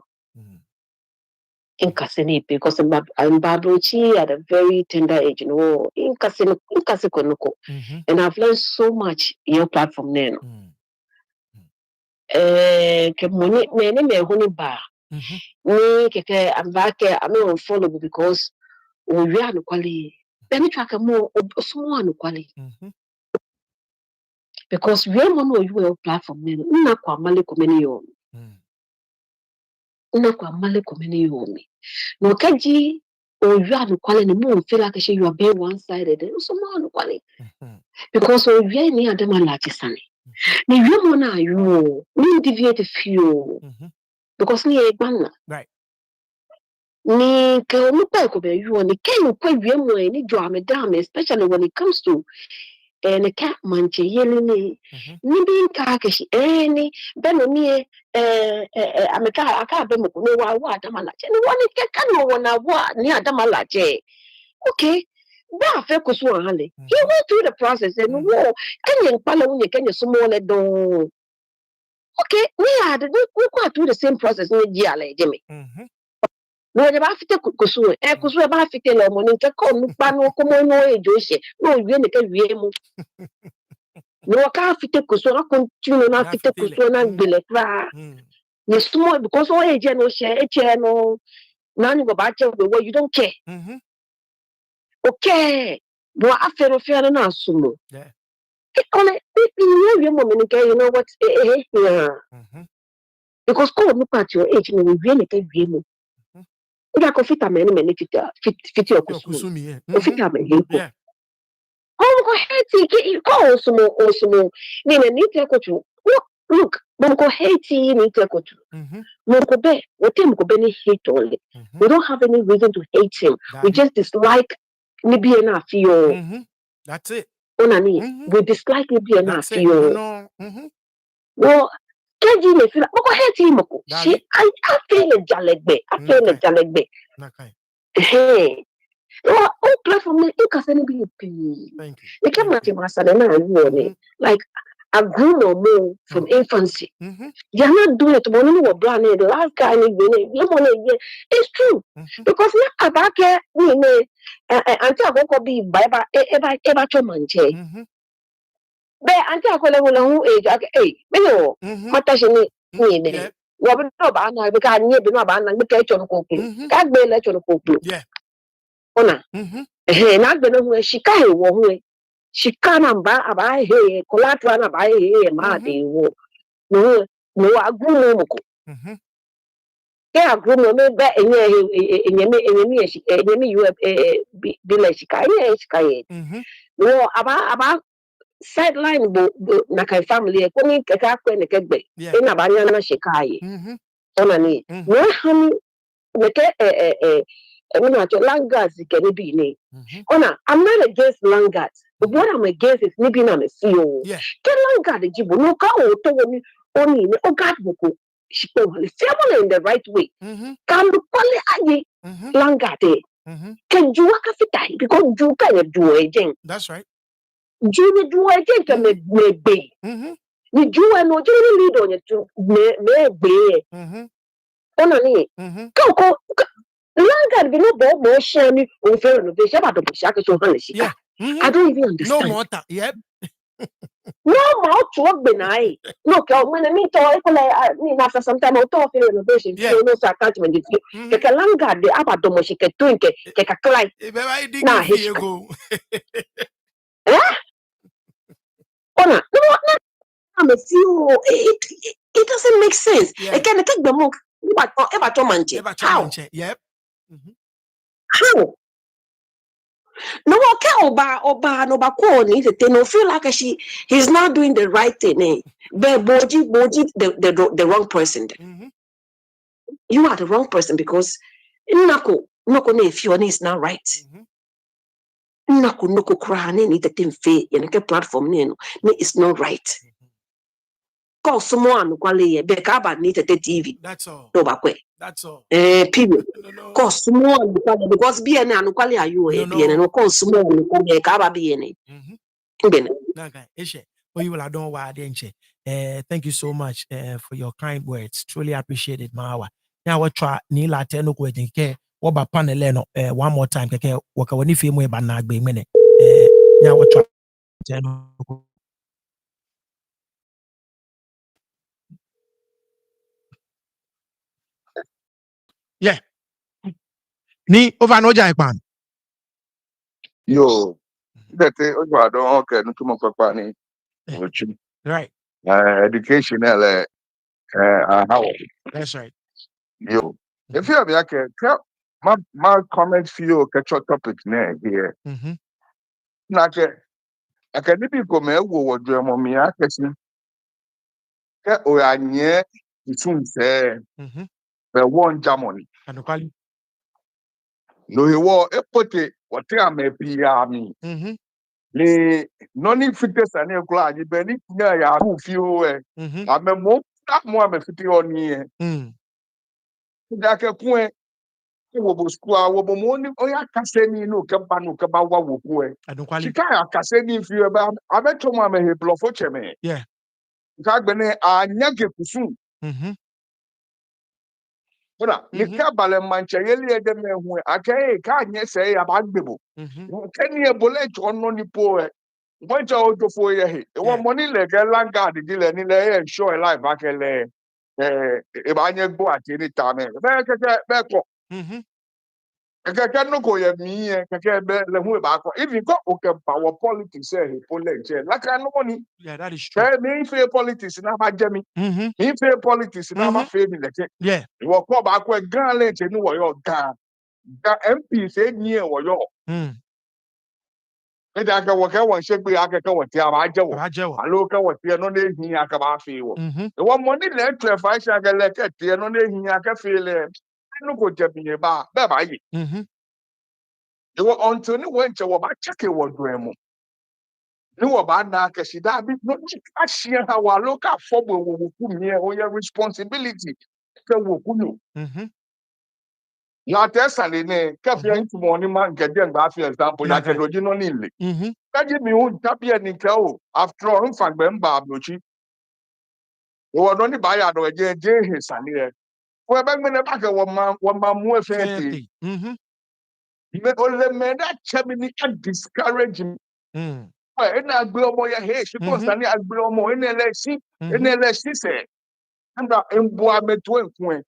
In Cassini, because I'm Babrochi at a very tender age, in Cassiconoko. And I've learned so much in your platform name. Money, many honey bar. Me, I'm back, I'm not follow because we are no quality. Then track a more small quality. Because we are one of your platform men, not quite Malikomini. Not quite Malikomini. No, Kaji, or you are no quality more feel like you are very one sided. So more quality. Because we are near the Malachi. Ni you na you ni deviate few because ni egban right ni ke omu pa ko be you ni ken ko wie mo ni jo amedam especially when it comes to the cat manche yele ni bi ka ke shi ni be no ni ameka aka be mo ko wa adama la che ni woni ke kan wo na wa ni adama la che okay that fe ko so hale he went through the process and wo kenye pala unye kenye sumo le don. Okay, we go through the same process with Giala, Jimmy. No, the Bafita Kusu, Kusu, Bafita, Monica, come, Pano, come on, Joshi, no, you can be no, can't fit Kusu, continue not fit Kusu and Bilekra. Yes, small because all a general share, a channel, none of about the way you don't care. Okay, but after a fair and sumo. You know what? Because call look at your age, we really can be able. I could fit a many fit your kusumi. Fit a many. Oh, Haiti, also more. Then a need to go to look, Monko Haiti need to go to Monko Bay, what him go Benny hate only. We don't have any reason to hate him. We just dislike maybe enough feel. That's it. Onani, we dislike maybe enough feel. Well, Kaji me feel moko hate moko. She I feel a jalegbe. I feel a jalegbe. Hey. Oh, platform me you can send me p. Thank you. You can match my son and like I grew no more from infancy. You're not doing it when you were brand new. The last guy it's true. Because now about care we may until I go be bye ever manche. Be anti akwele wala hu age ake me no mata she ni ne wo be no ba na be ka nye be no ba na be ka cho no koklu ka gbe le cho no koklu ona na gbe no hu shika he wo hu shika na ba aba he collateral na ba he ma de wo no agru no mo ko ke agru no me be enye me shika enye me you be le shika enye shika ye no aba sideline na kai family ko ni ka ko ne kegbe ina ba nya na shikai ona ni no hani ne ke na to Landguards ke ni bi ni ona I'm not against Landguards but what I'm against is ni bi na me see o ke Landguard jibo no ka o to ni oni ni o gad boko shipo hali family in the right way kan du pale ayi Landguard ke juwa ka fitai because ju ka ne du ejen that's right. Junior do I think I may be. You do I know you lead on it to may be. Only go. Landguard be no more shiny over the bishop at the Bushaka so honey. I don't even understand. No more. Yep. No more talk benign. Look, when I meet I mean after some time I'll talk innovation, no attachment with you. Take a Landguard the Abadomo she can drink it, take a cry. Now he go. No, I'm a few. It doesn't make sense. I can take the monk. How? Yep. How? No, okay, Oba, no, no, feel like he's not doing the right thing. But Boji, the wrong person. You are the wrong person because Nako, if your is not right. Nakunoko krane ni tetem fe yenke platform no it's not right. Call someone kwale be ka ba ni tete TV. That's all. No ba kwe. That's all. Period. No. Call someone because be na anu kwale ayu e be no call someone kwale ka ba be ni. Okay, Ishe. Well, you will adore why thank you so much for your kind words. Truly appreciate it, Mawa. Now what try Nila Teno Kwetike, what about paneleno one more time, Keke, Waka when if you may banag be minute. Now what try yeah. Ni over no jaipan. Yo, that I don't okay, no too much papa Right. Educational how That's right. yo. If you have my comment for you catch your topic here. Na ke academic ko me wo mo mi akesi. Ke o anye isun se be won Germany. And No he wo epote what am e mi. Le noni fites ane kula ni be ni nya ya ku fi o e. Amemo that mo am fiti oni e. Da ke ku e wo bo skua wo bo mo ni o ya kase ni no ke ba wa wo ku e. Sika ya kase ni fi e ba abeto mo am he blofo cheme. Yeah. Ka gbene anya ke kusu. Ora ni ka bale manche yeli e de me hu akaye ka anye se ya ba gbebo. Keni e bole to no ni po e. Mọ̀jà ojú fún oyè he. Ìwọ mọ nílẹ̀ kẹ́ Landguards dílẹ̀ nílẹ̀ ẹ̀ ṣọ́ ẹ̀ láì bá kẹlẹ̀ ìbáyẹn gbọ́ àti níta mẹ́. Bẹ́ẹ̀ kẹ́kẹ́ bẹ́ẹ̀ kọ̀. Kẹ́kẹ́ ní kò yẹ mí yẹn kẹ́kẹ́ bẹ́ẹ̀ lẹ́hún ìbá kọ̀. Ìfì kọ́ òkè pàwọ̀ politics ẹ̀ ìpolẹ̀ jẹ́. Lákàá ní wọ́n ni. Yeah, that is true. Mi ń fẹ́ politics náà bá jẹ́ mi. Mi ń fẹ́ politics náà bá fẹ́ mi lẹ́kẹ́. Ìwọ kọ́ bá kọ́ ẹ gán lẹ́ẹ̀kẹ́ ní wọ̀yọ̀ gan. MP ṣe é ní ẹ̀ wọ̀yọ̀. Ede aka woke won shegbe akeke wote abajewo alo ke wote no na ehin aka ba fi wo e wo money le 12 aisha ke le ke te no na ehin aka fi le no ko je bi ba ba yi e wo until ni wo nche wo ba cheke wo do emu ni wo ba na ke shida bi no a share ha wa lo ka fo bo wo ku mi e o ye responsibility ke wo ku no ya te sale ne ke fi ntu mo ni ma nke de ngba fi example ya ke doji no ni le kaji mi hu tabi enika o after all mfagbe mba abrochi wo no ni ba ya do je he sani e wo be me ne ba ke wo ma mu efenti me o le me da chemi ni a discourage me e na agbe omo ya he shi ko sani agbe omo e na le si se anda embo ameto enku e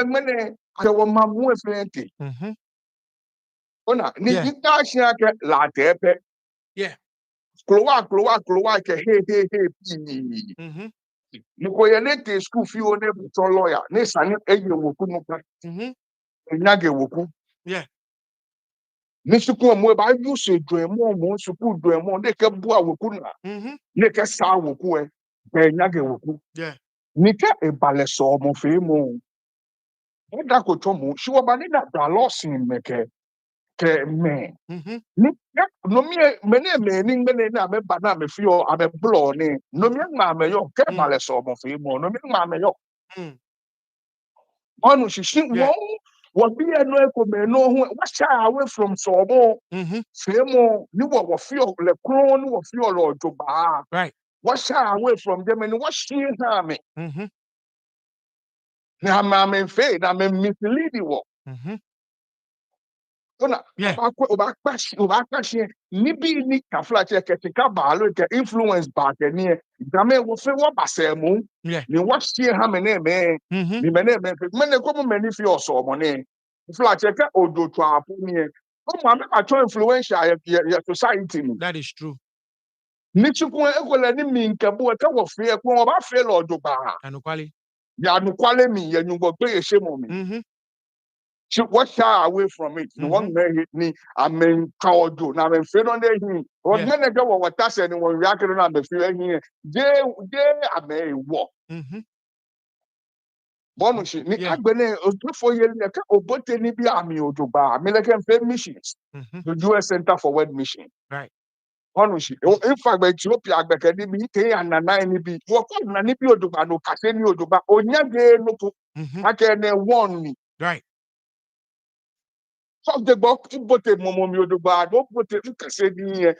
me ne ke wo ma mu efenti ona ni ta shi ake la tepe yeah klowa ke he pi Niko yenete school fi one buton lawyer ne sani eye woku nuka enyage woku yeah ni suku mo ba use do emo mo suku do emo de ke bu awoku na ne ke sa woku e enyage woku yeah ni ke e bale so mo fe mo e da ko to mo shi wo ba ni da bra losin meke ke me ni no me ni na me ba na me fi o abe blo ni no me ma me yo ke bale so mo fe mo no me ma me yo Onu shishi won be no ekome no ho wa shy away from somo femo ni wo feel le kro ni wo feel lo joba right wa shy away from them and what she ha me na ma me fe na me mislead wo ona ba kwa ni bi ni ka fla che ke ka ba lo ke influence ba ke ni da me wo fe wo ba se mu ni wa she ha me na me ni me na me me ne ko me ni fi oso mo ni fla che ke odo to apu ni e o ma me ba to influential ya society ni that is true ni chukwu e ko le ni mi nke bu e ka wo fe e ko wo ba fe lo odo ba anukwali ya anukwale mi ye nyugbo gbe ye she mo mi what shy away from it. No one may hit me. I mean, Kaudu. Now, I'm feeling on the What men go what that's anyone reacting on the feeling here. They, I may walk. Bonus ni agbene for ye ka obote ni bi ami ojoba mi like missions. The US Center for World Mission. Right. Bonus in fact Ethiopia agbeke ni bi ke anana ni bi wo ko na ni bi ojoba no kase ni ojoba onya ge no ko ake ne one ni. Right. So the book bote momo mi ojoba do bote kase ni e.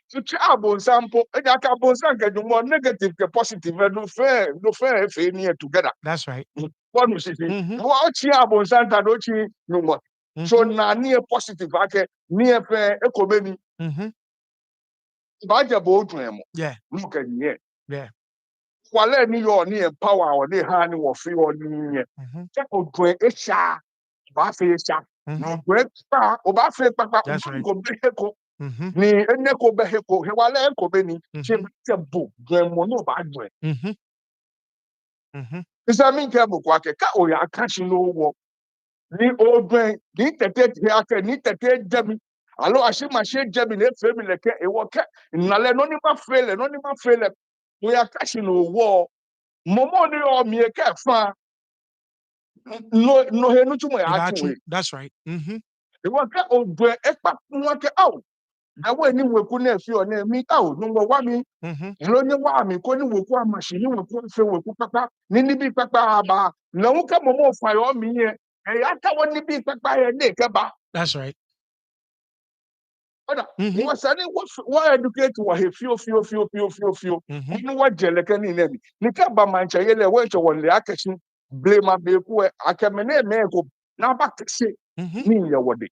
So chabo sample e ka bonsan ke more negative ke positive no fair fe ni together. That's right. What see? What Santa dochi no more. So na near positive ake near fair ekobeni. Baja bo dream. Yeah. Look at ye. Yeah. Kwale ni yo ni empower or ni hani wo free or ni. Check o dre esha. Ba fe esha. No dre pa o ba fe papa go beheko. Ni eneko beheko. He wale ekobeni. Che bo dream no ba dre. Isa min ke bo kwake ka o ya kashi no wo. Ni odwen ni tete ake ni tete jemi alo ashimashe jemi le fe mi leke ewo ke nale no ni ma fele we are catching no war momo ni o mi ke fa no he no tumo ya tun. That's right. Ewo ke odwen e pa won ke aw na we ni weku na fi o na mi aw no wa mi lo ni wa mi ko ni weku amashi ni weku fe weku papa ni bi papa aba na wo ke momo fa yo mi ye e ya ta woni bi papa ye de ke ba. That's right. What educate what he feel. You what jeleka ni nemi. Nika ba mancha yele wencho wonle akashi blame abeku akamene meko na ba kase ni ya wode.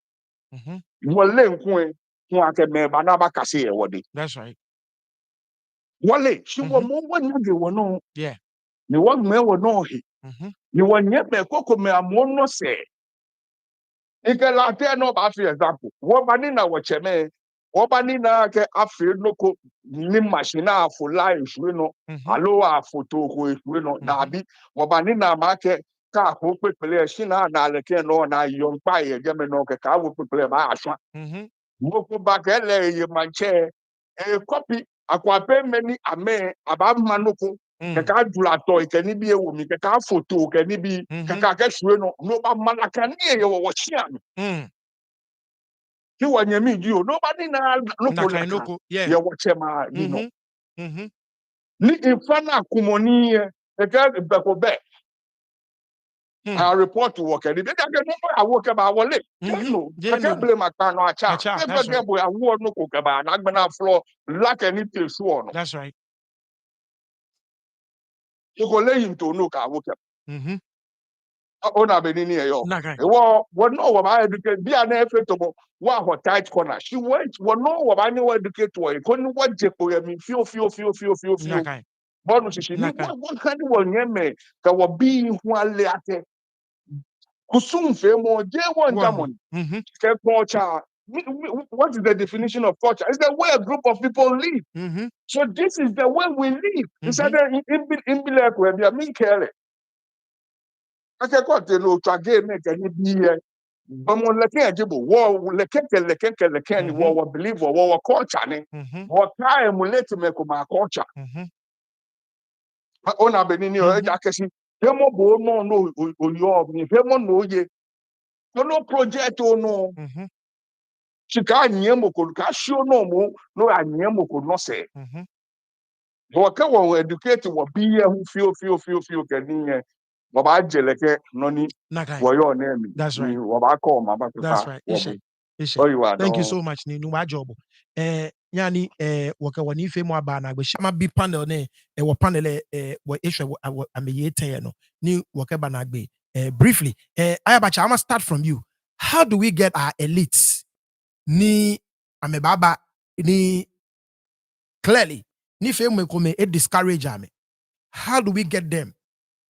Wole nkwe ku akame ba na ba kase ya wode. That's right. Wole shi wo mo wanya ge wono. Yeah. Ni wo me wono he. Ni wonye me koko me amono se. Ike la te no ba fi example. Wo ba ni na wo cheme. Obani na ke afi loko ni machine afo live we no alo afoto ko we no na bi obani na ma ke ka ko pepele shi na le ke no na yo pa ye je me no ke ka wo pepele ba aswa wo ko ba ke le ye manche e copy akwa pe meni ame aba manoko ke ka dula to ke ni bi e wo mi ke ka foto ke ni bi ke ka ke shwe no ba malaka ni ye wo chia nobody na Noko. Yeah. You watch him, you know. Ni infana kumoni e ka beko be. I report to work. They get no I work about wole. No. I can't blame my car no acha. Never get boy I won no cook about na gbena floor lack anything so no. That's right. You go lay him to no ka work. Ona benini e yo. Wo no wo ba educate bia na efe to bo wa ho tight corner. She went wo no wo ba ni wo educate wo ko ni wo je ko mi fio. Bonu shi ni wo kan wo nyeme ka wo bi hu ale ate. Kusum fe mo je wo ndamon. Ke culture. What is the definition of culture? It's the way a group of people live. So this is the way we live. Instead in be like we be me care. Akẹ́kọ̀ọ́ tẹ̀lé otu agé mẹ́kẹ́ ní bí yẹ bọ́mọ lẹ́kẹ́ ẹ̀jẹ̀bọ̀ wọ́ lẹ́kẹ́ ni wọ́ believe wọ́ culture ni wọ́ ká emulate mẹ́kọ̀ máa culture. Ó nà bẹ̀ nínú ẹ̀jẹ̀ akẹ́sí fẹ́mọ̀ bò ó náà ní òyò ọ̀gbìn fẹ́mọ̀ ní òye ọ̀nà project ọ̀nà ṣìkà ànyẹ́ mọ̀kò ká ṣí ọ̀nà mọ̀ ní ànyẹ́ mọ̀kò nọ́sẹ̀. Wọ́ kẹ́ wọ́n educate wọ́ bí yẹ fíò kẹ́ ní yẹn. That's right. That's right. Ishe. Thank you so much. Ni nuwa job. Yani waka wani fe mo aba na gbe shama bi panel ne wo panel wo issue ameyete no ni waka ba na gbe briefly Ayabacha, I must start from you. How do we get our elites ni amebaba ni clearly ni fe mo ko me discourage ame? How do we get them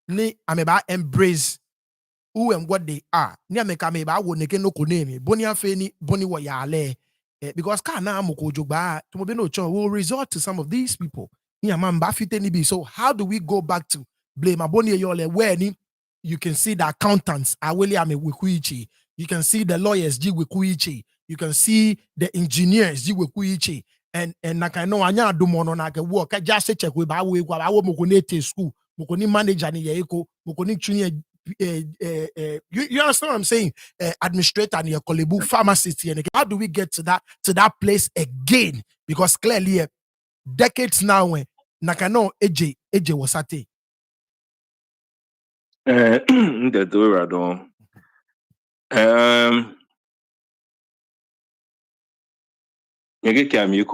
ni ameba embrace who and what they are? Ni ameka ameba wo neke no ko name boni afe ni boni wo yale because kana amoko jogba to mo be no chon will resort to some of these people ni amamba fite ni bi. So how do we go back to blame aboni yole where ni you can see the accountants are really ame wikuichi, you can see the lawyers ji wikuichi, you can see the engineers ji wikuichi and naka no anya adumono na ke work just check we ba we kwa ba wo moko na school moko ni manager ni ye eko moko ni junior you understand what I'm saying? Administrator and your Kolebu pharmacist here. How do we get to that place again? Because clearly, decades now, when Nakano AJ was at it. The door adon. You get me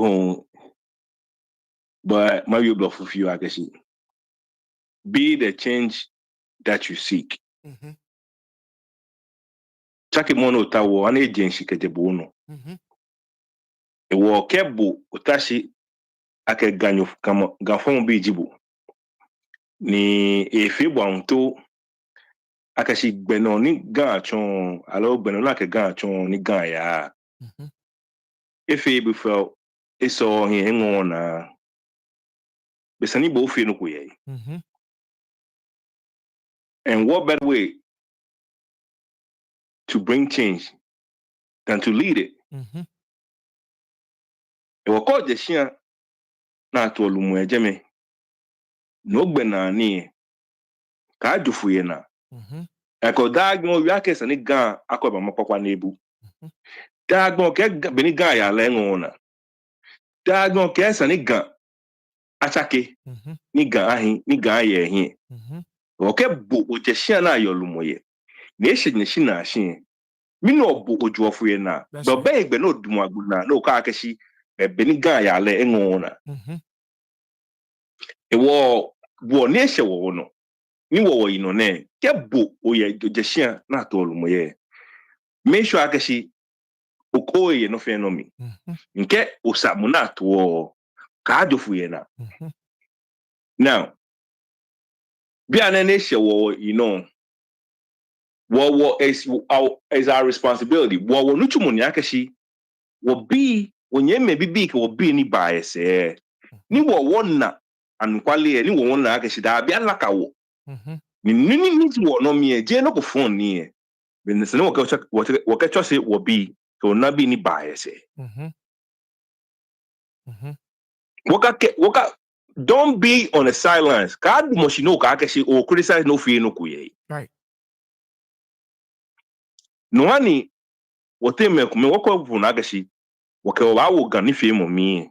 but my you bluff of you, I guess. Be the change that you seek. Chake mono tawo an agency ketebono. Ewo kebo utashi ake ganyo gafon bijibu. Ni efebo anto akashi gbeno ni gan chon alo gbeno na ke gan chon ni gan ya. Efebo felt eso hin ngona. Besani bo fe no kuye. And what better way to bring change than to lead it? Ewo ko je shia na to olumu ejeme. No gbena ni ka jufuye na. Eko dagbon wi akesa ni gan akoba mapakwa na ebu. Dagbon ke beni gan ya le ngona. Dagbon ke esa ni gan achake ni gan ahin ni gan ye hin. Oke bo ojeshia na yolumoye. Ne she ne shi na shin. Mi no bo ojuofuye na. But be igbe no dumu aguna no ka akeshi beni gan ya le ngona. Ewo bo ne she wo no. Ni wo ino ne ke bo oye ojeshia na to olumoye. Make sure akeshi okoye no fenomi. Nke osamuna to ka ajofuye na. Now, be an nation war, war is our responsibility. War will not money will be when you may be big will be any bias. Ni war one na and quali any one na akashi da be like a war. Ni needs war no me, Jane no phone near. When the no what catch us it will be so not be any bias. Don't be on the sidelines. God must know akashi or criticize no fear no kuye. Right. No one what they make me walk up for nagashi. Wake wawo gani fe mo mi.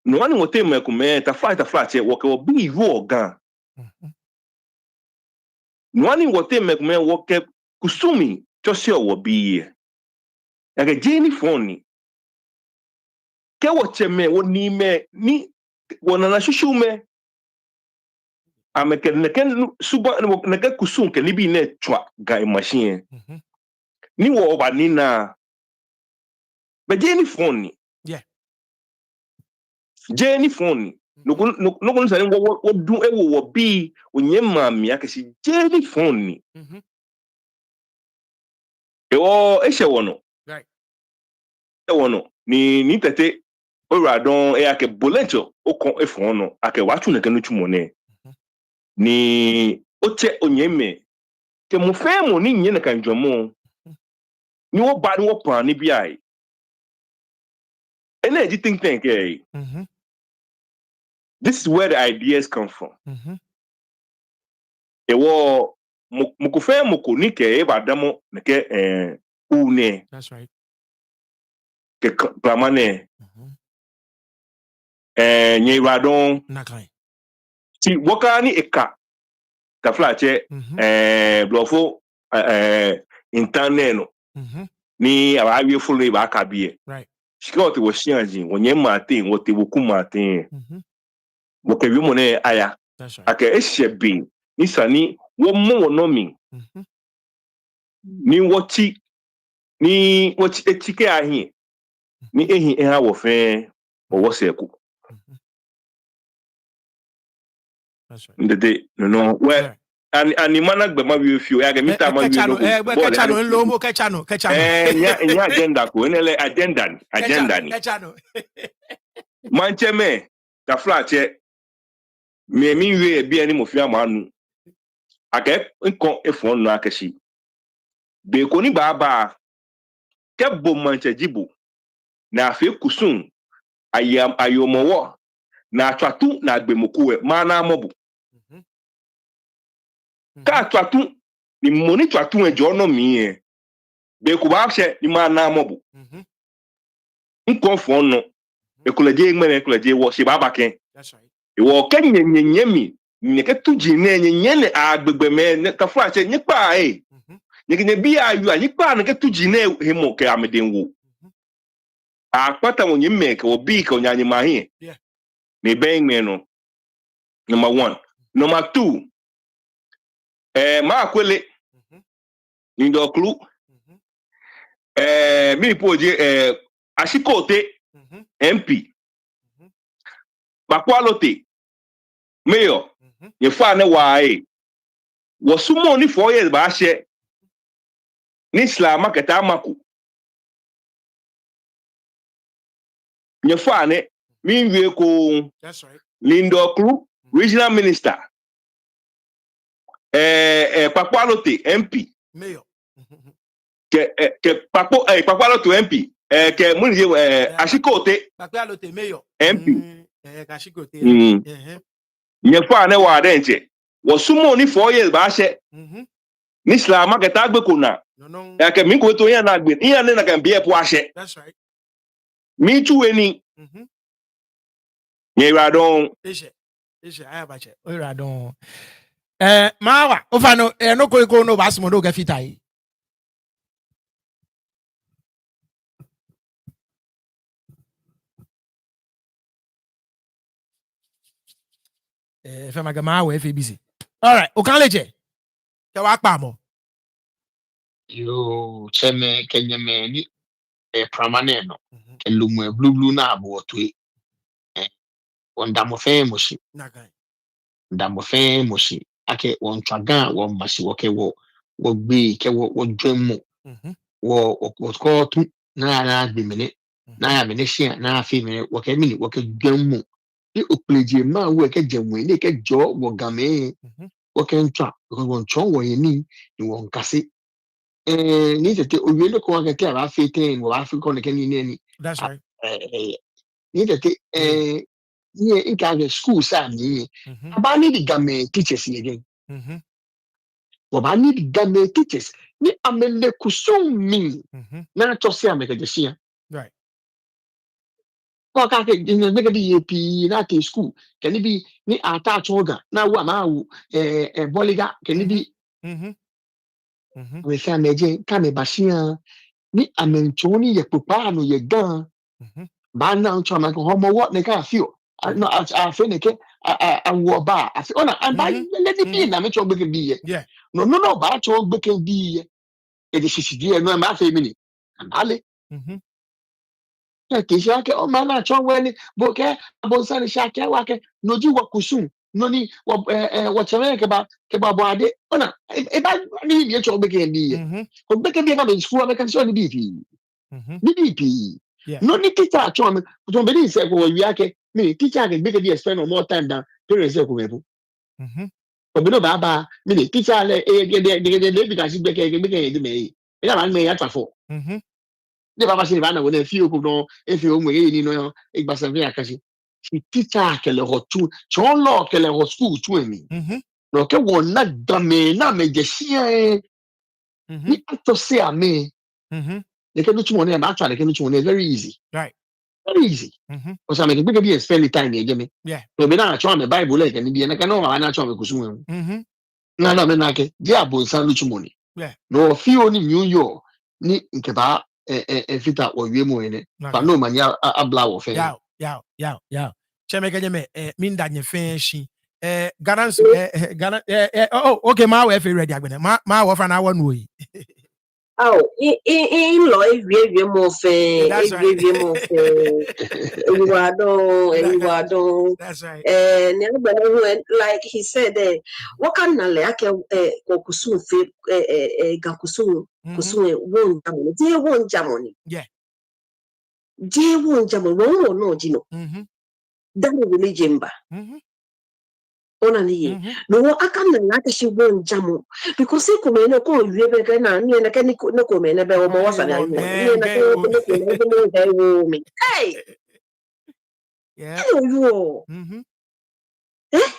No one what they make me ta flat wake will be raw gan. No one what they make me walk kusumi just here will be. Like a Jenny phone. Ke what me what ni me ni wana shushu me. Ameke neken suba neken kusum ke libi ne chwa ga machine. Ni wo ba ni na. But Jenny phone. Yeah. Jenny phone. No kun say what do e wo be onye mami akesi Jenny phone. E o e she wono. Right. E wono ni tete o radon e ake bolento o kon e phone no ake watu ne kanu tumone. Ni oche onye me ke mo fe mo ni nye na kanjomo. Ni wo ba ni wo pan ni bi ai. And then you think, hey, this is where the ideas come from. Ewo mukufe mukunike eba damo neke une. That's right. Ke plamane. Nye radon. Nakai. Si wakani eka taflache blofo interneno. Ni abaye full ni ba kabie. Right. Shikote wo shianji wonye matin wote woku matin. Woke wi mone aya. That's right. Ake eshebi ni sani wo mo no mi. Ni woti etike ahin. Ni ehin eha wo fe o wo seku. That's right. Ndede no well and the man agbe ma wi fi o ya ge mi ta ma wi no. Kechano nlomo kechano. Nya agenda ko enele agenda ni. Kechano. Mancheme ta flache mi wi e bi ani mo fi amanu. Ake nko efon no akeshi. Be ko ni baba ke bo manche jibu na afi kusun ayomowo. Na atwatu na agbemokuwe mana mobu. Ka twatu ni moni twatu ejo no mi be ku ba hye ni ma na mobo nkofo no ekulaje ngmene ekulaje wo se baba ken that's right wo kenyenyemi ne ketuji ne nyenyene agbegbe me ne kafu ache nyipa nyekine bi ayu nyipa ne ketuji ne hemo ke amedenwo akpata wo nyimme ke obi ke onyanyi mahi ne ben me no number 1 number 2 ma akwele ndo klu mi poje ashikote MP Bakwalote mayor ye fa ne wae wo sumo ni 4 years ba hye ni islam market amaku ye fa ne mi wie ko that's right Lindo Kru regional minister Bakwalote MP mayor ke Bakwalote MP ke munje ashikote Bakwalote mayor MP ashikote nye fa ne wa denche wo sumo ni 4 years ba hye ni islam market agbeko na ya ke mi ko to yan na gbe yan na kan bi e po ahye that's right mi tuwe ni nye radon ishe ayabache o radon mawa o fa no no ko no ba simo do ga fitai fe magama we fe busy all right o kan leje ke wa pa mo yo cheme kenyeme ni pramane no kelumu blue na abo to ondamo famous nagai ndamo famous ake won twagan won masi woke wo gbe ke wo dwemu wo ko tu na bi mene na ya mene hia na afi mene woke mini woke dwemu ni opleje ma wo ke jemu ni ke jo wo game woke ntwa ko won chon wo yeni ni won kase ni tete owiele ko ake ke ara fete wo africa ne ke ni that's right ni tete yeah, in the school sa me. About need the game teachers again. I need game teachers. Ni amele kusum mi. Na to say ameke jesia. Right. Ko ka ke make the AP na te school. Can it be ni ata choga na wa ma wu boliga can it be we say meje ka me basia ni amenchoni ye pupa no ye gan. Ba na ncho ma ko homo what ne ka feel. No, I feel like I war bar. I say, oh, no, and by let it be in a metro big be. Yeah. No, but your big be it is she no my family. And Ali. Kishake, oh, man, I try when book about Sunny Shaka wake, no, you walk soon. No, ni what's about Kebabade. Oh, no, if I need your big be. But big be in school, I can show the BP. BP. No, ni teacher, Tom, don't believe say, well, we are me teacher can make a spend more time than parents say ko but no baba me teacher le they because she make me ya man me ya tafo ne baba she ba na wo na fi ko no e fi o mo ye ni no e gba se ya kasi she teacher ke le hotu chon lo ke le ho school tu emi no ke wo na dame na me je shie ni to say ame they can do two money actually can do two money very easy right very easy. Because I mean, we can be spend time here, Jimmy. Yeah. So, we not trying the Bible like and be and I can know I'm not trying to consume. No, me nake. Diabo san luchu money. Yeah. No, few only New York ni nkeba fita o wie mo ene. But no man ya abla wo fe. Yeah. Cheme kenyeme minda nye fenshi. Ghana Ghana oh okay ma we fe ready agbene. Ma wo fa na won wo yi. Oh, in law, if more fair, if more fair, you are done. That's right. And like he said, what can I like Kokusu, Gakusu, Kusu, won't jamon, dear won't jamon. Yeah. Dear won't jamon, no, Gino. That religion. Onani no aka na lati shi won jamu because ko me no ko wiebe ka na ni na ka ni ko me na be o mo wasa na ni na ko no dai wo me hey yeah you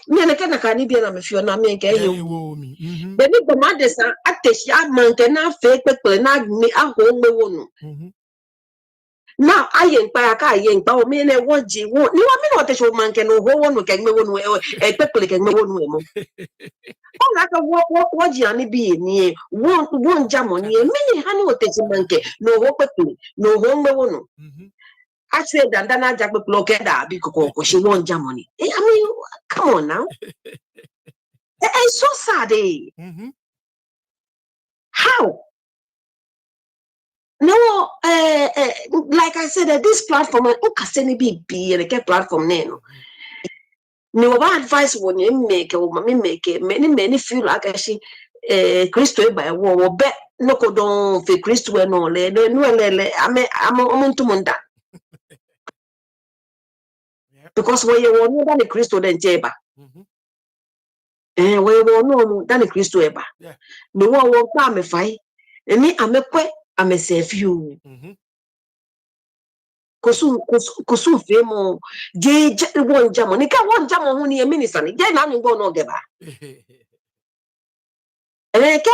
Me na kana ka ni bia na me fio na me nke ye wo mi be ni gba ma de sa ateshi ama nke na fe pepe na mi aho me wo no now aye npa ya ka aye npa o me na wo ji wo ni wa me na oteshi o ma nke no ho wo no ke me wo no e pepe ke me wo no e mo o na ka wo ji ani bi ni wo nja mo ni me ni ha ni oteshi ma nke no ho pepe no ho me wo no I said that I just block it out because she won't jam on it. I mean, come on now. It's so sad. How? No, like I said, this platform, be a platform. No advice when you make or make many feel like I see Christo by a war bet no codon for Christo and all. I'm to Munda. Because when you want than a Christo than Jeba. And we won't know than a Christo ever. No one will come if I. And me, I'm a quack, I'm a safe you. Kosu femo je one jam on ka one jam on ni minister ni je na no go no geba ka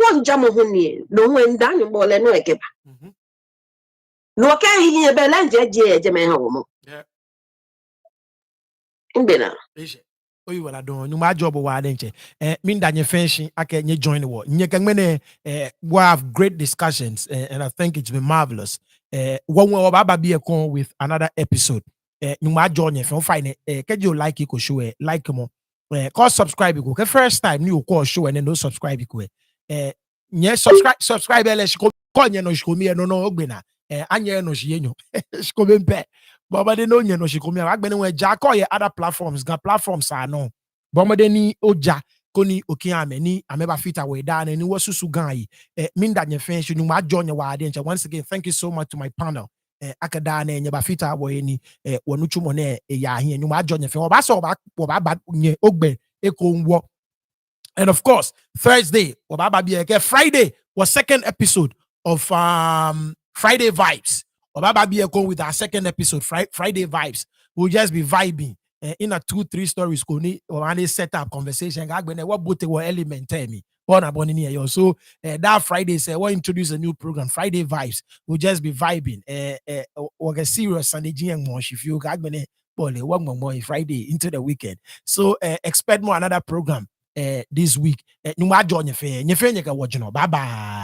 one jam on ni no wen dan ni bo le no geba no ka hi be la je me ha wo mo mbena oyi wala don no ma job wa den che min da nye fenshi aka nye join the war nye kan mene we have great discussions and I think it's been marvelous one we baba be con with another episode no ma join ye fine can you like it ko show like mo call subscribe ko ke first time you call show and no subscribe ko nye subscribe ele ko nye no shiko mi no ogbena anye no shiyenyo shiko bempe but they know you know she come here. Agbeni we jack or other platforms. Ga platforms are no. But they ni oja koni okiame ni ameba fit away down and was susu guy. Mean that you finish you ma join your ward. Once again, thank you so much to my panel. Akadane and yabafita away ni wanuchu mone ya here. You ma join your film. Baso ba nye ogbe eko. And of course, Thursday, Friday was second episode of Friday Vibes. Obaba be going with our second episode, Friday Vibes. We'll just be vibing in a 2-3 stories. Or set up conversation. What both were element tell me. So that Friday say we'll introduce a new program, Friday Vibes. We'll just be vibing. Or get serious Sunday if you got one more Friday into the weekend. So expect more another program this week. Bye bye.